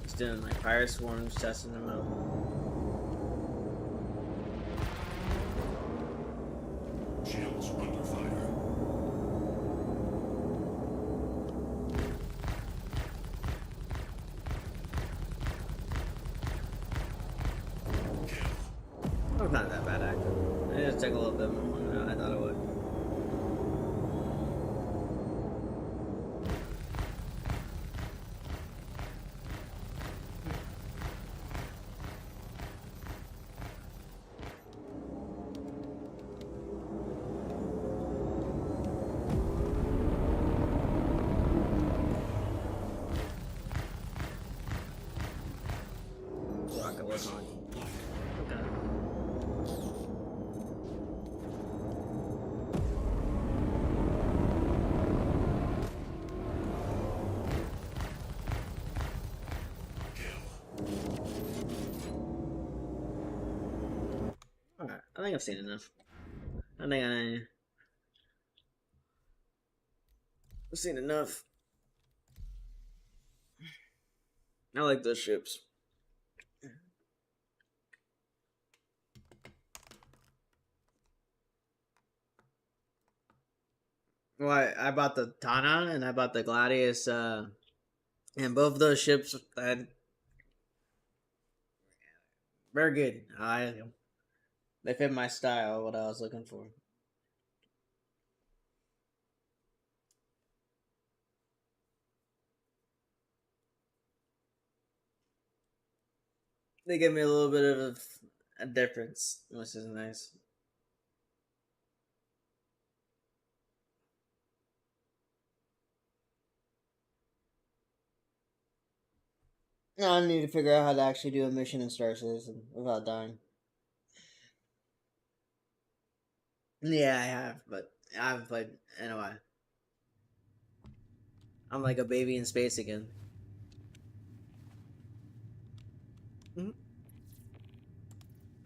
Speaker 1: Just doing like fire swarms, testing them out.
Speaker 2: Shields under fire.
Speaker 1: just took a little bit more than I thought it would. Rocket was on. Okay. Alright, I think I've seen enough. I've seen enough. I like those ships. Well, I bought the Tana and I bought the Gladius, and both of those ships, very good. They fit my style, what I was looking for. They give me a little bit of a difference, which is nice. Now I need to figure out how to actually do a mission in Star Citizen without dying. Yeah, I have, but I haven't played in a while. I'm like a baby in space again. I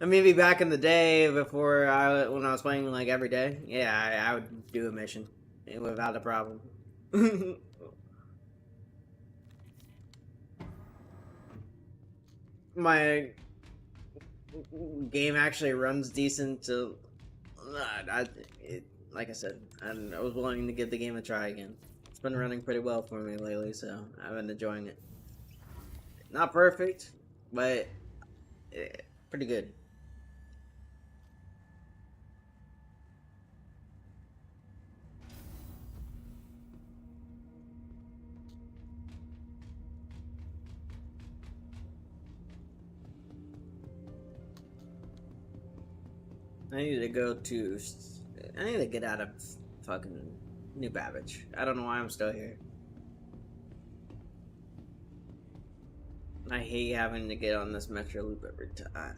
Speaker 1: mean, maybe back in the day before when I was playing like every day, yeah, I would do a mission without a problem. My game actually runs decent. To like I said, I was willing to give the game a try again. It's been running pretty well for me lately, so I've been enjoying it. Not perfect, but pretty good. I need to go to. I need to get out of fucking New Babbage. I don't know why I'm still here. I hate having to get on this Metro loop every time.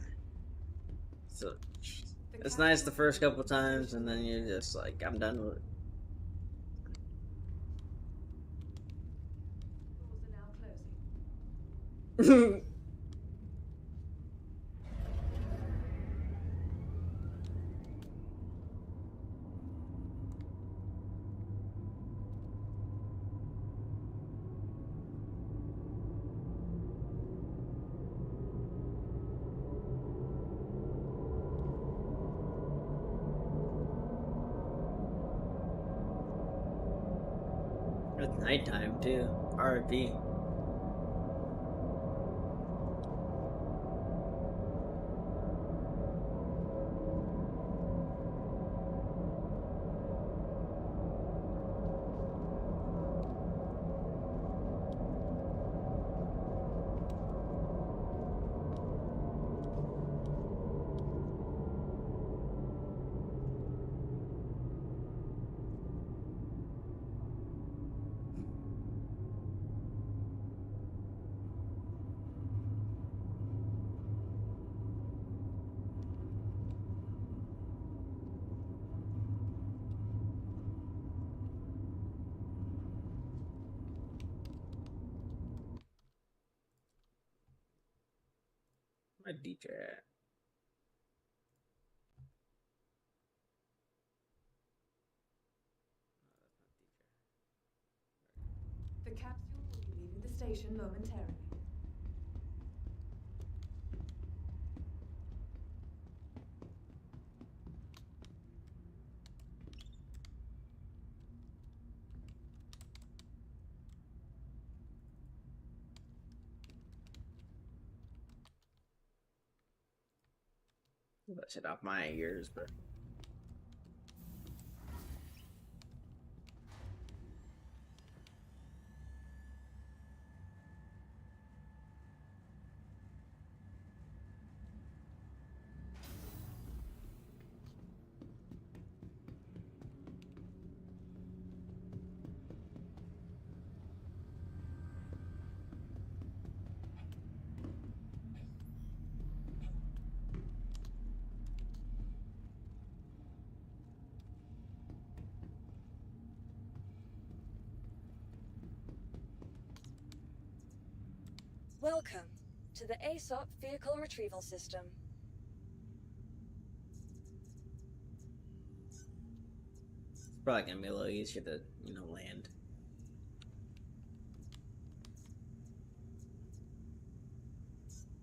Speaker 1: So it's nice the first couple times, and then you're just like, I'm done with it. It's nighttime too. RP. My DJ.
Speaker 18: The capsule will be leaving the station momentarily.
Speaker 1: That shit off my ears, but
Speaker 19: Welcome to the ASOP Vehicle Retrieval System.
Speaker 1: It's probably gonna be a little easier to, land.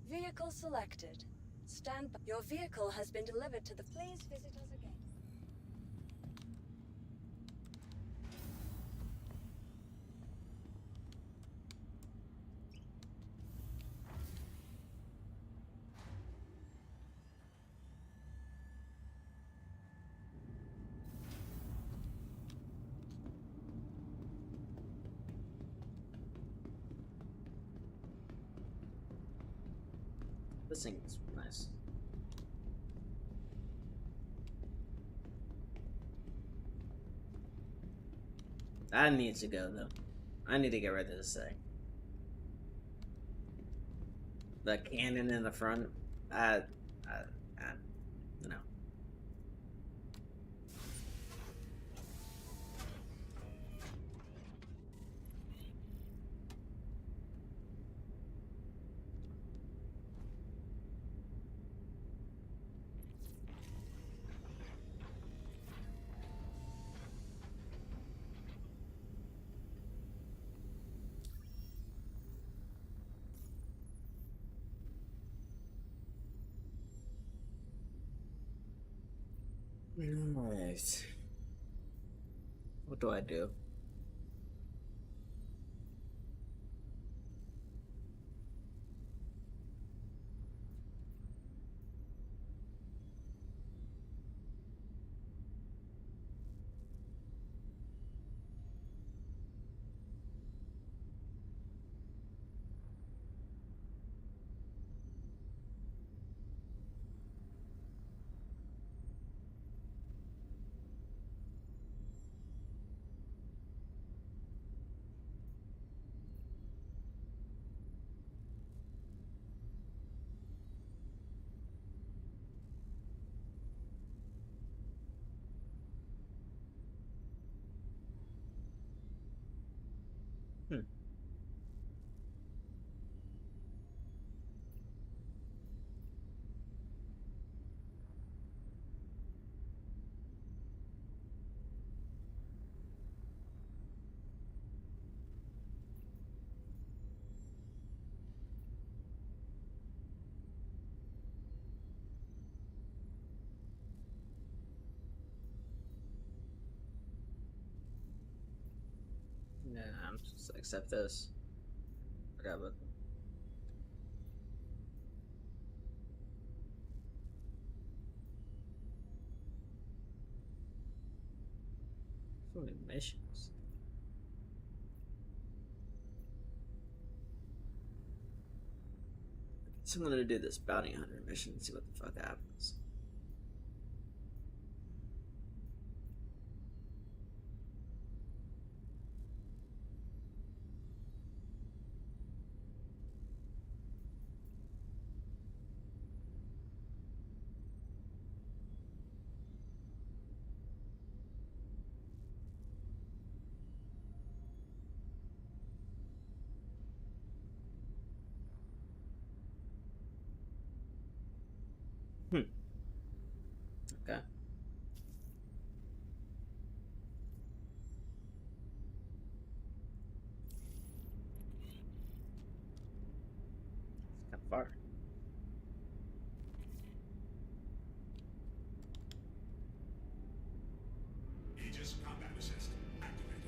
Speaker 19: Vehicle selected. Stand by. Your vehicle has been delivered to the... Please visit us again.
Speaker 1: This thing is nice. That needs to go though. I need to get rid of this thing. The cannon in the front. No. Alright. What do I do? Yeah, I'm just accept this. Forgot about them. So many missions. So I'm gonna do this bounty hunter mission and see what the fuck happens. Okay. It's kind of far.
Speaker 2: Aegis combat assist activated.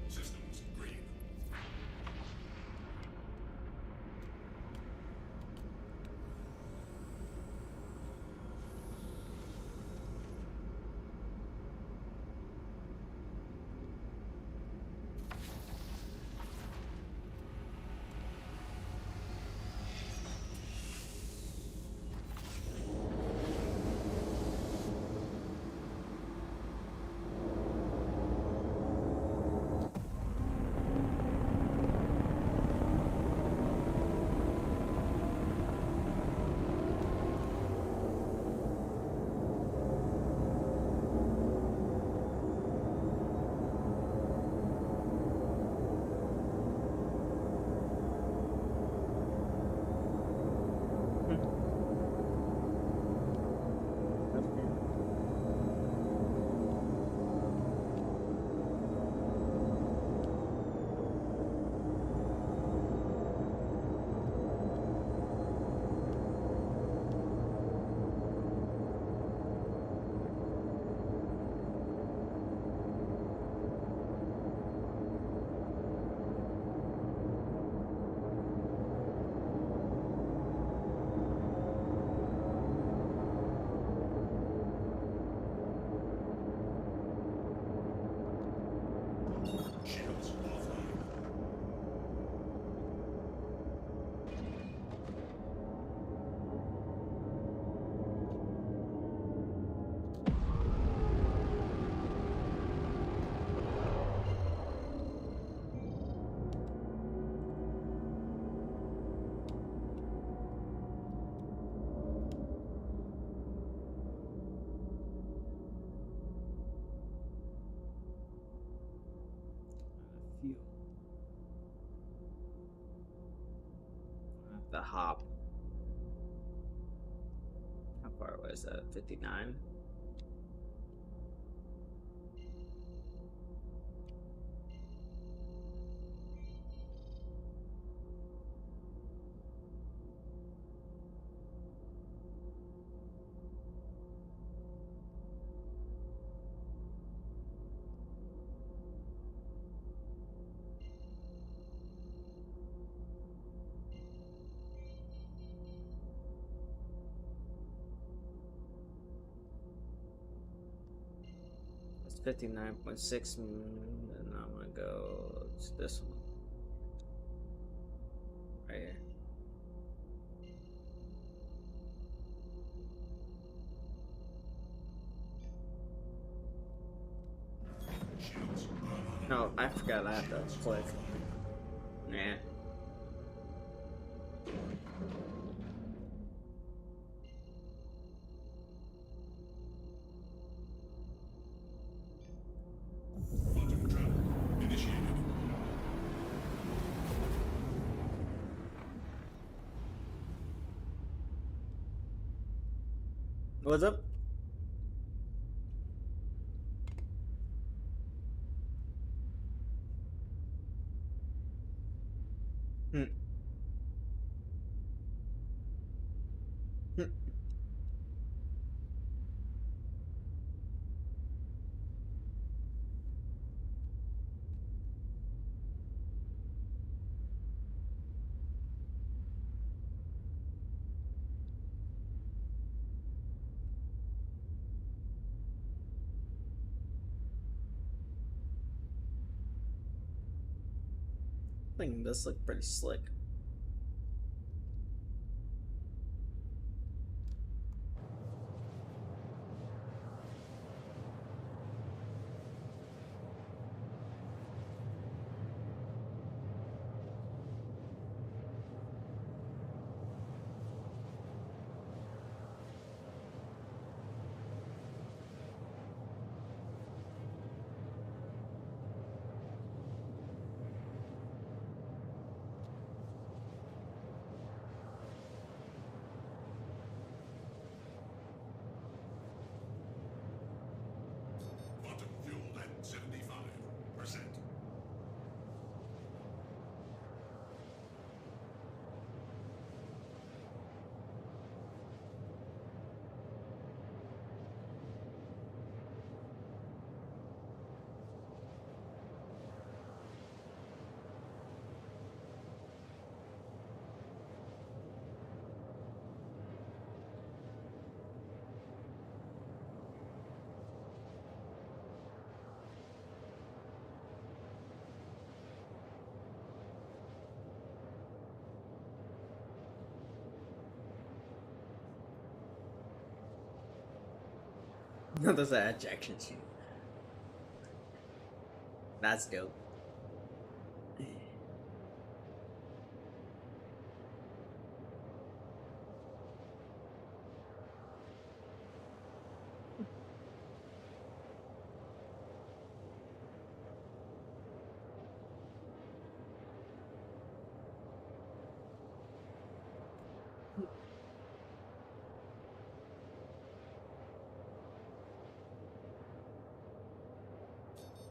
Speaker 2: Systems green.
Speaker 1: the hop. How far was that? 59? It's 59.6, and I'm gonna go to this one. Right here. No, I forgot I have to click. Nah. What's up? Hmm. Hmm. Thing does look pretty slick.
Speaker 2: Quantum fueled at 75%.
Speaker 1: No, there's an ejection seat. That's dope.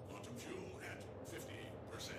Speaker 2: Quantum fuel at 50%.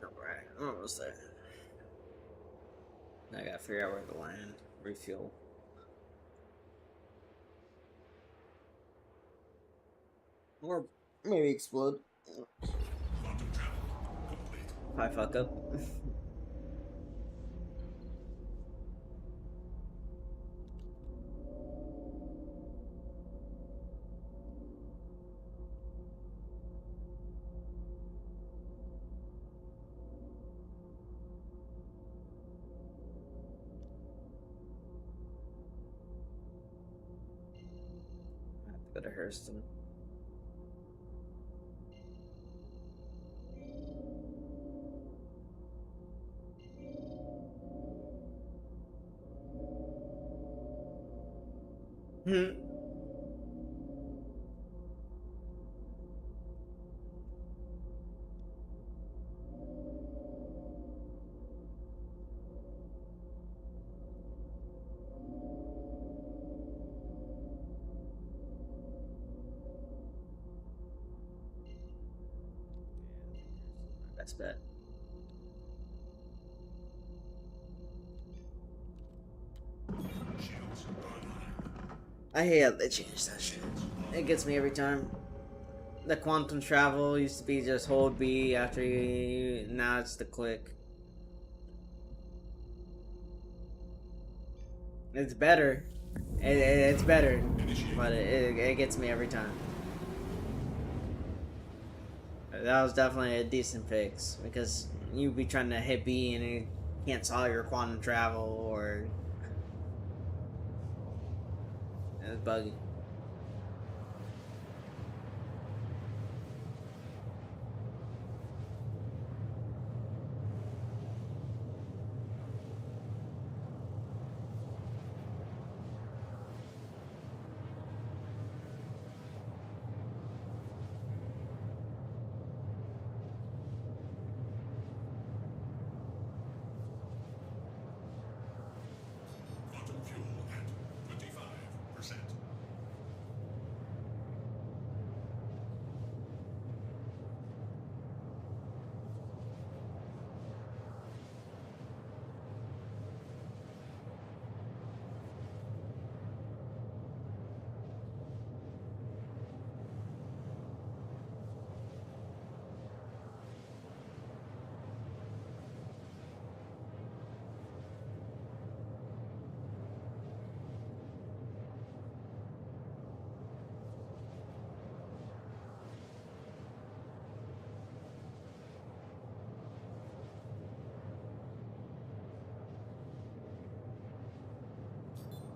Speaker 1: Alright, almost there. I gotta figure out where to land. Refuel. Or maybe explode. If I fuck up. Go to Hurston. Hmm. Best bet. I hate how they changed that shit. It gets me every time. The quantum travel used to be just hold B after you. Now it's the click. It's better. It's better, but it gets me every time. That was definitely a decent fix because you'd be trying to hit B and it can't solve your quantum travel or it's buggy.
Speaker 2: Quantum fuel at 25%.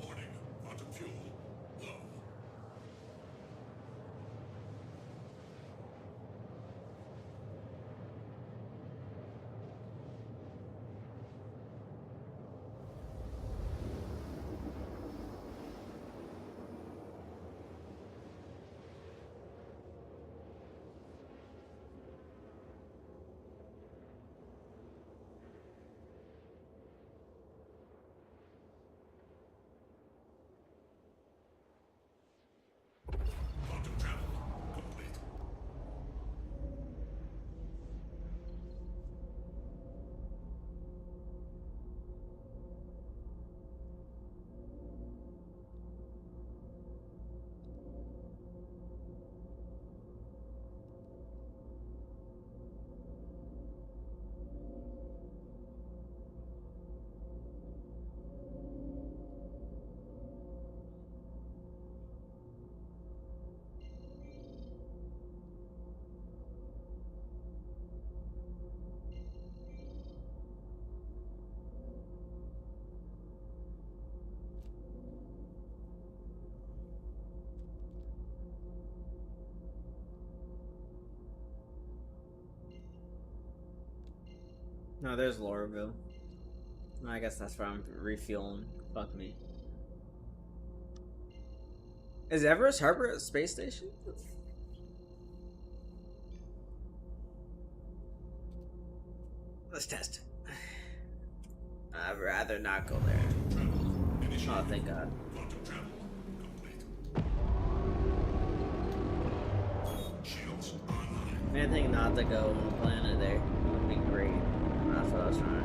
Speaker 2: Warning, quantum fuel low. Quantum travel complete.
Speaker 1: No, there's Lorville. I guess that's where I'm refueling. Fuck me. Is Everest Harbor a space station? Let's test it. I'd rather not go there. Oh, thank God.
Speaker 2: Quantum travel complete. Shields online.
Speaker 1: Anything not to go on the planet there would be great. That's what I was trying.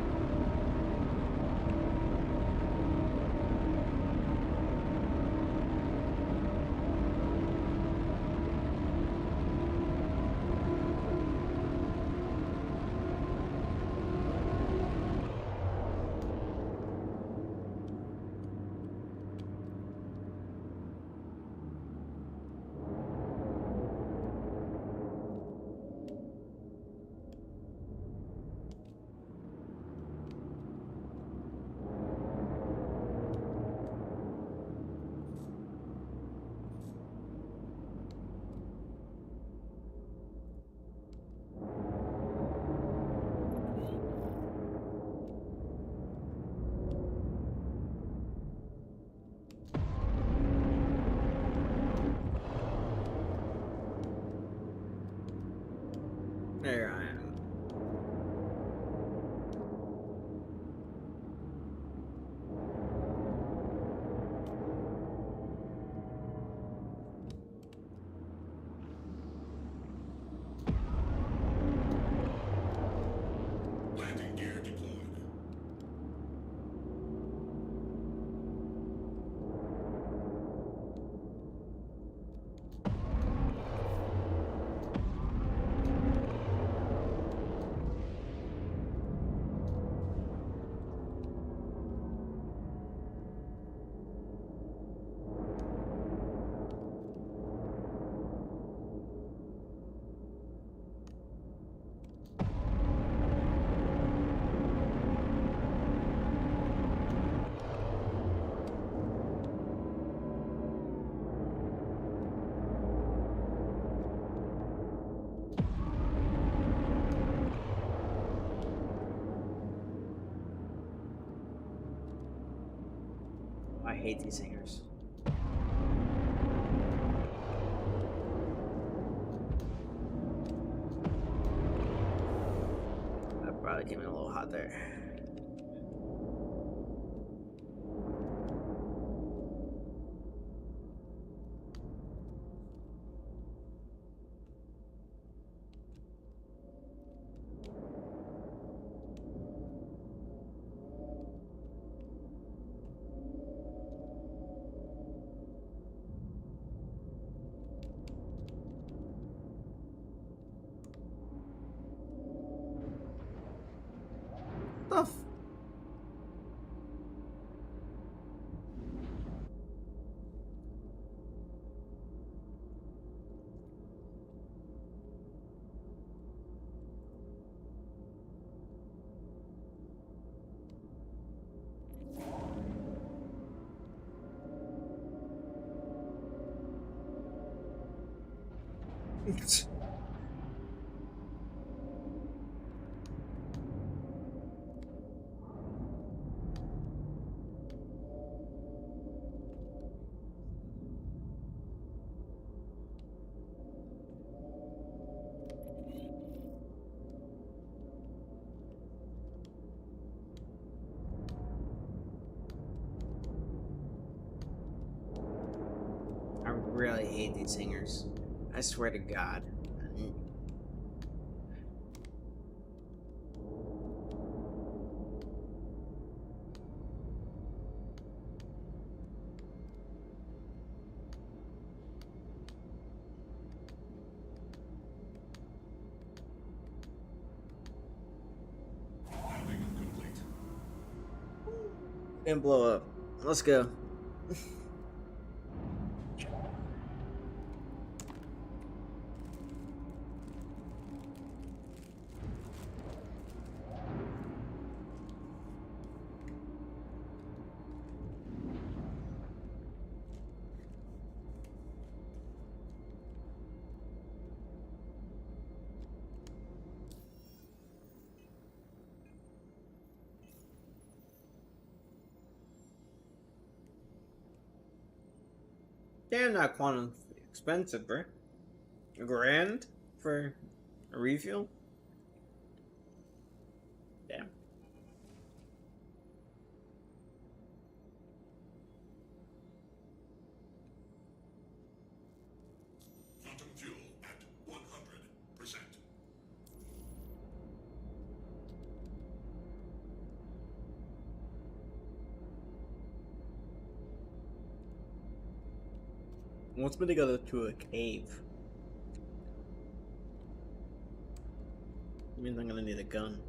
Speaker 1: hate these singers. That probably came in a little hot there. Stuff. I really hate these singers. I swear to God. Didn't blow up. Let's go. Damn, that quantum expensive, bro. $1,000 for a refuel? Damn.
Speaker 2: Quantum fuel at 100%.
Speaker 1: Wants me to go to a cave. Means I'm gonna need a gun.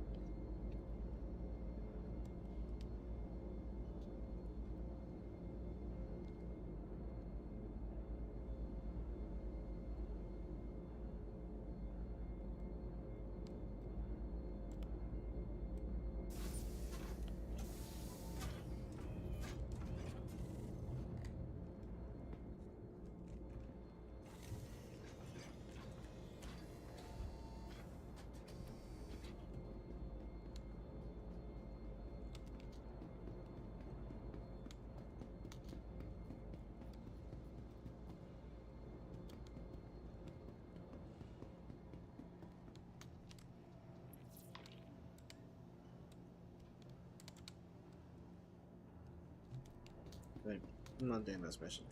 Speaker 1: Wait, I'm not doing this mission.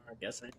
Speaker 1: I guess I.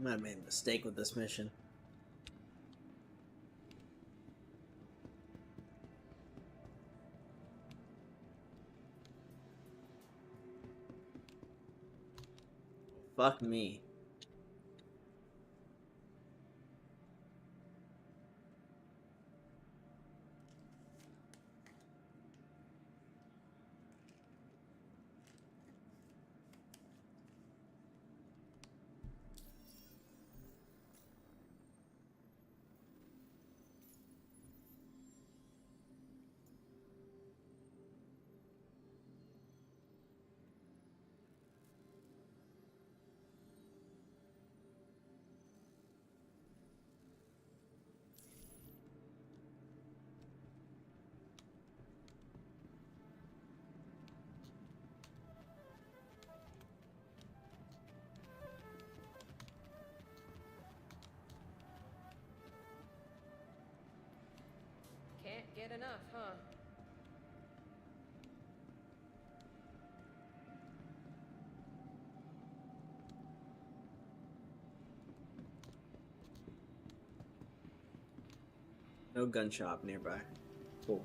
Speaker 1: I might have made a mistake with this mission. Fuck me.
Speaker 20: Can't get enough, huh?
Speaker 1: No gun shop nearby. Cool.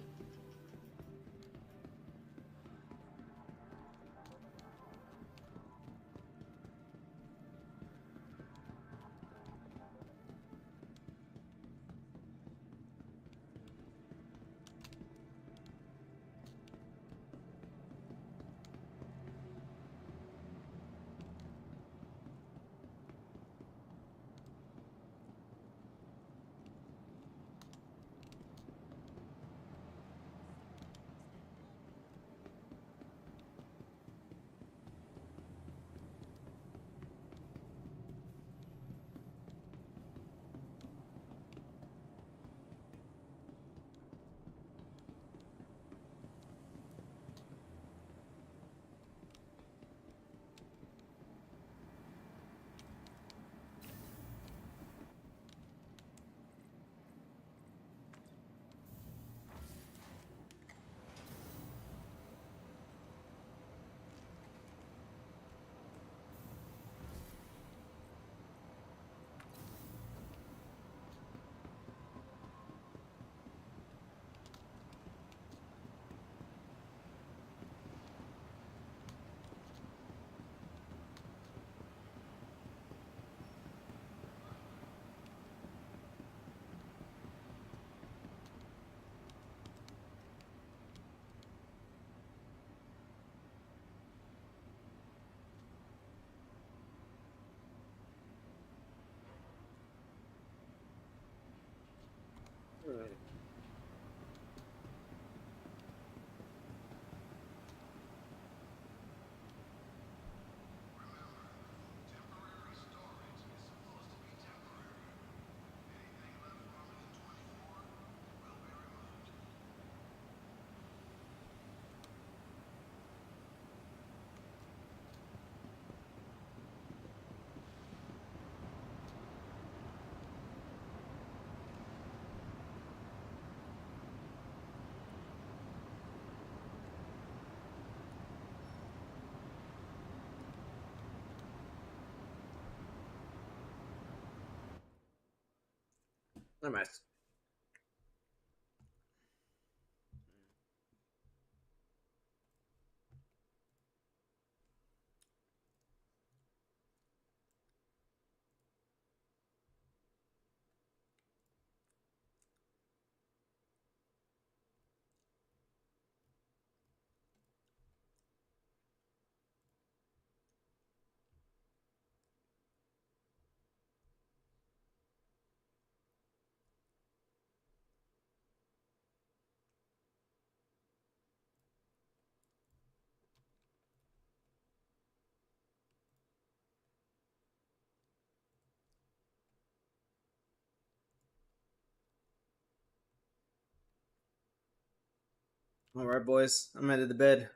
Speaker 1: Alright. Alright. Alright, boys. I'm headed to bed.